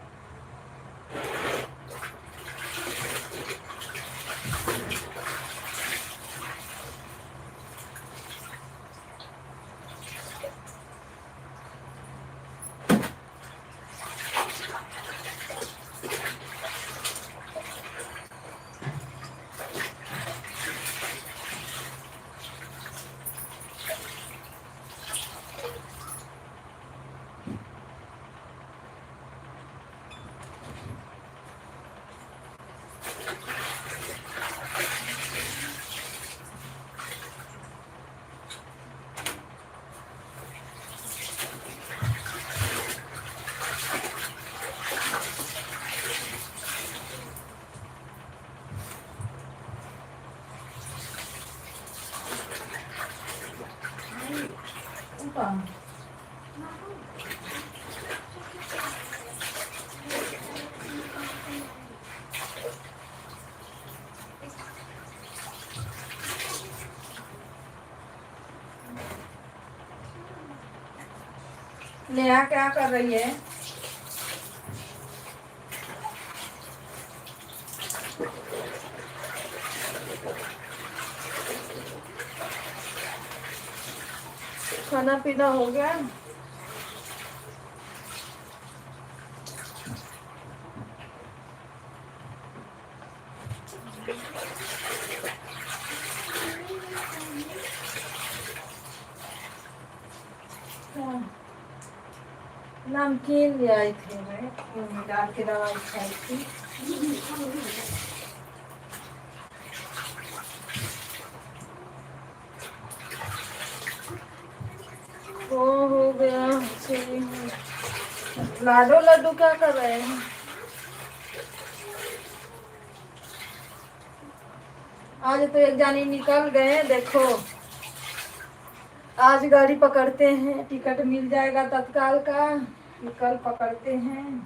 नेहा क्या कर रही है? खाना पीना हो गया? नमकीन ले आई थी मैं, में डाल के दवाई खाई थी। वो हो गया। लाडो लड्डू क्या कर रहे हैं? आज तो एक जानी निकल गए, देखो आज गाड़ी पकड़ते हैं, टिकट मिल जाएगा तत्काल का, कल पकड़ते हैं।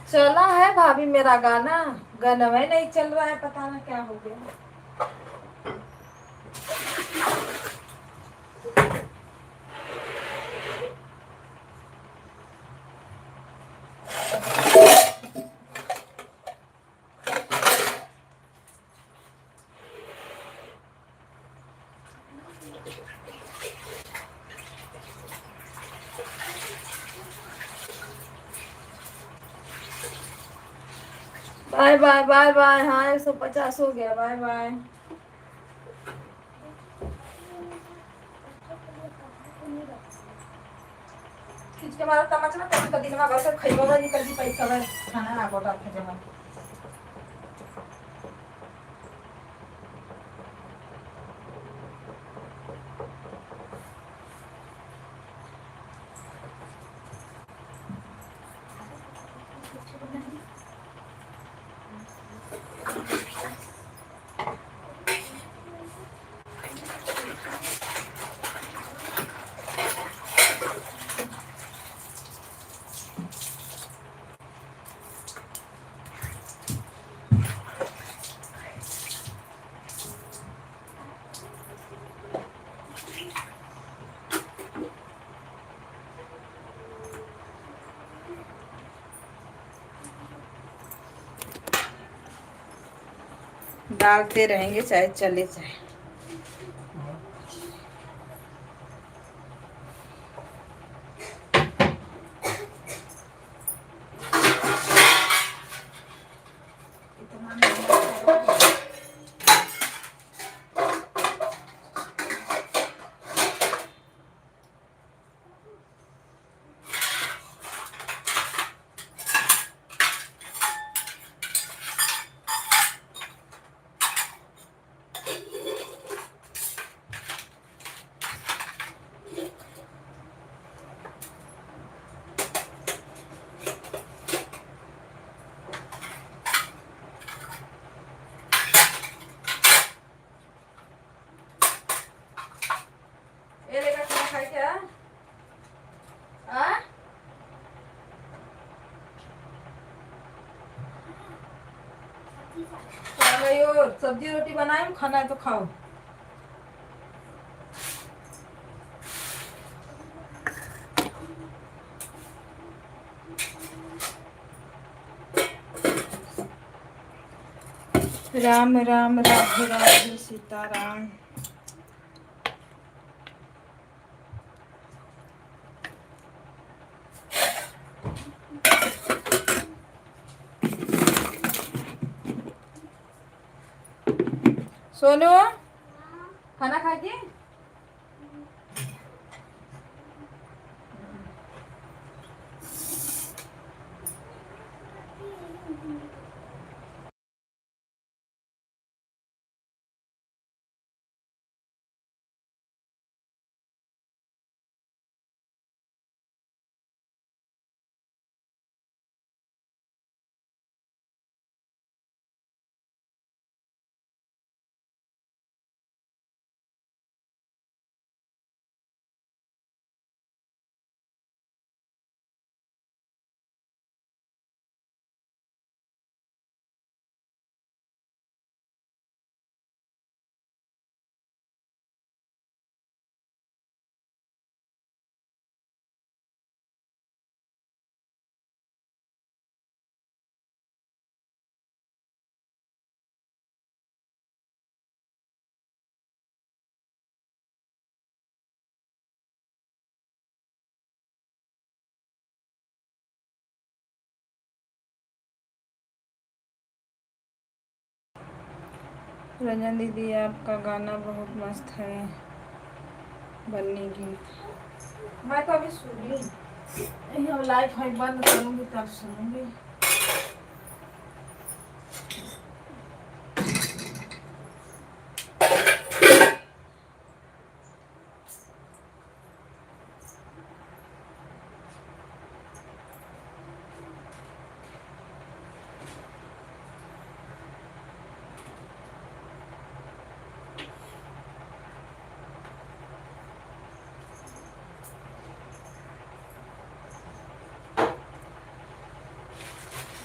चला है भाभी मेरा गाना, गाना में नहीं चल रहा है, पता ना क्या हो गया। Bye bye bye bye. हाँ 150 हो गया। Bye bye. खींच के मारो तमाचा ना, कभी कभी ना बस खइबो ना निकल दी पैसा में खाना ना गोटा खे जमा। डालते रहेंगे चाहे चले चाहे। ये लेकर खाना खाए क्या? हाँ? चलो सब्जी रोटी बनाए, खाना है तो खाओ। राम राम राधे राधे सीताराम। सोनू खाना खाइए। रंजन दीदी आपका गाना बहुत मस्त है। बन्नी गीत मैं तो अभी सुनी नहीं, अब लाइफ फाइव बंद करूंगी तब सुनूंगी।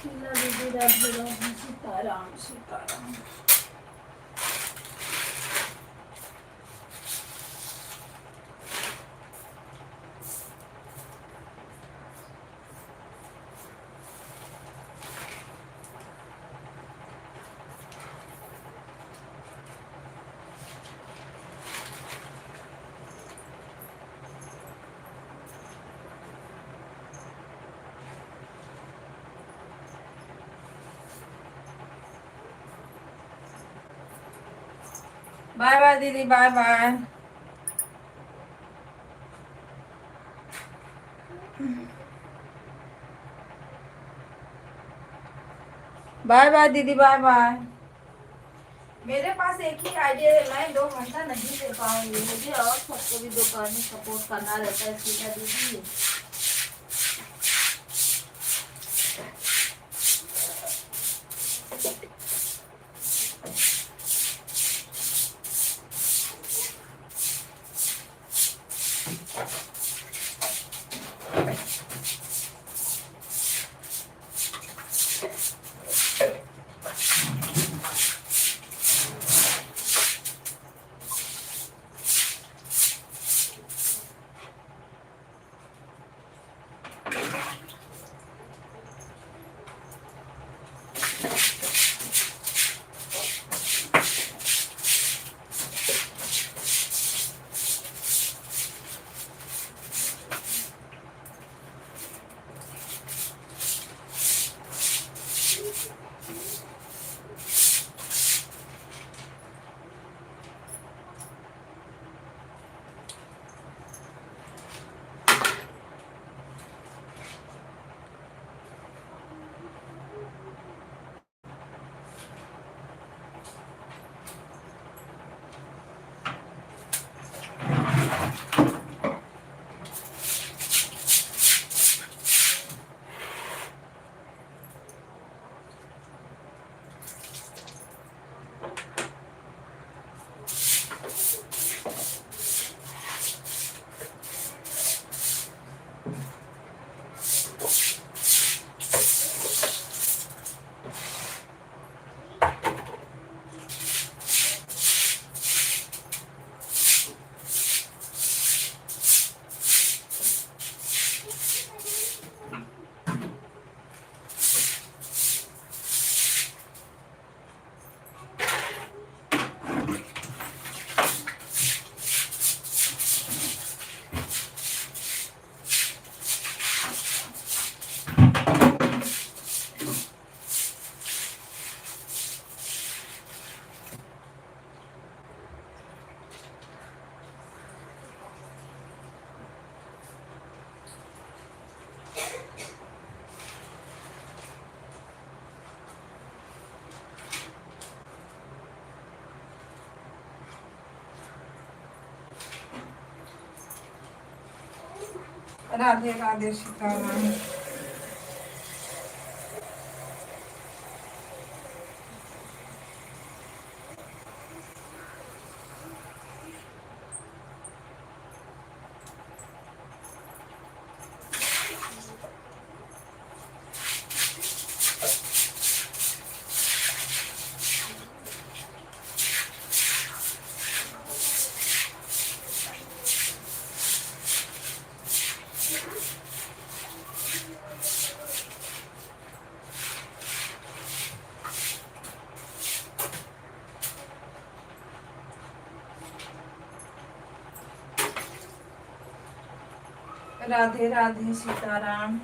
शीला दीदी राधे राधे सीताराम सीताराम। बाय बाय दीदी, बाय बाय। बाय बाय दीदी, बाय बाय। मेरे पास एक ही आइडिया है, मैं 2 घंटा नहीं दे पाऊंगी, मुझे और सबको भी दुकान में सपोर्ट करना रहता है। सीधा दीदी राधे राधे सीताराम। राधे राधे सीताराम।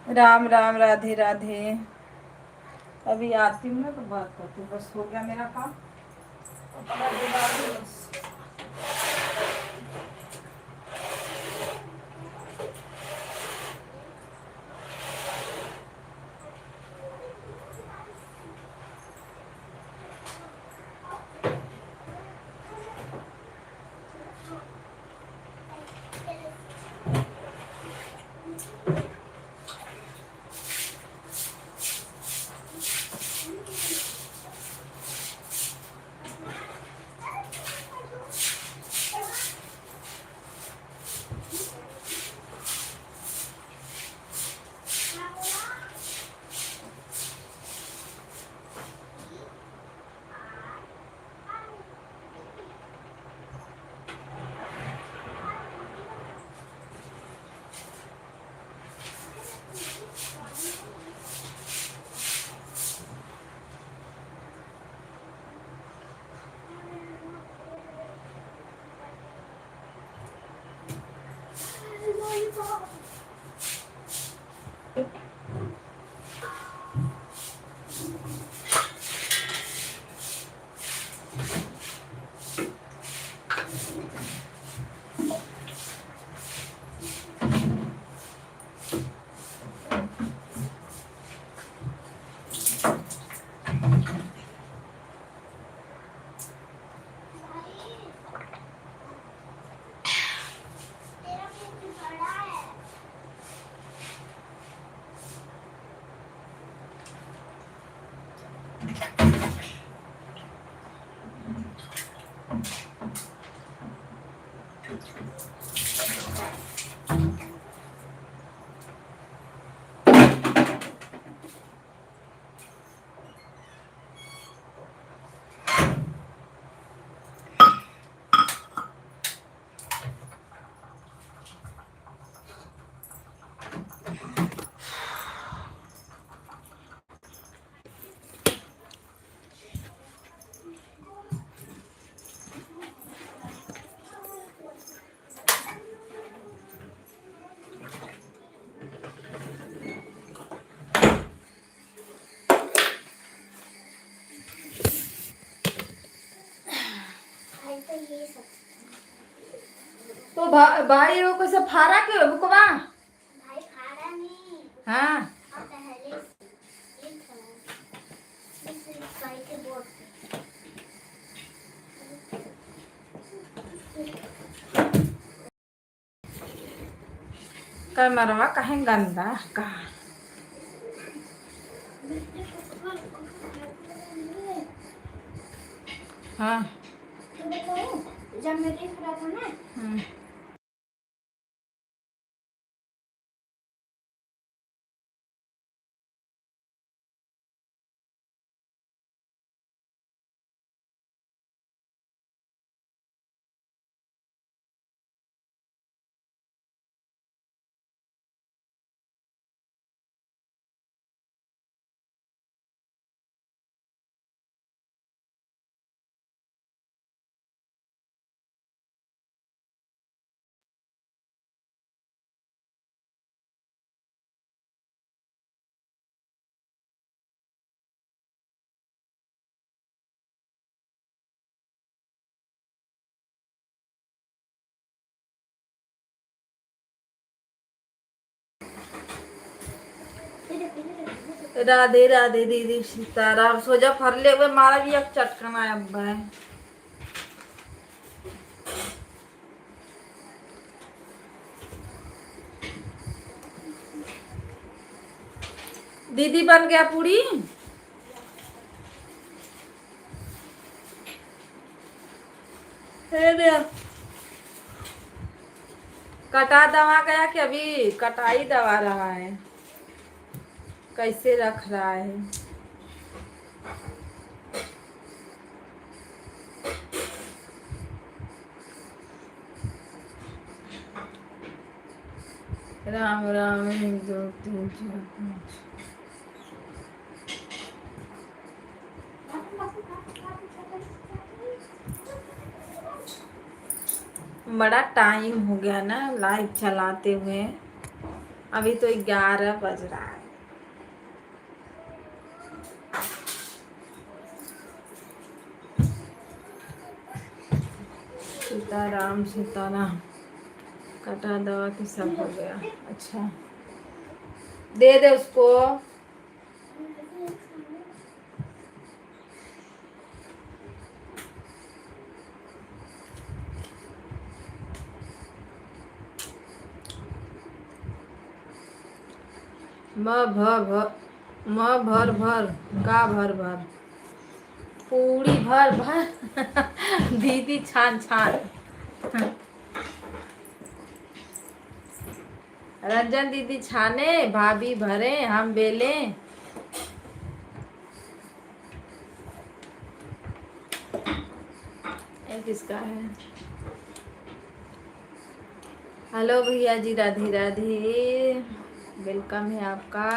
राम राम, राधे राधे। अभी आती हूँ ना तो बात करती हूँ। बस हो गया मेरा काम, अपना दिला दूँ बस। तो भाई वो कैसे फारा क्यों बुकवा? भाई खाना नहीं। हाँ अब पहले ये था। इस भाई के बोर्ड पे। कैमरवा कहीं गंदा का। हाँ। तो बताऊं, जब मैं देख रहा था ना, हम्म। राधे राधे दीदी सीताराम। सो जा फरले हुए मारा भी अब चटकना अब है। दीदी बन गया पूरी। कटा दवा गया कि अभी कटाई दवा रहा है? कैसे रख रहा है? राम राम 1 2 3 4 5। बड़ा टाइम हो गया ना लाइव चलाते हुए। अभी तो 11 बज रहा है। सीताराम सीताराम। कटा दवा की सब हो गया। अच्छा दे दे उसको। म भर भर का भर भर पूरी भर भर दीदी छान छान। रंजन दीदी छाने, भाभी भरे, हम बेले। ये किसका है? हेलो भैया जी, राधे राधे, वेलकम है आपका।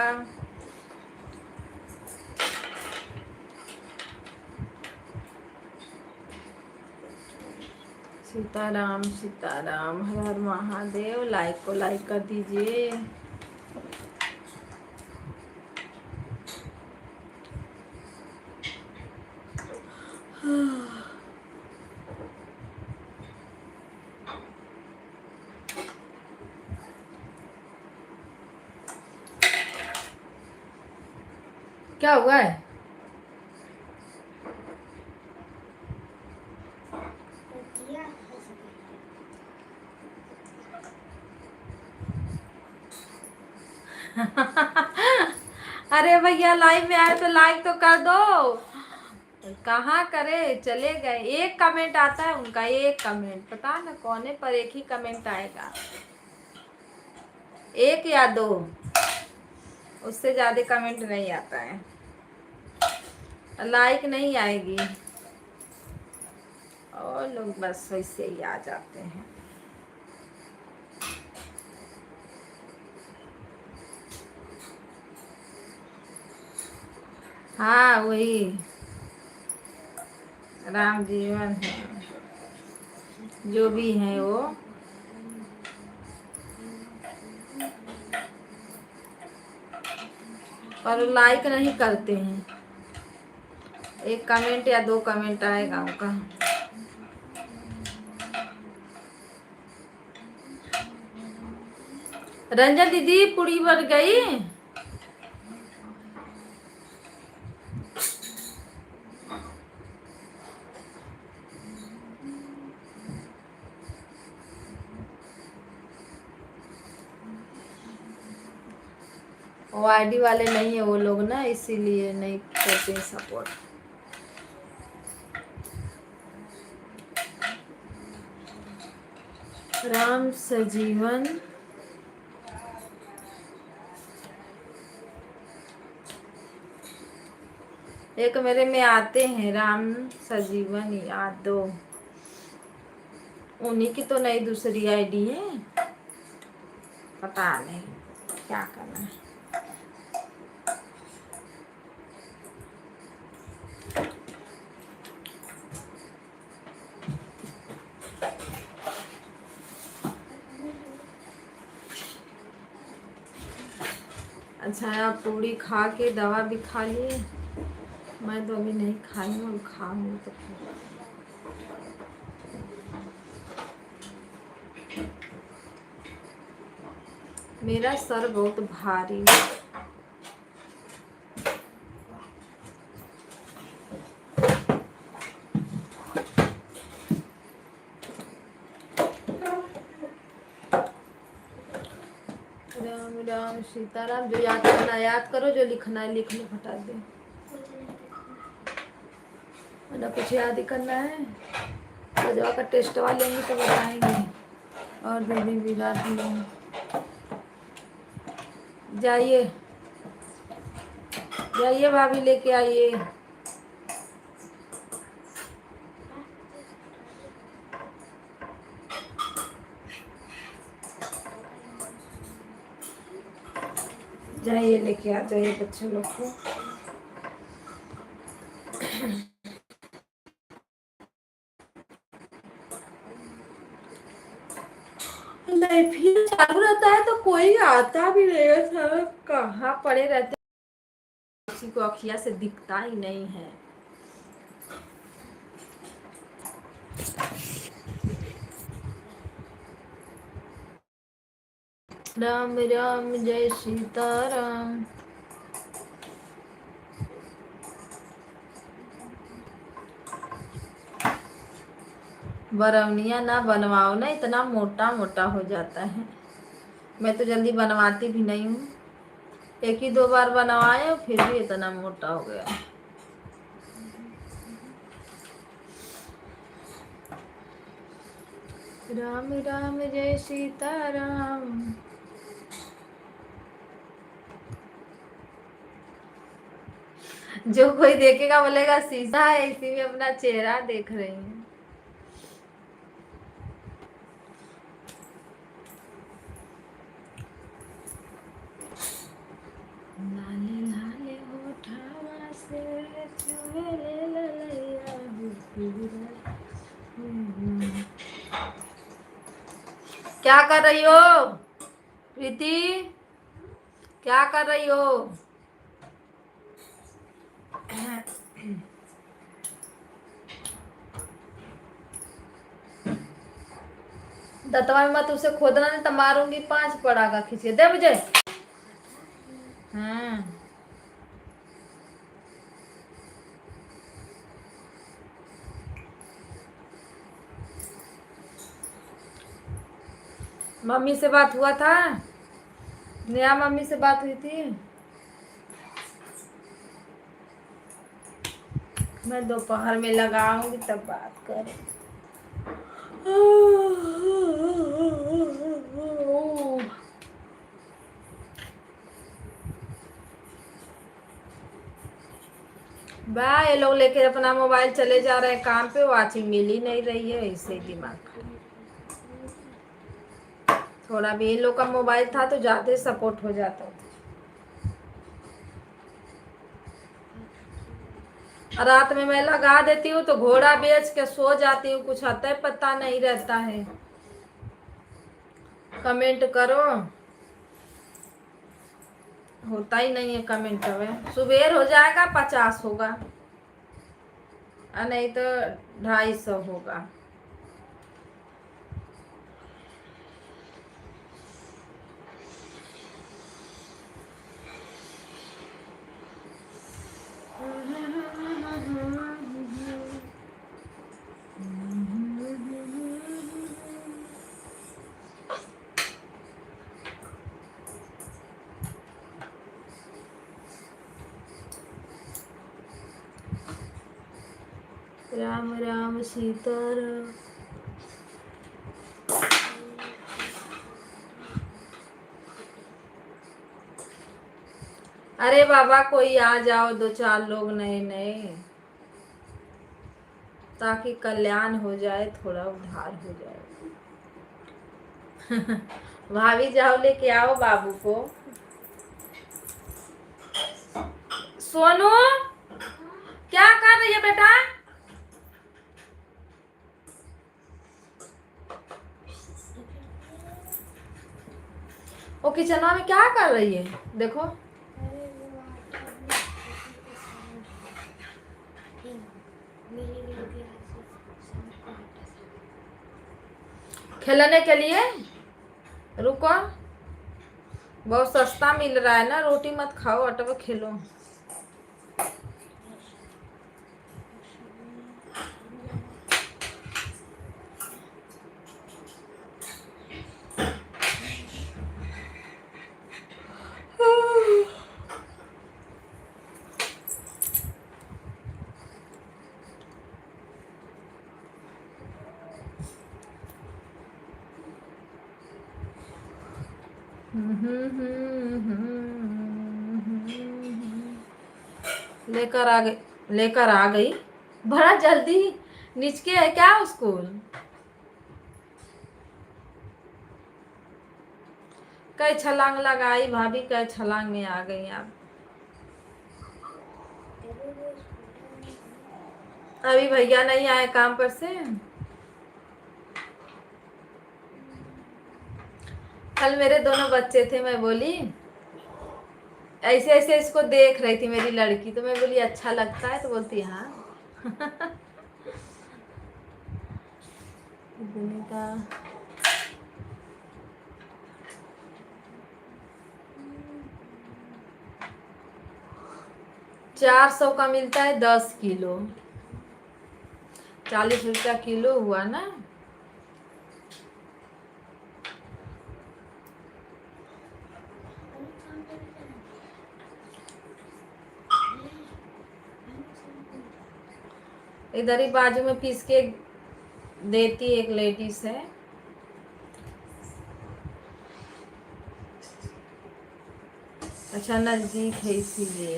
सीताराम सीताराम, हर हर महादेव। लाइक को लाइक कर दीजिए। क्या हुआ है? किया अरे भैया लाइव में आए तो लाइक तो कर दो। कहाँ करे चले गए। एक कमेंट आता है उनका, एक कमेंट, पता ना कोने पर एक ही कमेंट आएगा, एक या दो, उससे ज्यादा कमेंट नहीं आता है। लाइक नहीं आएगी और लोग बस वैसे ही आ जाते हैं। हाँ वही राम जीवन है, जो भी है वो। पर लाइक नहीं करते हैं। एक कमेंट या दो कमेंट आएगा उनका। रंजन दीदी पूरी बन गई। वो आईडी वाले नहीं है वो लोग ना, इसीलिए नहीं करते सपोर्ट। राम सजीवन, एक मेरे में आते हैं राम सजीवन यादव, उन्हीं की तो नई दूसरी आईडी है, पता नहीं क्या करना है। अच्छा आप पूरी खा के दवा भी खा लिए, मैं तो अभी नहीं खाई हूँ, अब खाऊंगी तो फिर। मेरा सर बहुत भारी है। राम राम सीताराम, जो याद करना याद करो, जो लिखना है लिख लो, हटा दे, ना कुछ याद ही करना है। रजवा का टेस्ट लेंगे तो बताएंगे, और दीदी विराट लोग जाइए जाइए, भाभी लेके आइए। जाइए लेके आ जाइए बच्चों लोग को। लाइफ ही चालू रहता है तो कोई आता भी नहीं है, सब कहाँ पड़े रहते, किसी को अखिया से दिखता ही नहीं है। राम राम जय सीताराम। बरौनिया ना बनवाओ ना, इतना मोटा मोटा हो जाता है। मैं तो जल्दी बनवाती भी नहीं हूँ, एक ही दो बार बनवाए फिर भी इतना मोटा हो गया। राम राम जय सीताराम। जो कोई देखेगा बोलेगा शीशा है, इसी में अपना चेहरा देख रही हूँ। लाले लाले होठवा से चुवेले ललैया हुस्न। क्या कर रही हो प्रीति, क्या कर रही हो? दतवा में मत उसे खोदना, नहीं तो मारूंगी 5 पड़ागा खींच के, दे मुझे। हाँ मम्मी से बात हुआ था, नया मम्मी से बात हुई थी। मैं दोपहर में लगाऊंगी तब बात करें। बा ये लोग लेके अपना मोबाइल चले जा रहे हैं काम पे, वाचिंग मिल ही नहीं रही है, इससे दिमाग खराब। थोड़ा भी इन लोग का मोबाइल था तो ज्यादा सपोर्ट हो जाता था। रात में मैं लगा देती हूँ तो घोड़ा बेच के सो जाती हूँ, कुछ अतः पता नहीं रहता है। कमेंट करो, होता ही नहीं है कमेंट में। सुबेर हो जाएगा 50 होगा, नहीं तो 250 होगा। राम राम सीताराम। अरे बाबा कोई आ जाओ, दो चार लोग नए नए, ताकि कल्याण हो जाए, थोड़ा उद्धार हो जाए। भाभी जाओ लेके आओ बाबू को। सोनू क्या कर रही है बेटा? वो किचन में क्या कर रही है देखो। खेलने के लिए रुको, बहुत सस्ता मिल रहा है ना, रोटी मत खाओ, आटा में खेलो। लेकर आ गई बड़ा जल्दी। नीचे है क्या स्कूल? कई छलांग लगाई भाभी, कई छलांग में आ गई आप। अभी भैया नहीं आए काम पर से। कल मेरे दोनों बच्चे थे, मैं बोली ऐसे ऐसे इसको देख रही थी मेरी लड़की, तो मैं बोली अच्छा लगता है, तो बोलती हाँ। का 400 का मिलता है 10 किलो, 40 रुपया किलो हुआ ना। इधर ही बाजू में पीस के देती एक लेडीज है। अच्छा नजदीक है इसीलिए।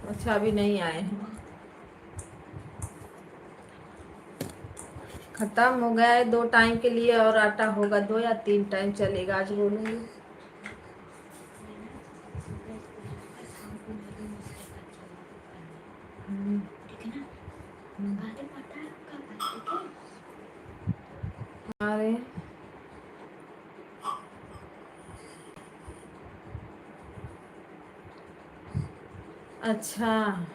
अच्छा अभी नहीं आए हैं, खत्म हो गया है 2 टाइम के लिए, और आटा होगा 2 या 3 टाइम चलेगा, आज बोलूंगी। अरे अच्छा,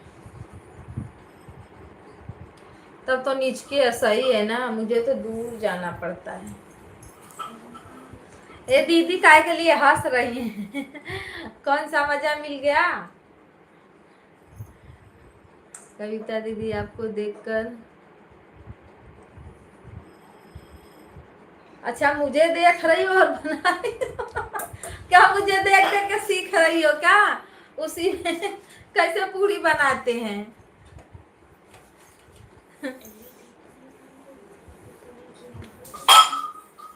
तब तो नीचे सही है ना, मुझे तो दूर जाना पड़ता है। ये दीदी काय के लिए हंस रही है? कौन सा मजा मिल गया कविता दीदी आपको देखकर? अच्छा मुझे देख रही हो और बना रही हो? क्या मुझे देख देख के सीख रही हो क्या? उसी में कैसे पूरी बनाते हैं?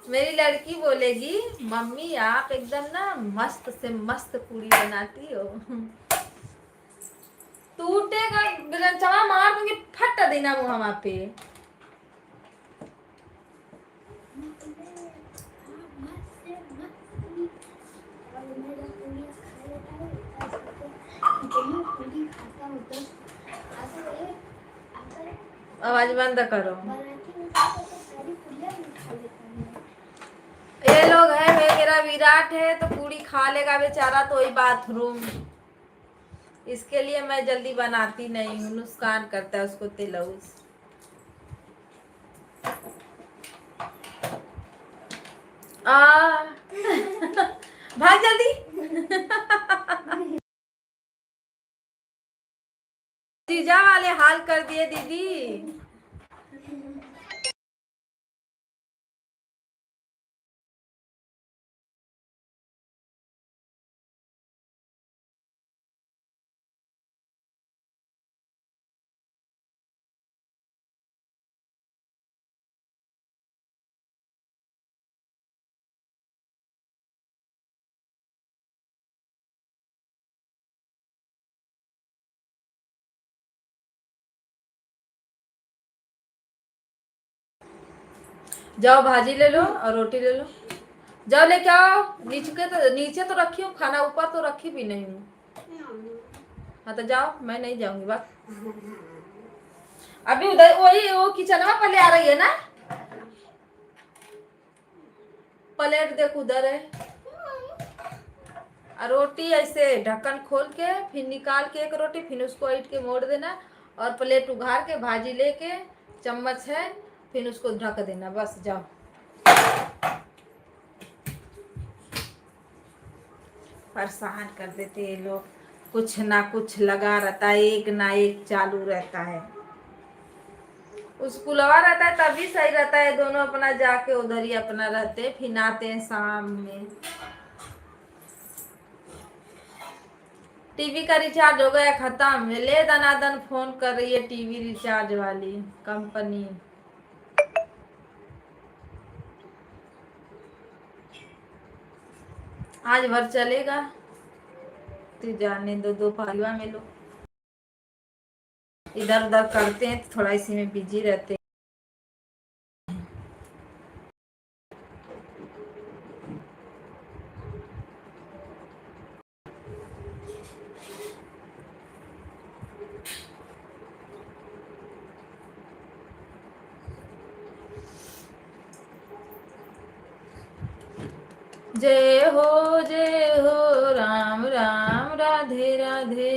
मेरी लड़की बोलेगी मम्मी आप एकदम ना मस्त से मस्त पूरी बनाती हो। टूटेगा चवा मार दूंगी, फट देना मुँह पे। आवाज बंद करो। ये लोग है, मेरा विराट है तो पूरी खा लेगा बेचारा, तो ही बाथरूम, इसके लिए मैं जल्दी बनाती नहीं हूँ, नुकसान करता है उसको तिलौस। भाग जल्दी। जीजा वाले हाल कर दिए दीदी। जाओ भाजी ले लो और रोटी ले लो। जाओ लेके आओ। नीचे तो रखी हूँ खाना, ऊपर तो रखी भी नहीं हूँ। हाँ तो जाओ, मैं नहीं जाऊंगी बस। अभी उधर वही वो किचन में पहले आ रही है ना। प्लेट देख उधर है। और रोटी ऐसे ढक्कन खोल के फिर निकाल के एक रोटी, फिर उसको ईट के मोड़ देना और प्लेट उघार के भाजी लेके चम्मच है फिर उसको ढक देना, बस जाओ। परेशान कर देते ये लोग, कुछ ना कुछ लगा रहता है, एक ना एक चालू रहता है। स्कूलवा रहता है तभी सही रहता है, दोनों अपना जाके उधर ही अपना रहते फिर आते हैं शाम में। टीवी का रिचार्ज हो गया खत्म, ले दनादन फोन कर रही है टीवी रिचार्ज वाली कंपनी। आज भर चलेगा, तू जाने दो, दोपहरिया में लोग इधर उधर करते हैं तो थोड़ा इसी में बिजी रहते हैं। जय हो राम राम राधे राधे।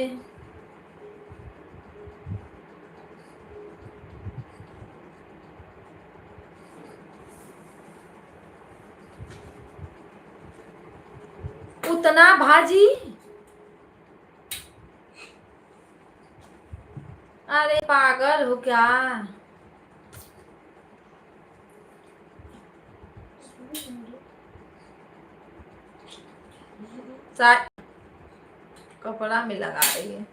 उतना भाजी, अरे पागल हो क्या। कपड़ा में लगा रही है।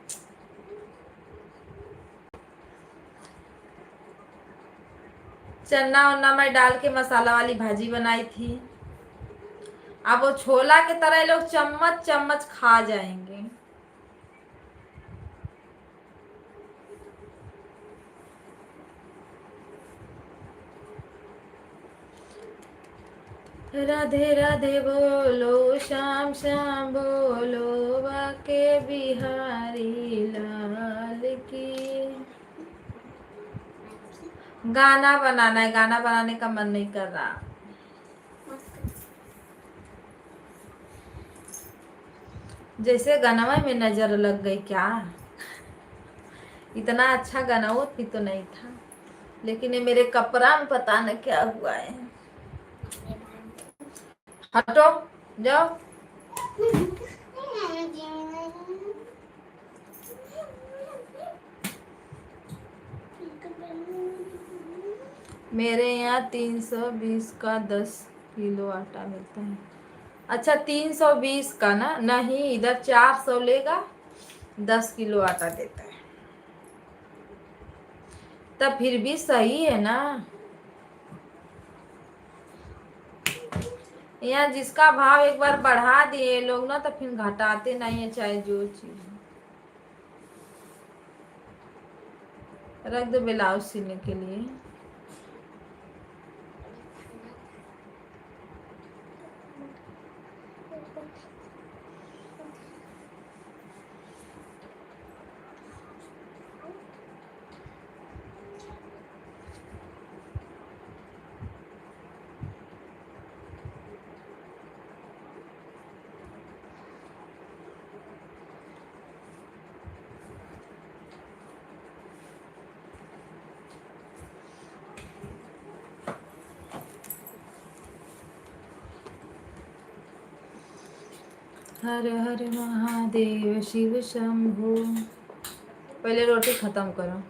चना वन्ना मैं डाल के मसाला वाली भाजी बनाई थी। अब वो छोला के तरह लोग चम्मच चम्मच खा जाएंगे। राधे राधे बोलो, श्याम श्याम बोलो, बाके बिहारी लाल की। गाना बनाना है, गाना बनाने का मन नहीं कर रहा। जैसे गनवा में नजर लग गई क्या। इतना अच्छा गनवा भी तो नहीं था, लेकिन ये मेरे कपड़ा में पता न क्या हुआ है। हटो जाओ। मेरे यहाँ 320 का 10 किलो आटा मिलता है। अच्छा 320 का ना, नहीं इधर 400 लेगा, 10 किलो आटा देता है। तब फिर भी सही है ना। यहाँ जिसका भाव एक बार बढ़ा दिए लोग ना तो फिर घटाते नहीं है, चाहे जो चीज। रख दो ब्लाउज सिलने के लिए। हर हर महादेव शिव शंभु। पहले रोटी खत्म करो।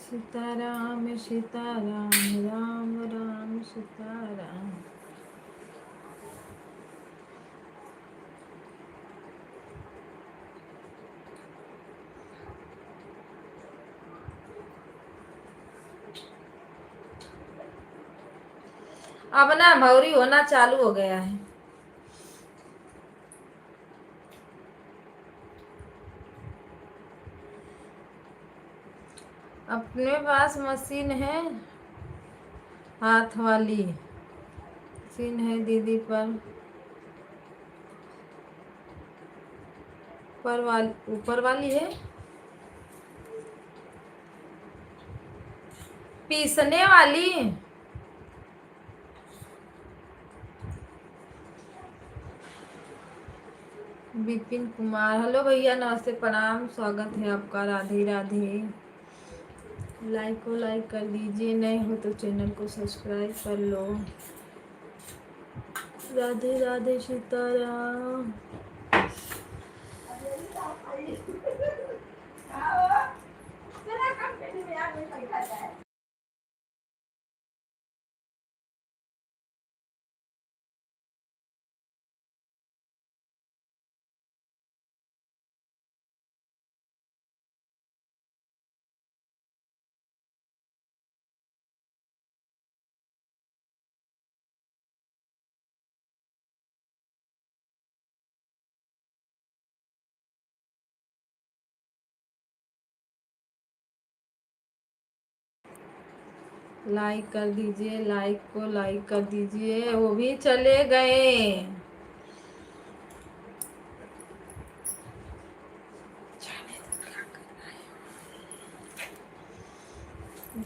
सीताराम सीताराम राम राम सीताराम। अब ना भौरी होना चालू हो गया है। अपने पास मशीन है, हाथ वाली मशीन है दीदी, ऊपर वाली है, पीसने वाली। विपिन कुमार, हेलो भैया, नमस्ते, प्रणाम, स्वागत है आपका, राधे राधे। लाइक को लाइक कर दीजिए, नए हो तो चैनल को सब्सक्राइब कर लो। राधे राधे, सीताराम। लाइक कर दीजिए, लाइक को लाइक कर दीजिए। वो भी चले गए।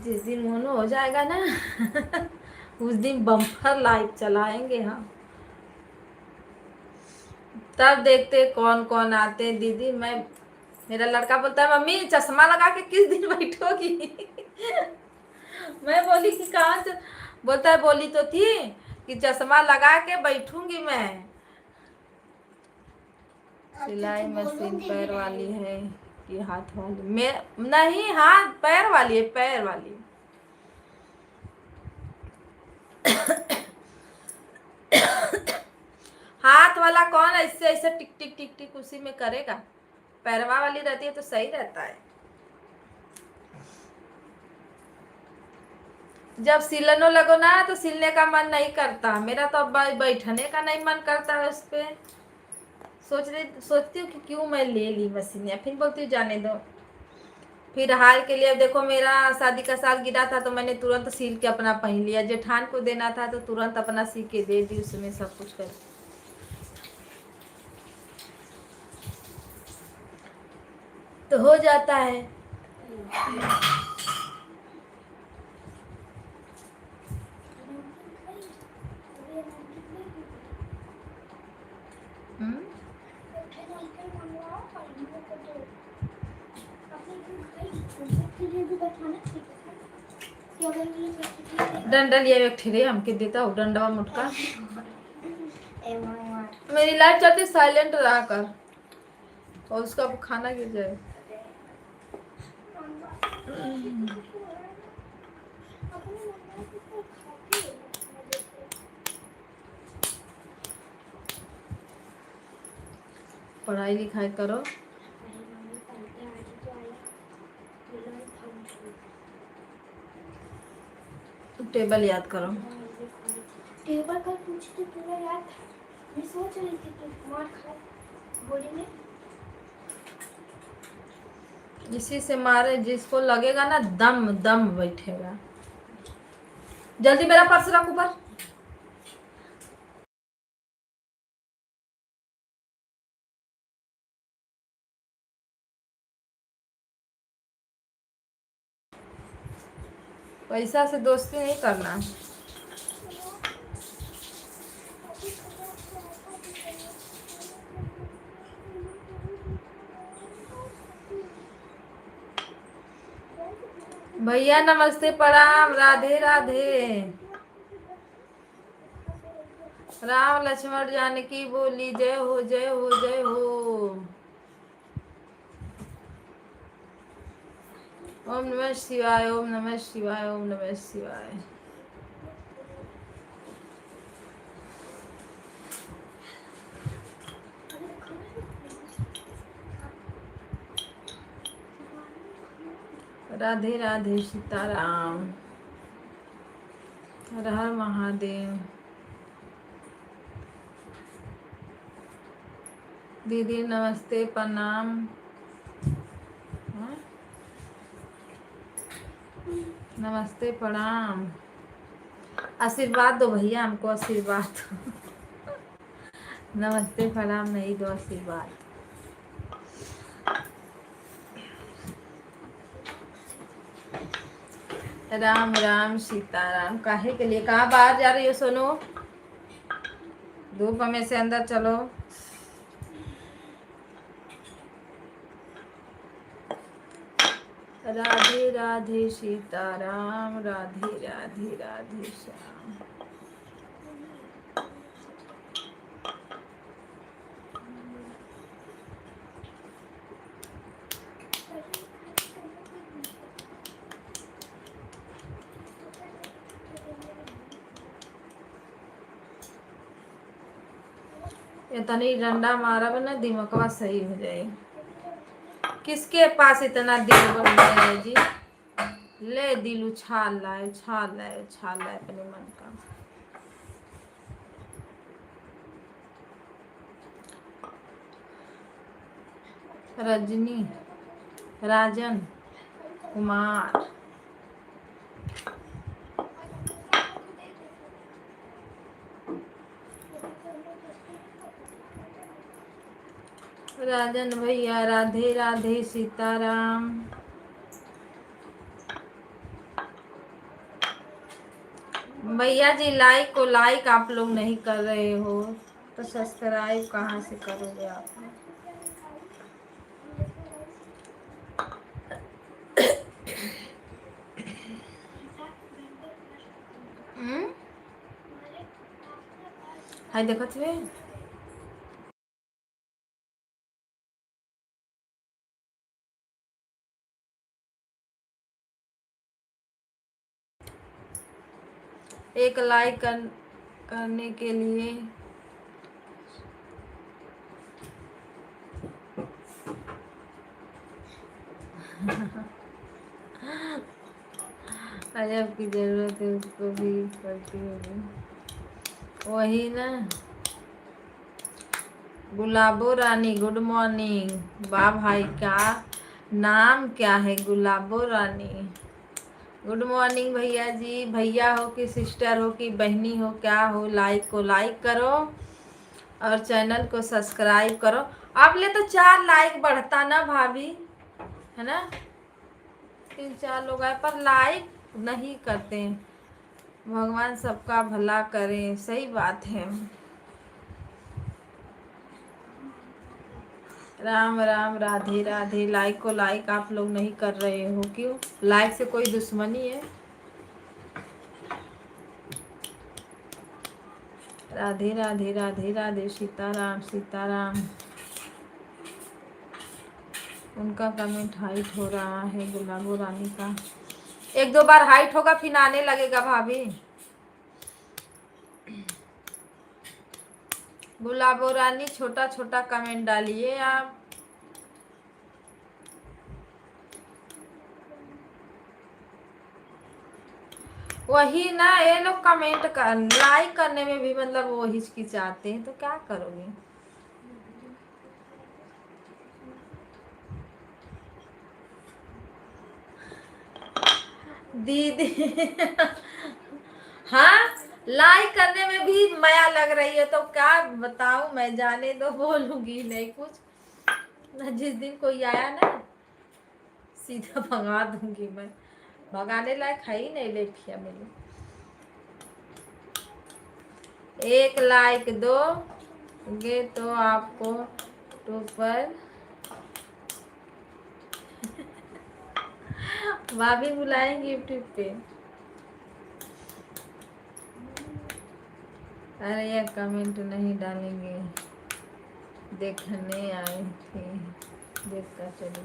जिस दिन मोनो हो जाएगा ना उस दिन बम्पर लाइव चलाएंगे हम। तब देखते कौन कौन आते। दीदी मेरा लड़का बोलता है मम्मी चश्मा लगा के किस दिन बैठोगी मैं बोली कि कहाँ से, बोलता है बोली तो थी कि चश्मा लगा के बैठूंगी मैं। सिलाई मशीन पैर वाली है कि हाथ वाली? मैं नहीं, हाथ पैर वाली है, पैर वाली। हाथ वाला कौन ऐसे ऐसे टिक टिक टिक टिक उसी में करेगा। पैरवा वाली रहती है तो सही रहता है। जब सिलनो लगो ना तो सिलने का मन नहीं करता मेरा, तो अब बैठने का नहीं मन करता है उस पे। सोचती हूँ कि क्यों मैं ले ली मशीन, या फिर बोलती हूँ जाने दो। फिर हाल के लिए अब देखो, मेरा शादी का साल गिरा था तो मैंने तुरंत सिल के अपना पहन लिया। जेठान को देना था तो तुरंत अपना सी के दे दी, उसमें सब कुछ कर तो हो जाता है। डंडा लिया एक ठेरे हमके देता हूँ, डंडा मुटका। मेरी लाइट चलती साइलेंट रहा कर और उसका खाना गिर जाए। पढ़ाई लिखाई करो। टेबल याद करो। टेबल का पूछते पूरा याद था। मैं सोच रही थी कि मार खा बोलेंगे। इसी से मारे, जिसको लगेगा ना दम दम बैठेगा। जल्दी मेरा पर्स रख ऊपर। पैसा से दोस्ती नहीं करना। भैया नमस्ते, प्रणाम, राधे राधे। राम लक्ष्मण जानकी बोली, जय हो जय हो जय हो। ओम नमः शिवाय, ओम नमः शिवाय, ओम नमः शिवाय। राधे राधे, सीताराम। हर हर महादेव। दीदी नमस्ते प्रणाम। हाँ? नमस्ते प्रणाम। आशीर्वाद दो भैया, हमको आशीर्वाद दो। नमस्ते प्रणाम नहीं दो, आशीर्वाद। राम राम सीताराम। काहे के लिए, कहाँ बाहर जा रही हो सोनू? धूप में से अंदर चलो। राधे राधे सीताराम, राधे राधे राधे श्याम। इतनी डंडा मारा ना दिमागवा सही हो जाए। किसके पास इतना दिल बन गया है जी? ले दिल उछाल लाए, उछाल लाए, उछाल लाए अपने मन का। रजनी, राजन कुमार, राजन भैया राधे राधे सीताराम। भैया जी लाइक को लाइक आप लोग नहीं कर रहे हो तो सब्सक्राइब कहाँ से करोगे आप? हाय देखो थे एक लाइक करने के लिए अजब की जरूरत है, उसको भी पड़ती होगी। वही ना। गुलाबो रानी गुड मॉर्निंग। वाह भाई, क्या नाम क्या है? गुलाबो रानी गुड मॉर्निंग भैया जी। भैया हो कि सिस्टर हो कि बहनी हो, क्या हो, लाइक को लाइक करो और चैनल को सब्सक्राइब करो। आप ले तो 4 लाइक बढ़ता ना भाभी, है ना? 3-4 लोग आए पर लाइक नहीं करते। भगवान सबका भला करे, सही बात है। राम राम राधे राधे। लाइक को लाइक आप लोग नहीं कर रहे हो, क्यों? लाइक से कोई दुश्मनी है? राधे राधे राधे राधे सीताराम सीताराम। उनका कमेंट हाइट हो रहा है गुलाबो रानी का। 1-2 बार हाइट होगा फिर आने लगेगा भाभी। गुलाबो रानी छोटा छोटा कमेंट डालिए आप। वही ना, ये लोग कमेंट कर लाइक करने में भी मतलब वो हिचकिचाते हैं, तो क्या करोगे? दीदी हाँ, लाइक करने में भी माया लग रही है तो क्या बताऊं मैं, जाने दो, बोलूंगी नहीं कुछ। जिस दिन कोई आया ना सीधा भगा दूंगी मैं। भगाने लायक है ही नहीं लेठिया मेरी। 1 लाइक दोगे तो आपको ऊपर भाभी बुलाएंगे यूट्यूब पे। अरे ये कमेंट नहीं डालेंगे, देखने आए थे, देख कर चले।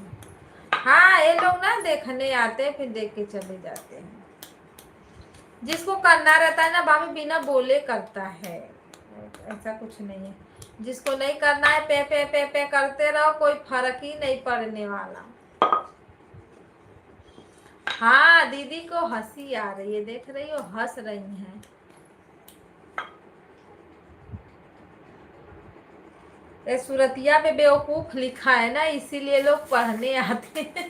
हाँ, ये लोग ना देखने आते हैं फिर देख के चले जाते हैं। जिसको करना रहता है ना भाभी बिना बोले करता है, ऐसा कुछ नहीं है। जिसको नहीं करना है पे पे पे पे करते रहो, कोई फर्क ही नहीं पड़ने वाला। हाँ दीदी को हंसी आ रही है, देख रही हो, हंस रही हैं। ये सूरतिया पे बेवकूफ लिखा है ना, इसीलिए लोग पढ़ने आते हैं।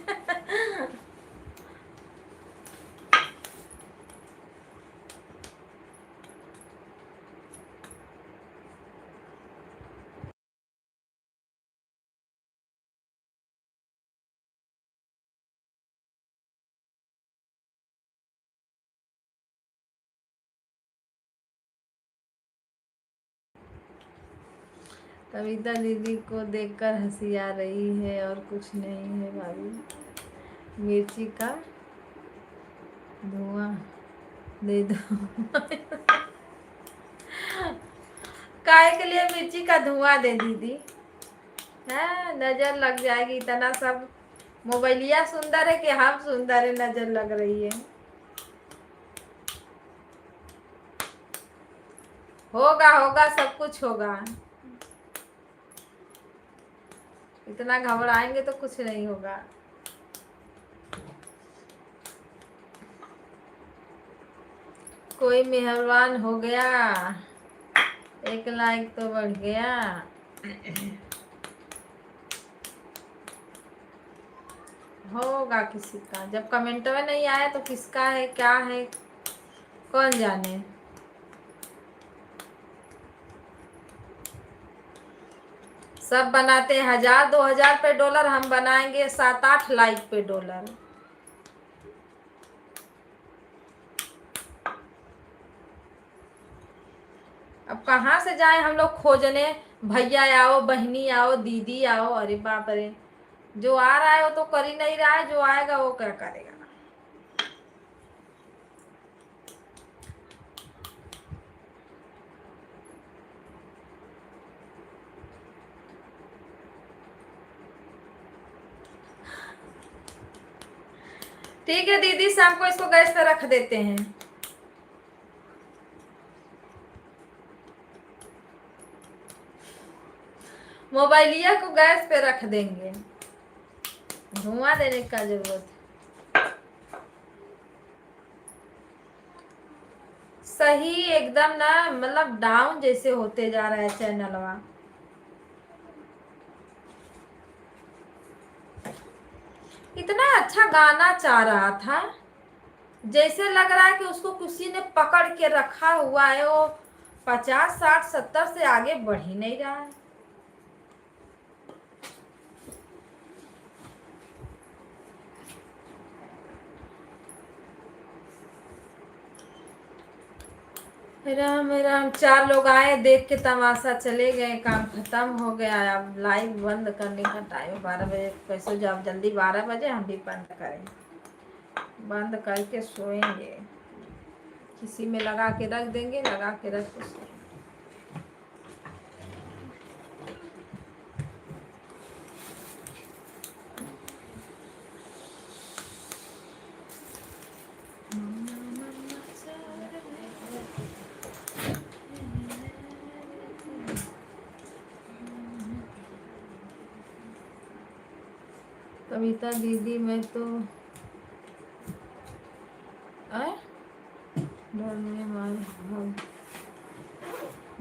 कविता दीदी को देखकर हंसी आ रही है और कुछ नहीं है भाभी। मिर्ची का धुआं दे दो। काय के लिए मिर्ची का धुआं दे दीदी? है नजर लग जाएगी। इतना सब मोबाइलिया सुंदर है कि हम सुंदर है, नजर लग रही है। होगा होगा, सब कुछ होगा। इतना घबराएंगे तो कुछ नहीं होगा। कोई मेहरबान हो गया, 1 लाइक तो बढ़ गया। होगा किसी का, जब कमेंट में नहीं आया तो किसका है क्या है कौन जाने। सब बनाते हैं 1000-2000 पे डॉलर, हम बनाएंगे 7-8 लाइक पे डॉलर। अब कहाँ से जाए हम लोग खोजने, भैया आओ, बहनी आओ, दीदी आओ। अरे बाप रे, जो आ रहा है वो तो कर ही नहीं रहा है, जो आएगा वो क्या करेगा। ठीक है दीदी, शाम को इसको गैस पे रख देते हैं। मोबाइलिया को गैस पे रख देंगे, धुआं देने का जरूरत है। सही एकदम ना, मतलब डाउन जैसे होते जा रहा है चैनलवा। इतना अच्छा गाना चाह रहा था, जैसे लग रहा है कि उसको किसी ने पकड़ के रखा हुआ है। वो 50, 60, 70 से आगे बढ़ ही नहीं रहा है। राम राम, 4 लोग आए, देख के तमाशा चले गए, काम खत्म हो गया। अब लाइव बंद करने का टाइम 12 बजे, कैसे जब जल्दी 12 बजे हम भी बंद करें, बंद करके सोएंगे। किसी में लगा के रख देंगे, लगा के रख के सोएंगे। कविता दीदी मैं तो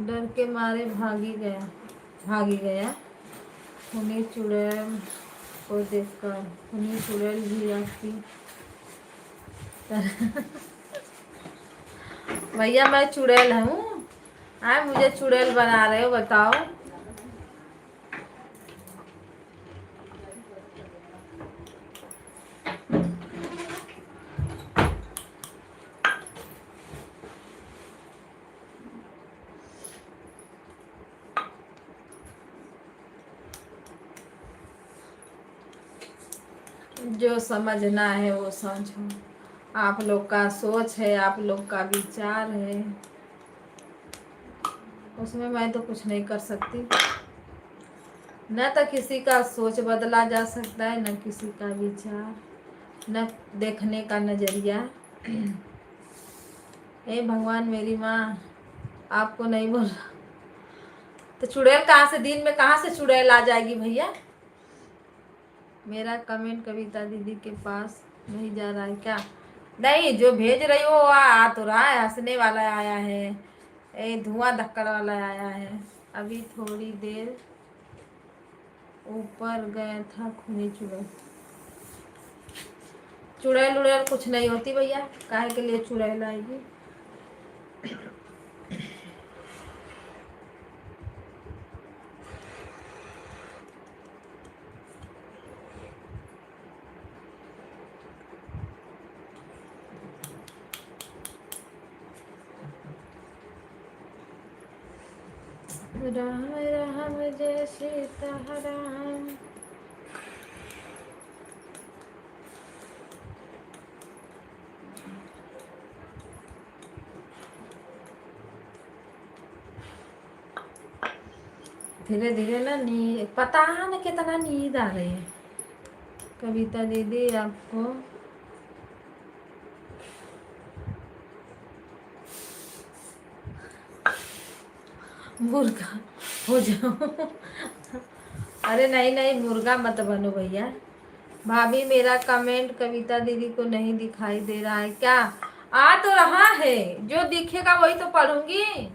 डर के मारे भागी गया। पुनीत चुड़ैल को देखकर, पुनीत चुड़ैल भी आपकी भैया मैं चुड़ैल हूँ, मुझे चुड़ैल बना रहे हो, बताओ। जो समझना है वो समझो, आप लोग का सोच है, आप लोग का विचार है, उसमें मैं तो कुछ नहीं कर सकती। न तो किसी का सोच बदला जा सकता है, न किसी का विचार, न देखने का नजरिया। हे भगवान, मेरी माँ आपको नहीं बोल रहा तो चुड़ैल कहाँ से, दिन में कहाँ से चुड़ैल आ जाएगी भैया। मेरा कमेंट कविता दीदी के पास नहीं जा रहा है क्या? नहीं, जो भेज रही हो वो आ तो रहा है, हंसने वाला आया है, ए धुआं धक्कड़ वाला आया है। अभी थोड़ी देर ऊपर गया था खूनी चुड़ैल। चुड़ैल उड़ैल कुछ नहीं होती भैया, काहे के लिए चुड़ैल आएगी? राम राम जय सीता राम। धीरे धीरे ना नींद, पता है ना कितना नींद आ रही है कविता दीदी आपको। मुर्गा हो जाओ। अरे नहीं नहीं, मुर्गा मत बनो भैया। भाभी मेरा कमेंट कविता दीदी को नहीं दिखाई दे रहा है क्या? आ तो रहा है, जो दिखेगा वही तो पढ़ूंगी।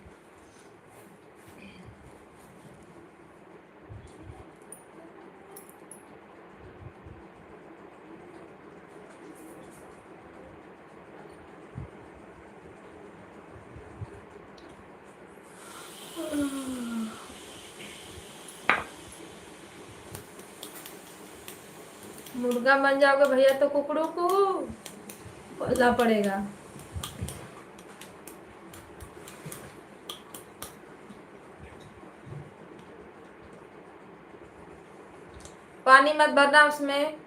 मुर्गा बन जाओगे भैया तो कुकड़ू को बोलना पड़ेगा। पानी मत भरना उसमें।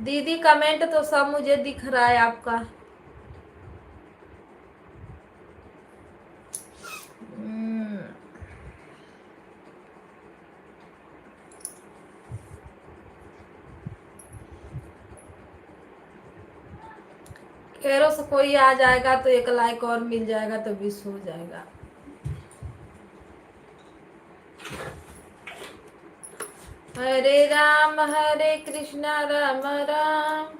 दीदी कमेंट तो सब मुझे दिख रहा है आपका। खैरों से कोई आ जाएगा तो एक लाइक और मिल जाएगा तो 20 हो जाएगा। हरे राम हरे कृष्णा राम राम।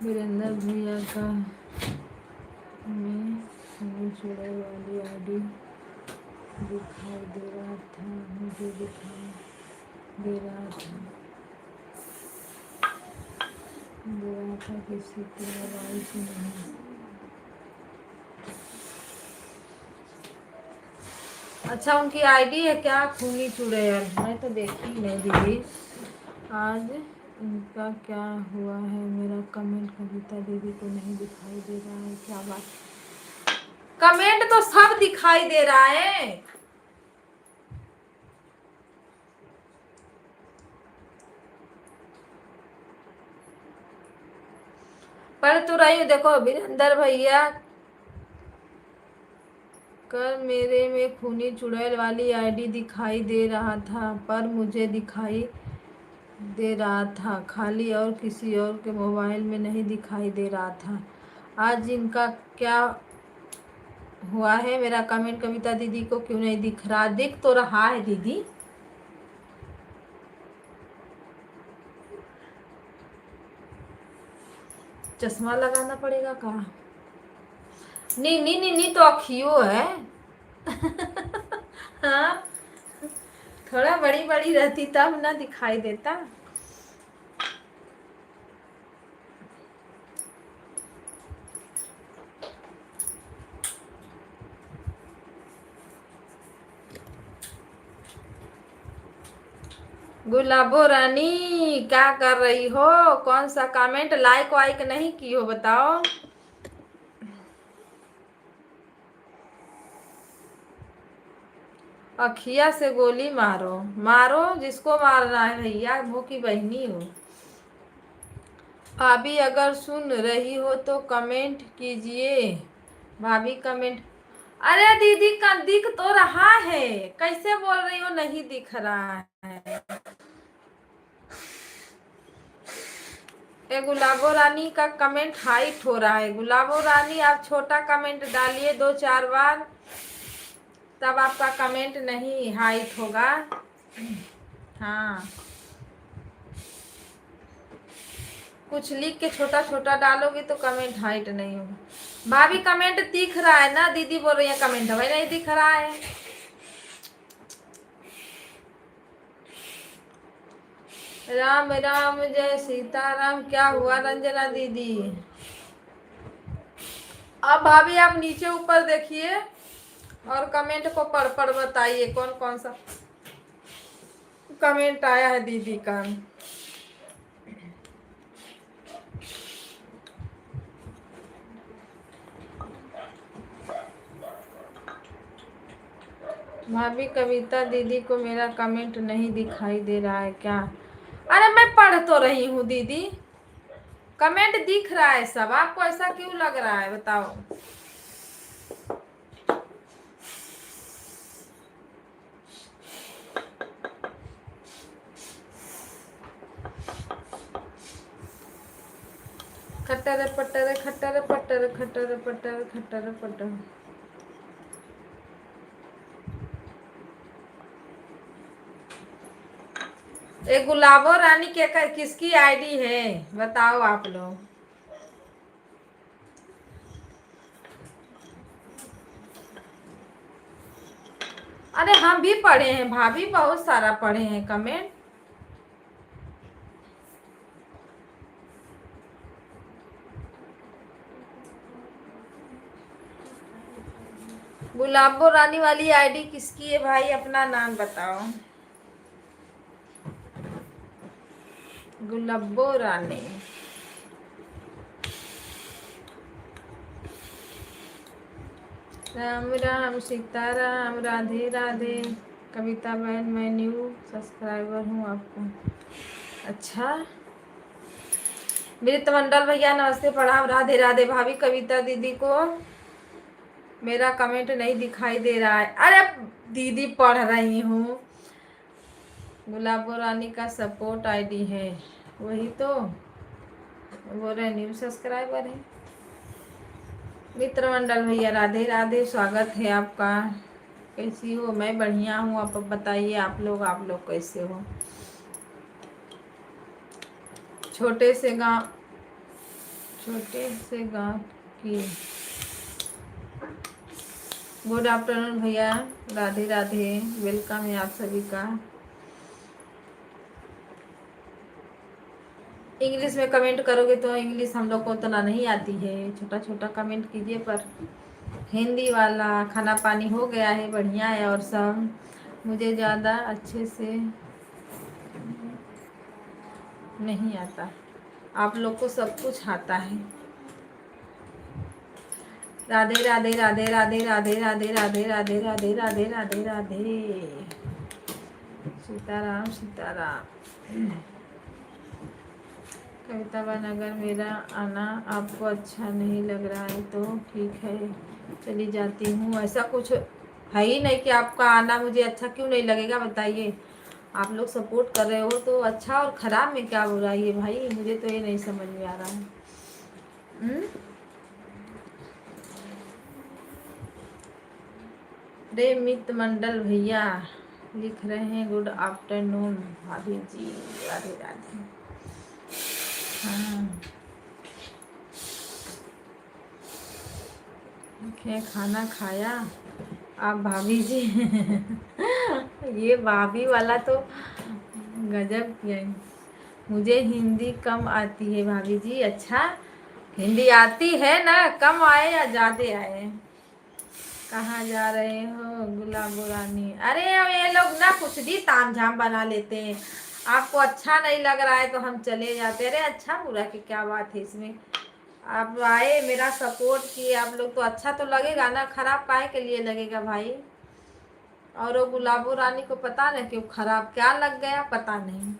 वीरेंद्र भैया का में खूनी चुड़ैल वाली आईडी दिखाई दे रहा था, मुझे दिखाई दे रहा था किसी के मोबाइल से नहीं। अच्छा उनकी आईडी है क्या खूनी चुड़ैल? मैं तो देखी नहीं दीदी। आज इनका क्या हुआ है? मेरा कमेंट कविता दीदी को नहीं दिखाई दे रहा है, क्या बात? कमेंट तो सब दिखाई दे रहा है। पढ़ तो रही हूँ, देखो वीरेंद्र भैया कर मेरे में खूनी चुड़ैल वाली आईडी दिखाई दे रहा था, पर मुझे दिखाई दे रहा था खाली, और किसी और के मोबाइल में नहीं दिखाई दे रहा था। आज इनका क्या हुआ है? मेरा कमेंट कविता दीदी को क्यों नहीं दिख रहा? दिख तो रहा है दीदी। चश्मा लगाना पड़ेगा का? नी नी नी नी तो अखियो है। हाँ, थोड़ा बड़ी बड़ी रहती तब ना दिखाई देता। गुलाबो रानी क्या कर रही हो? कौन सा कमेंट लाइक वाइक नहीं की हो बताओ। अखिया से गोली मारो, मारो जिसको मारना है भैया, मुँह की बहनी हो। भाभी अगर सुन रही हो तो कमेंट कीजिए। भाभी कमेंट। अरे दीदी का दिख तो रहा है, कैसे बोल रही हो नहीं दिख रहा है। ये गुलाबो रानी का कमेंट हाइट हो रहा है। गुलाबो रानी आप छोटा कमेंट डालिए 2-4 बार, तब आपका कमेंट नहीं हाइट होगा। हाँ, कुछ लिख के छोटा छोटा डालोगे तो कमेंट हाइट नहीं होगा। भाभी कमेंट दिख रहा है ना, दीदी बोल रही है कमेंट भाई नहीं दिख रहा है। राम राम जय सीताराम। क्या हुआ रंजना दीदी? अब भाभी आप नीचे ऊपर देखिए और कमेंट को पढ़ पढ़ बताइए कौन कौन सा कमेंट आया है दीदी का। भाभी कविता दीदी को मेरा कमेंट नहीं दिखाई दे रहा है क्या? अरे मैं पढ़ तो रही हूँ दीदी, कमेंट दिख रहा है सब, आपको ऐसा क्यों लग रहा है बताओ? खट्टर पट्टर खट्टर पट्टर खट्टर पट्टर खट्टर पट्टर। एक गुलाबो रानी के किसकी आईडी है बताओ आप लोग? अरे हम भी पढ़े हैं भाभी, बहुत सारा पढ़े हैं कमेंट। गुलाबो रानी वाली आईडी किसकी है भाई, अपना नाम बताओ। गुलाबो रानी। राम राम सीताराम राधे राधे। कविता बहन मैं न्यू सब्सक्राइबर हूँ आपको। अच्छा, मृत मंडल भैया नमस्ते प्रणाम राधे राधे। भाभी कविता दीदी को मेरा कमेंट नहीं दिखाई दे रहा है। अरे दीदी पढ़ रही हूँ। गुलाबो रानी का सपोर्ट आईडी है, वही तो वो रहे न्यू सब्सक्राइबर है। मित्र मंडल भैया राधे राधे, स्वागत है आपका। कैसी हो? मैं बढ़िया हूँ, आप बताइए आप लोग कैसे हो? छोटे से गांव की गुड आफ्टरनून भैया, राधे राधे, वेलकम है आप सभी का। इंग्लिश में कमेंट करोगे तो इंग्लिश हम लोग को उतना नहीं आती है, छोटा छोटा कमेंट कीजिए। पर हिंदी वाला खाना पानी हो गया है, बढ़िया है और सब। मुझे ज़्यादा अच्छे से नहीं आता, आप लोग को सब कुछ आता है। राधे राधे राधे राधे राधे राधे राधे राधे राधे राधे राधे राधे। सीताराम सीताराम। कविता बहन अगर मेरा आना आपको अच्छा नहीं लग रहा है तो ठीक है, चली जाती हूँ। ऐसा कुछ है ही नहीं कि आपका आना मुझे अच्छा क्यों नहीं लगेगा, बताइए। आप लोग सपोर्ट कर रहे हो तो अच्छा, और ख़राब में क्या बुराई है भाई, मुझे तो ये नहीं समझ में आ रहा है। रे मित मंडल भैया लिख रहे हैं गुड आफ्टरनून भाभी जी, राधे राधे। हाँ, खाना खाया आप भाभी जी? ये भाभी वाला तो गजब किया है। मुझे हिंदी कम आती है भाभी जी। अच्छा, हिंदी आती है ना, कम आए या ज़्यादा आए? कहाँ जा रहे हो गुलाबो रानी? अरे अब ये लोग ना कुछ भी ताम झाम बना लेते हैं। आपको अच्छा नहीं लग रहा है तो हम चले जाते। अरे अच्छा बुरा की क्या बात है इसमें? आप आए, मेरा सपोर्ट किए आप लोग तो अच्छा तो लगेगा ना, खराब काहे के लिए लगेगा भाई? और वो गुलाबो रानी को पता नहीं क्यों खराब क्या लग गया, पता नहीं।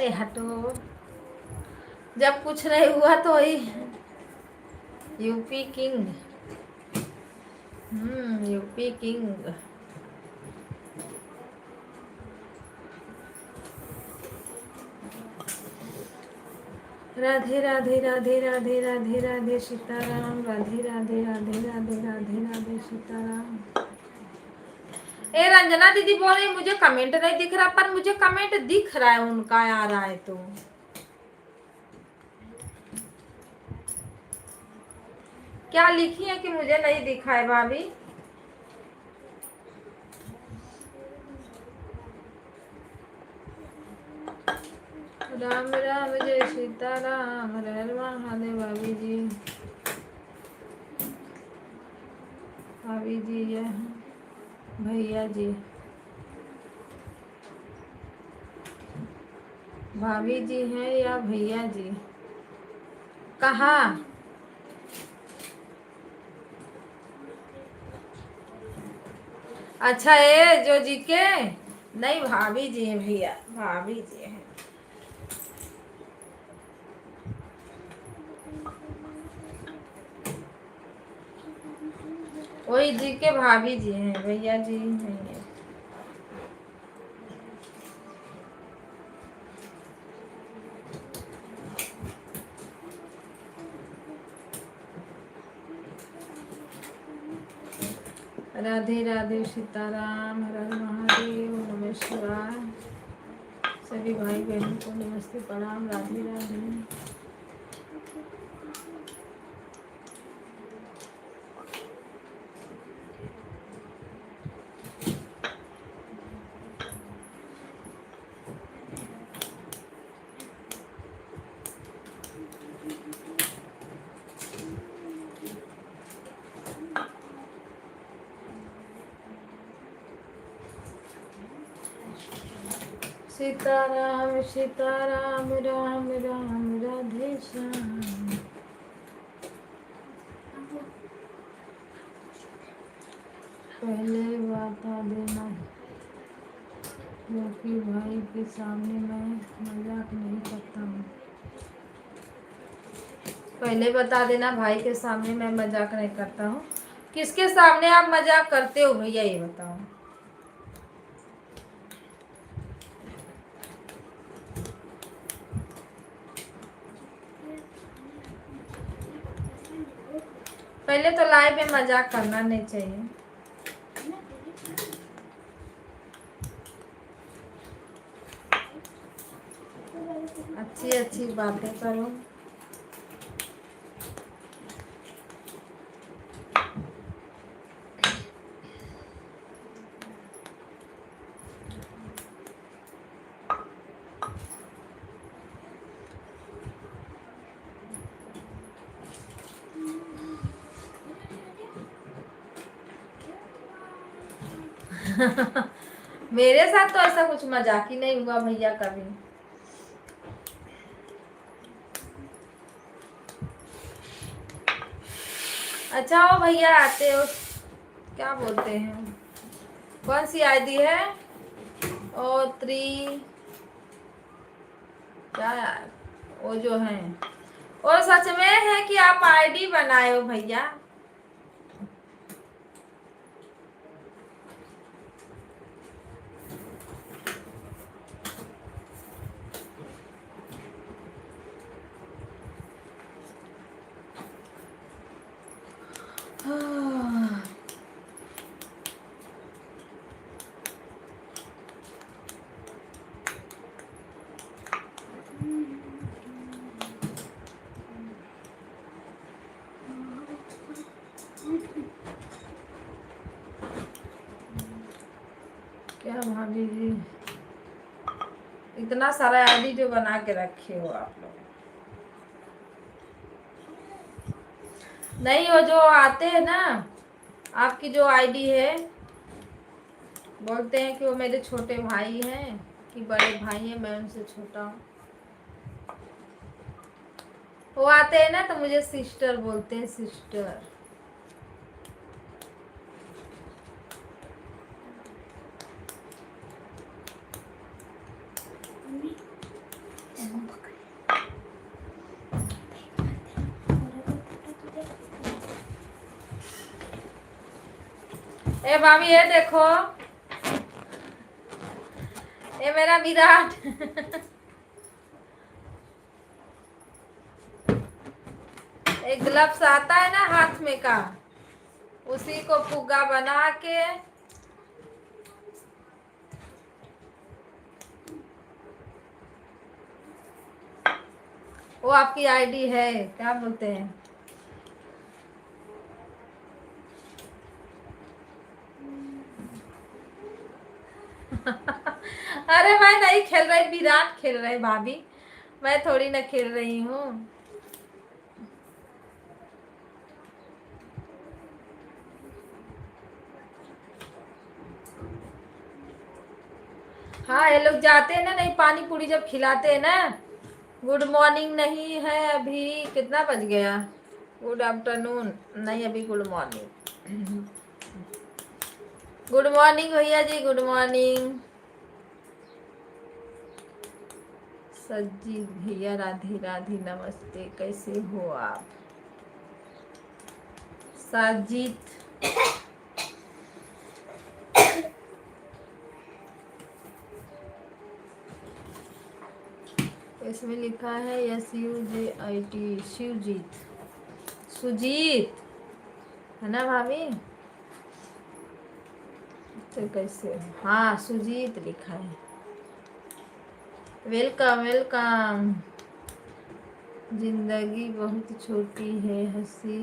अरे हटो, जब कुछ नहीं हुआ तो वही UP king. UP king. Radhe Radhe Radhe Radhe Radhe Radhe Sitaram, Radhe Radhe Radhe Radhe Radhe Radhe Sitaram. ए रंजना दीदी बोल रही मुझे कमेंट नहीं दिख रहा, पर मुझे कमेंट दिख रहा है, उनका आ रहा है। तो क्या लिखी है कि मुझे नहीं दिखा है भाभी? राम राम जय सीताराम, हर हर महादेव। भाभी जी, भाभी जी जय, भैया जी, भाभी जी हैं या भैया जी? कहाँ? अच्छा ये जो जी के नहीं, भाभी जी हैं भैया, भाभी जी हैं। वही जी के भाभी जी हैं, भैया जी नहीं है। राधे राधे सीताराम, हर हर महादेव, नमः शिवाय। सभी भाई बहनों को नमस्ते प्रणाम, राधे राधे। सीताराम सीताराम, राम राम राधे श्याम। पहले बता देना क्योंकि भाई के सामने मैं मजाक नहीं करता हूँ। पहले बता देना भाई के सामने मैं मजाक नहीं करता हूँ। किसके सामने आप मजाक करते हो भैया, ये बताओ। पहले तो लाइव में मजाक करना नहीं चाहिए। अच्छी अच्छी बातें करो। मेरे साथ तो ऐसा कुछ मजाक ही नहीं हुआ भैया कभी। अच्छा हो भैया, आते हो, क्या बोलते हैं, कौन सी आईडी है? और क्या यार वो जो है, और सच में है कि आप आईडी बनाए हो भैया? क्या भाभी जी, इतना सारा आईडी जो बना के रखे हो आप लोग? नहीं, वो जो आते हैं ना, आपकी जो आईडी है, बोलते हैं कि वो मेरे छोटे भाई हैं कि बड़े भाई हैं, मैं उनसे छोटा हूँ। वो आते हैं ना तो मुझे सिस्टर बोलते हैं, सिस्टर। ए भाभी ये देखो, ये मेरा विराट। एक ग्लव्स आता है ना हाथ में का, उसी को फुग्गा बना के वो आपकी आईडी है, क्या बोलते हैं, अरे मैं नहीं खेल रही, विराट खेल रहे भाभी, मैं थोड़ी ना खेल रही हूँ। हाँ ये लोग जाते हैं ना, नहीं पानी पूरी जब खिलाते हैं ना, गुड मॉर्निंग नहीं है अभी, कितना बज गया, गुड आफ्टरनून नहीं अभी गुड मॉर्निंग। गुड मॉर्निंग भैया जी, गुड मॉर्निंग। सज्जी भैया राधे राधे नमस्ते, कैसे हो आप। साजिद इसमें लिखा है SUJIT, शिवजीत, सुजीत है ना भाभी, तो कैसे, हाँ सुजीत लिखा है। Welcome welcome. जिंदगी बहुत छोटी है, हंसी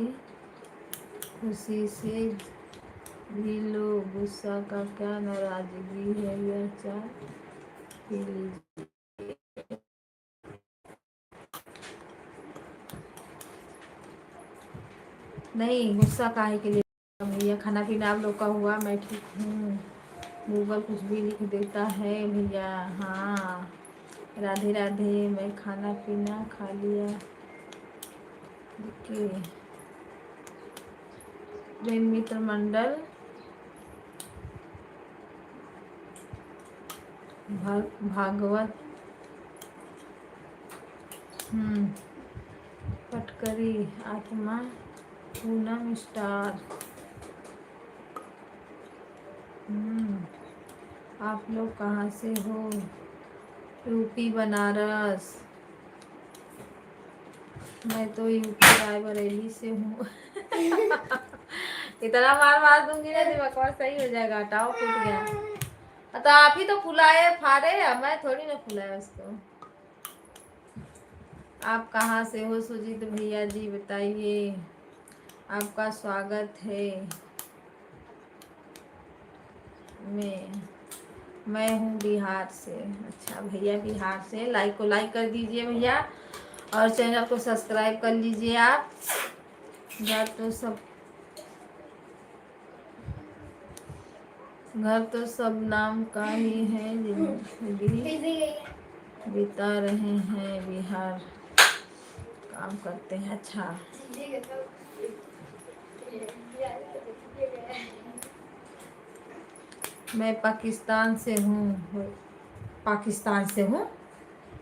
खुशी से भी लो, गुस्सा का क्या नाराजगी है, यह चाय पी लीजिए। नहीं गुस्सा काहे के लिए भैया, खाना पीना आप लोग का हुआ, मैं ठीक हूँ। गूगल कुछ भी लिख देता है भैया। हाँ राधे राधे, मैं खाना पीना खा लिया। ओके प्रेम मित्र मंडल, भागवत पटकरी, आत्मा, पूनम स्टार। आप लोग कहाँ से हो। यूपी बनारस, मैं तो यूपी रायबरेली से हूँ। इतना मार मार दूंगी ना दिमाग सही हो जाएगा, हटाओ फूट गया। तो आप ही तो फुलाए फाड़े, मैं थोड़ी ना फुलाया उसको। आप कहाँ से हो सुजीत भैया जी बताइए, आपका स्वागत है। मैं हूँ बिहार से। अच्छा भैया बिहार से, लाइक को लाइक कर दीजिए भैया, और चैनल को सब्सक्राइब कर लीजिए आप। घर तो सब नाम का ही है, जिंदगी बिता रहे हैं, बिहार काम करते हैं। अच्छा मैं पाकिस्तान से हूँ। पाकिस्तान से हूँ,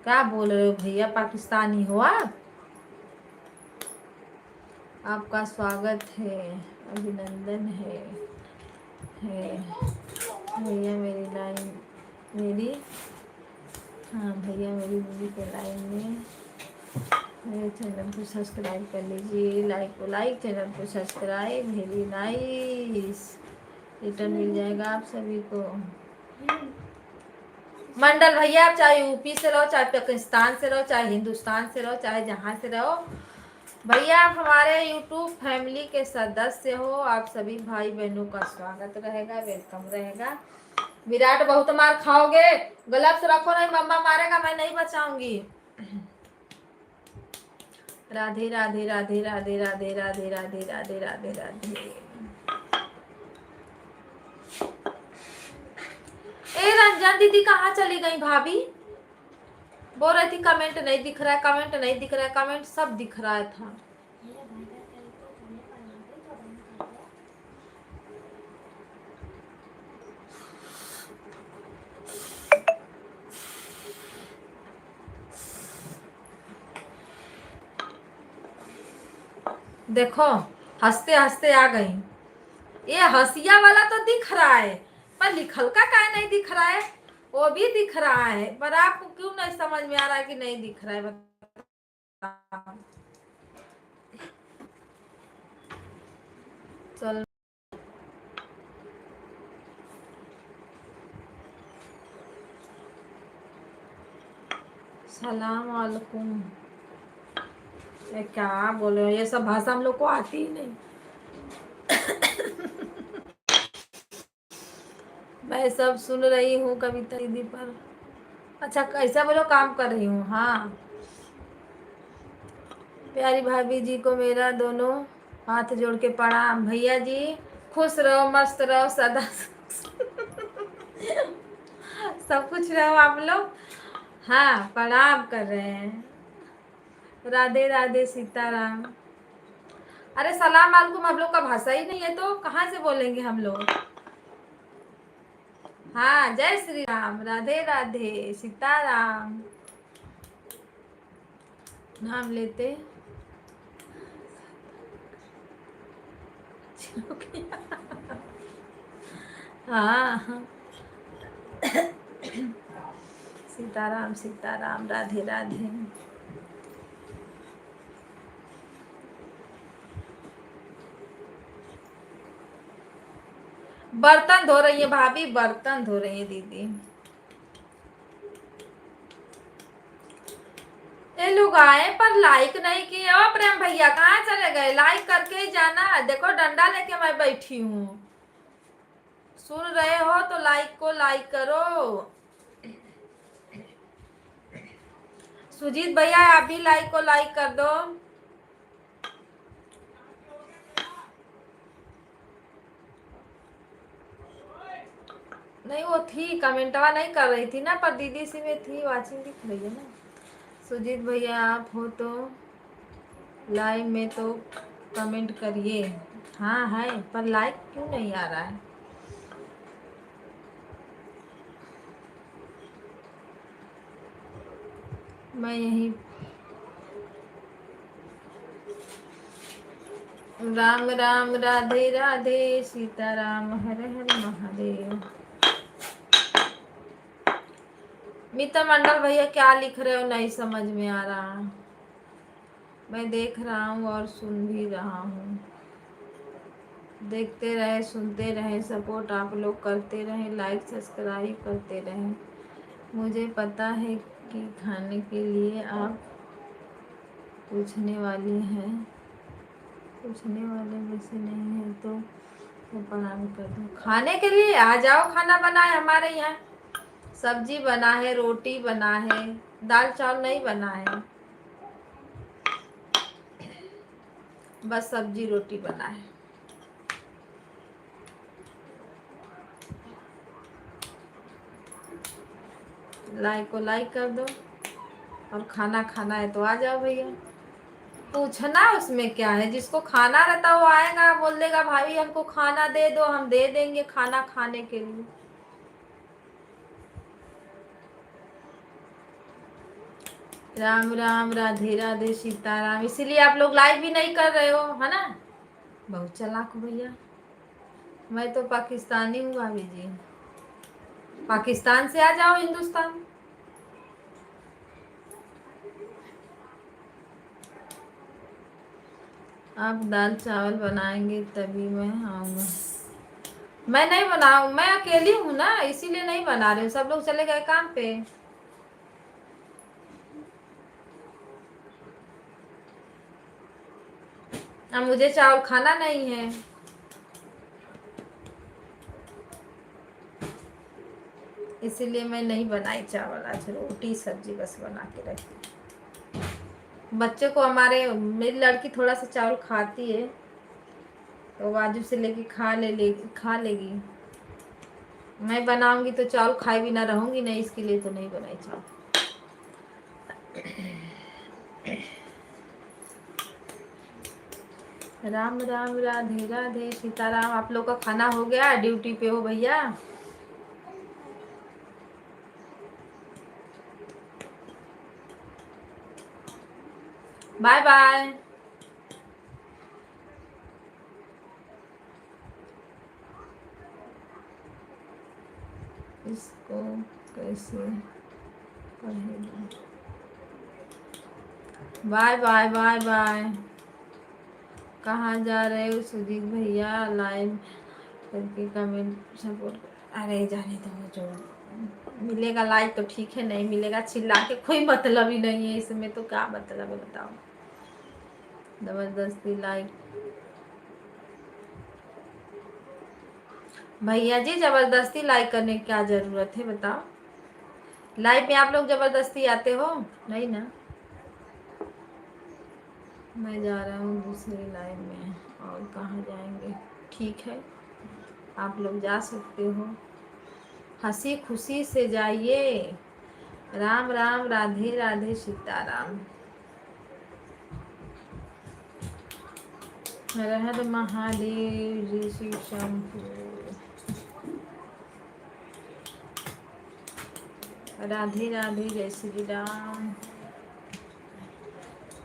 क्या बोल रहे हो भैया, पाकिस्तानी हो आप। आपका स्वागत है, अभिनंदन है भैया मेरी लाइन, मेरी, हाँ भैया मेरी दीदी के लाइन में। मेरे चैनल को सब्सक्राइब कर लीजिए, लाइक को लाइक, चैनल को सब्सक्राइब, वेरी नाइस, रिटर्न मिल जाएगा आप सभी को। मंडल भैया आप चाहे यूपी से रहो, चाहे पाकिस्तान से रहो, चाहे हिंदुस्तान से रहो, चाहे जहाँ से रहो भैया, आप हमारे यूट्यूब फैमिली के सदस्य हो। आप सभी भाई बहनों का स्वागत रहेगा, वेलकम रहेगा। विराट बहुत मार खाओगे, ग्लव्स रखो, नहीं मम्मा मारेगा, मैं नहीं बचाऊंगी। राधे राधे राधे राधे राधे राधे राधे राधे राधे राधे। ए रंजन दीदी कहाँ चली गई भाभी, बोल रही थी कमेंट नहीं दिख रहा है, कमेंट नहीं दिख रहा है, कमेंट सब दिख रहा था। देखो हंसते हंसते आ गई, ये हंसिया वाला तो दिख रहा है, पर लिखल का क्या नहीं दिख रहा है? वो भी दिख रहा है, पर आपको क्यों नहीं समझ में आ रहा है कि नहीं दिख रहा है, बताओ। चल, सलाम वालेकुम। ये क्या बोल रहे हो, ये सब भाषा हम लोग को आती ही नहीं। मैं सब सुन रही हूँ कविता दीदी पर। अच्छा, कैसा बोलो, काम कर रही हूँ। हाँ, प्यारी भाभी जी को मेरा दोनों हाथ जोड़ के प्रणाम। भैया जी खुश रहो, मस्त रहो, सदा सब कुछ रहो आप लोग। हाँ, प्रणाम कर रहे हैं। राधे राधे, सीताराम। अरे सलाम वालेकुम हम लोग का भाषा ही नहीं है तो कहाँ से बोलेंगे हम लोग। हाँ, जय श्री राम, राधे राधे, सीताराम। नाम लेते हाँ हाँ। सीताराम सीताराम, राधे राधे। बर्तन धो रही है भाभी, बर्तन धो रही है दीदी। ये लोग आए पर लाइक नहीं किए। ओ प्रेम भैया कहाँ चले गए? लाइक करके ही जाना। देखो डंडा लेके मैं बैठी हूँ, सुन रहे हो तो लाइक को लाइक करो। सुजीत भैया आप भी लाइक को लाइक कर दो। नहीं वो थी, कमेंटवा नहीं कर रही थी ना, पर दीदी सी में थी, वाचिंग दिख रही है ना। सुजीत भैया आप हो तो लाइव में तो कमेंट करिए। हाँ है, पर लाइक क्यों नहीं आ रहा है? मैं यही राम राम, राधे राधे, सीताराम, हर हर महादेव। मित्र मंडल भैया क्या लिख रहे हो, नहीं समझ में आ रहा। मैं देख रहा हूँ और सुन भी रहा हूँ। देखते रहे, सुनते रहे, सपोर्ट आप लोग करते रहे, लाइक सब्सक्राइब करते रहे। मुझे पता है कि खाने के लिए आप पूछने वाली हैं, पूछने वाले वैसे नहीं है तो मैं प्रणाम कर दूँ। खाने के लिए आ जाओ, खाना बनाए हमारे यहाँ। सब्जी बना है, रोटी बना है, दाल चावल नहीं बना है, बस सब्जी रोटी बना है। लाइक को लाइक कर दो, और खाना खाना है तो आ जाओ भैया। पूछना उसमें क्या है, जिसको खाना रहता वो आएगा, बोल देगा भाई हमको खाना दे दो, हम दे देंगे खाना खाने के लिए। राम राम, राधे राधे, सीताराम। इसीलिए आप लोग लाइव भी नहीं कर रहे हो, है ना? बहुत चालाक हो भैया। मैं तो पाकिस्तानी हूँ भाभी जी, पाकिस्तान से आ जाओ हिंदुस्तान। आप दाल चावल बनाएंगे तभी मैं आऊँगा। मैं नहीं बनाऊँ, मैं अकेली हूँ ना, इसीलिए नहीं बना रही हूँ, सब लोग चले गए काम पे। अब मुझे चावल खाना नहीं है, इसीलिए मैं नहीं बनाई चावल। आज रोटी सब्जी बस बना के रखी। बच्चे को हमारे, मेरी लड़की थोड़ा सा चावल खाती है तो बाजू से लेके खा लेगी। मैं बनाऊंगी तो चावल खाए भी ना रहूंगी नहीं, इसके लिए तो नहीं बनाई चावल। राम राम, राधे राधे, सीताराम। आप लोग का खाना हो गया? ड्यूटी पे हो भैया? Bye bye. इसको कैसे पढ़ेगा। Bye bye bye bye. कहाँ जा रहे हो सुजीत भैया? लाइव करके कमेंट सपोर्ट। अरे जाने दो, जो मिलेगा लाइक तो ठीक है, नहीं मिलेगा चिल्ला के कोई मतलब ही नहीं है इसमें, तो क्या मतलब है बताओ। जबरदस्ती लाइक। भैया जी जबरदस्ती लाइक करने की क्या जरूरत है बताओ। लाइव में आप लोग जबरदस्ती आते हो? नहीं ना। मैं जा रहा हूँ दूसरे लाइव में। और कहाँ जाएंगे? ठीक है, आप लोग जा सकते हो, हंसी खुशी से जाइए। राम राम, राधे राधे, सीताराम। हर हर महादेव, जय श्री शंभू। राधे राधे, जय श्री राम।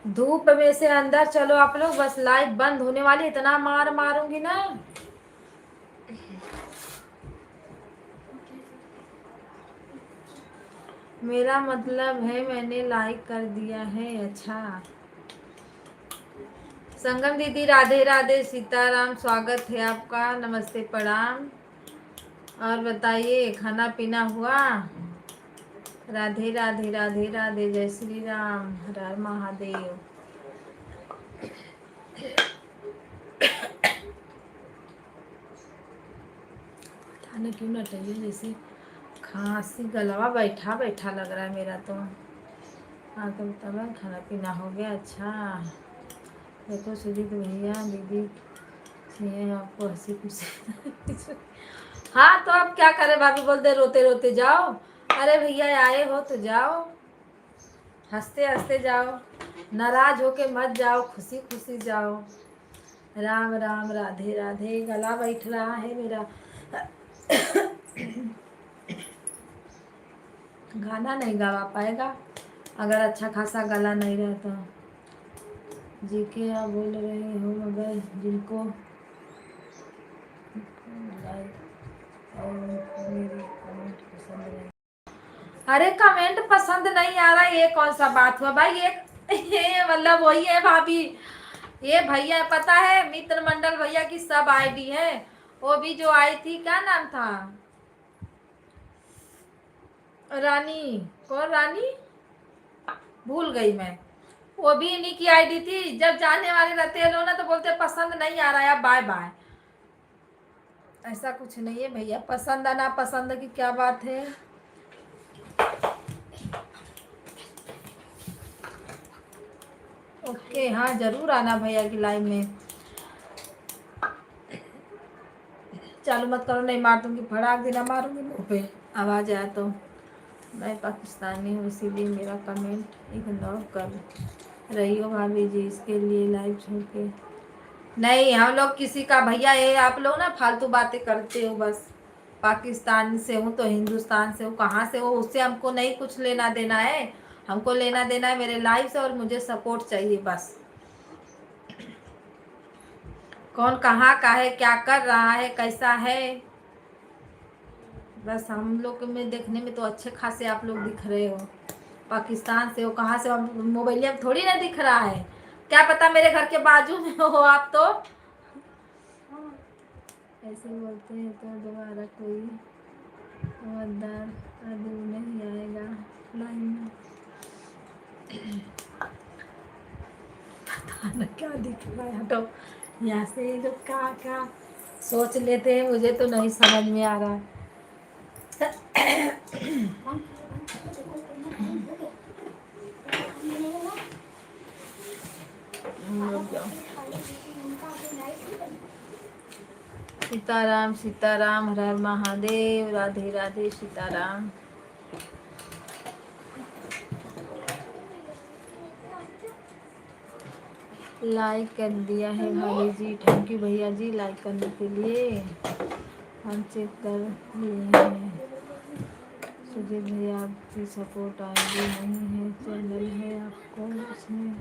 धूप में से अंदर चलो आप लोग, बस लाइट बंद होने वाली, इतना मार मारूंगी ना। मेरा मतलब है मैंने लाइक कर दिया है। अच्छा संगम दीदी, राधे राधे, सीताराम, स्वागत है आपका, नमस्ते प्रणाम। और बताइए खाना पीना हुआ? राधे राधे, राधे राधे, जय श्री राम, हर हर महादेव। खाना क्यों ना चाहिए, जैसे खांसी, गलवा बैठा बैठा लग रहा है मेरा तो। हाँ तो तब खाना पीना हो गया। अच्छा देखो सुजीत भैया दीदी चाहिए आपको हंसी खुशी। हाँ तो अब क्या करें, भाभी बोलते रोते रोते जाओ। अरे भैया आए हो तो जाओ, हंसते हंसते जाओ, नाराज होके मत जाओ, खुशी खुशी जाओ। राम राम, राधे राधे। गला बैठ रहा है मेरा। गाना नहीं गा पाएगा अगर अच्छा खासा गला नहीं रहता। जी के आप बोल रहे हो मगर जिनको और मेरी कमेंट पसंद नहीं। अरे कमेंट पसंद नहीं आ रहा, ये कौन सा बात हुआ भाई? ये मतलब वही है भाभी, ये भैया पता है मित्र मंडल भैया की सब आईडी है। वो भी जो आई थी, क्या नाम था, रानी, कौन रानी, भूल गई मैं। वो भी इन्हीं की आईडी थी। जब जाने वाले रहते हैं लोग ना तो बोलते पसंद नहीं आ रहा है, बाय बाय। ऐसा कुछ नहीं है भैया, पसंद आना पसंद की क्या बात है। ओके हाँ जरूर आना भैया की लाइव में। चालू मत करो, नहीं मार दूंगी, फड़ाक देना मारूंगी मुंह पे आवाज आया तो। मैं पाकिस्तानी हूँ इसीलिए मेरा कमेंट इग्नोर कर रही हो भाभी जी, इसके लिए लाइव छोड़ के। नहीं हम लोग किसी का भैया है, आप लोग ना फालतू बातें करते हो बस। पाकिस्तान से हूँ तो हिंदुस्तान से हूँ, कहाँ से हो उससे हमको नहीं कुछ लेना देना है। हमको लेना देना है मेरे लाइफ से, और मुझे सपोर्ट चाहिए बस। कौन कहाँ का है, क्या कर रहा है, कैसा है, बस हम लोग में देखने में तो अच्छे खासे आप लोग दिख रहे हो। पाकिस्तान से हो, कहाँ से हो, मोबाइल में थोड़ी ना दिख रहा है। क्या पता मेरे घर के बाजू में हो आप तो। ऐसे बोलते हैं तो दोबारा कोई समझदार आदमी नहीं आएगा लाइन में। पता न क्या दिख रहा है, तो यहाँ से ये लोग क्या क्या सोच लेते हैं, मुझे तो नहीं समझ में आ रहा। सीताराम सीताराम, हर हर महादेव, राधे राधे, सीताराम। लाइक कर दिया है भाभी जी, थैंक यू भैया जी लाइक करने के लिए। हम चेक कर लिए हैं। सुजीत भैया आपकी सपोर्ट आईडी नहीं है, चैनल है आपको इसमें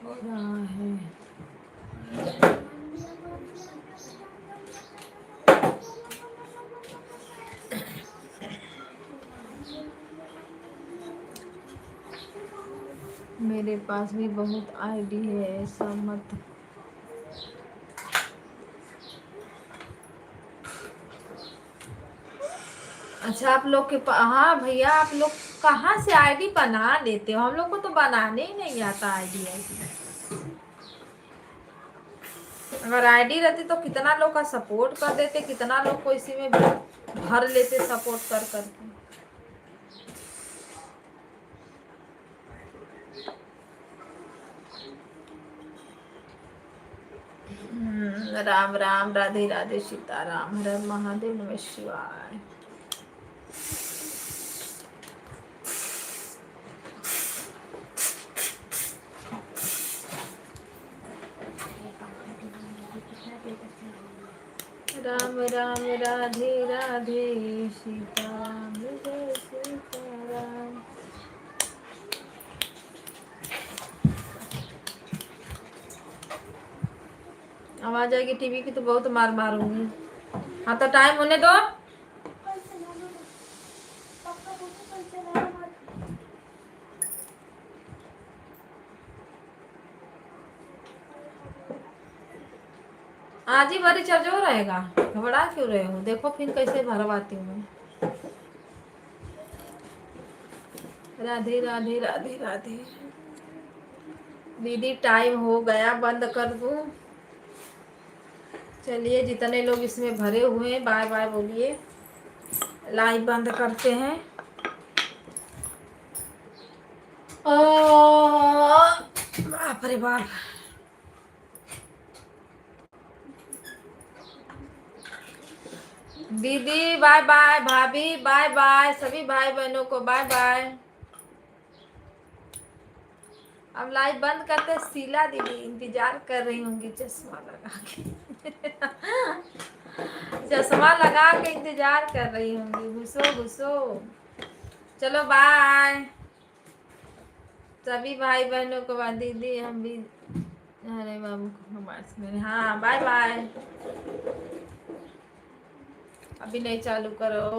हो रहा है। मेरे पास भी बहुत आईडी है, ऐसा मत। अच्छा आप लोग के हाँ भैया, आप लोग कहाँ से आईडी बना लेते हो? हम लोग को तो बनाने ही नहीं आता आईडी। अगर आईडी रहती तो कितना लोग का सपोर्ट कर देते, कितना लोग को इसी में भर लेते सपोर्ट कर करके। राम राम, राधे राधे, सीताराम, हर हर महादेव, नमः शिवाय। राम राम, राधे राधे, सीताराम जय सीताराम। आवाज आएगी टीवी की तो बहुत मार मारूंगी। हाँ तो टाइम होने दो। कल चला लो ना। पापा बोलते कल चला लो मत। आज ही भरी चार्ज हो रहेगा, घबरा क्यों रहे हो? देखो फिर कैसे भरवाती हूँ मैं। राधे राधे, राधे राधे। दीदी टाइम हो गया, बंद कर दूं? चलिए जितने लोग इसमें भरे हुए हैं बाय बाय बोलिए, लाइव बंद करते हैं। बाप रे बाप। दीदी बाय बाय, भाभी बाय बाय, सभी भाई बहनों को बाय बाय। अब लाइव बंद करते। शीला दीदी इंतजार कर रही होंगी चश्मा लगा के। चश्मा लगा के इंतजार कर रही होंगी। घुसो घुसो। चलो बाय सभी भाई बहनों को। बाय दीदी, हम भी। अरे बाबू, हाँ बाय बाय। अभी नहीं चालू करो।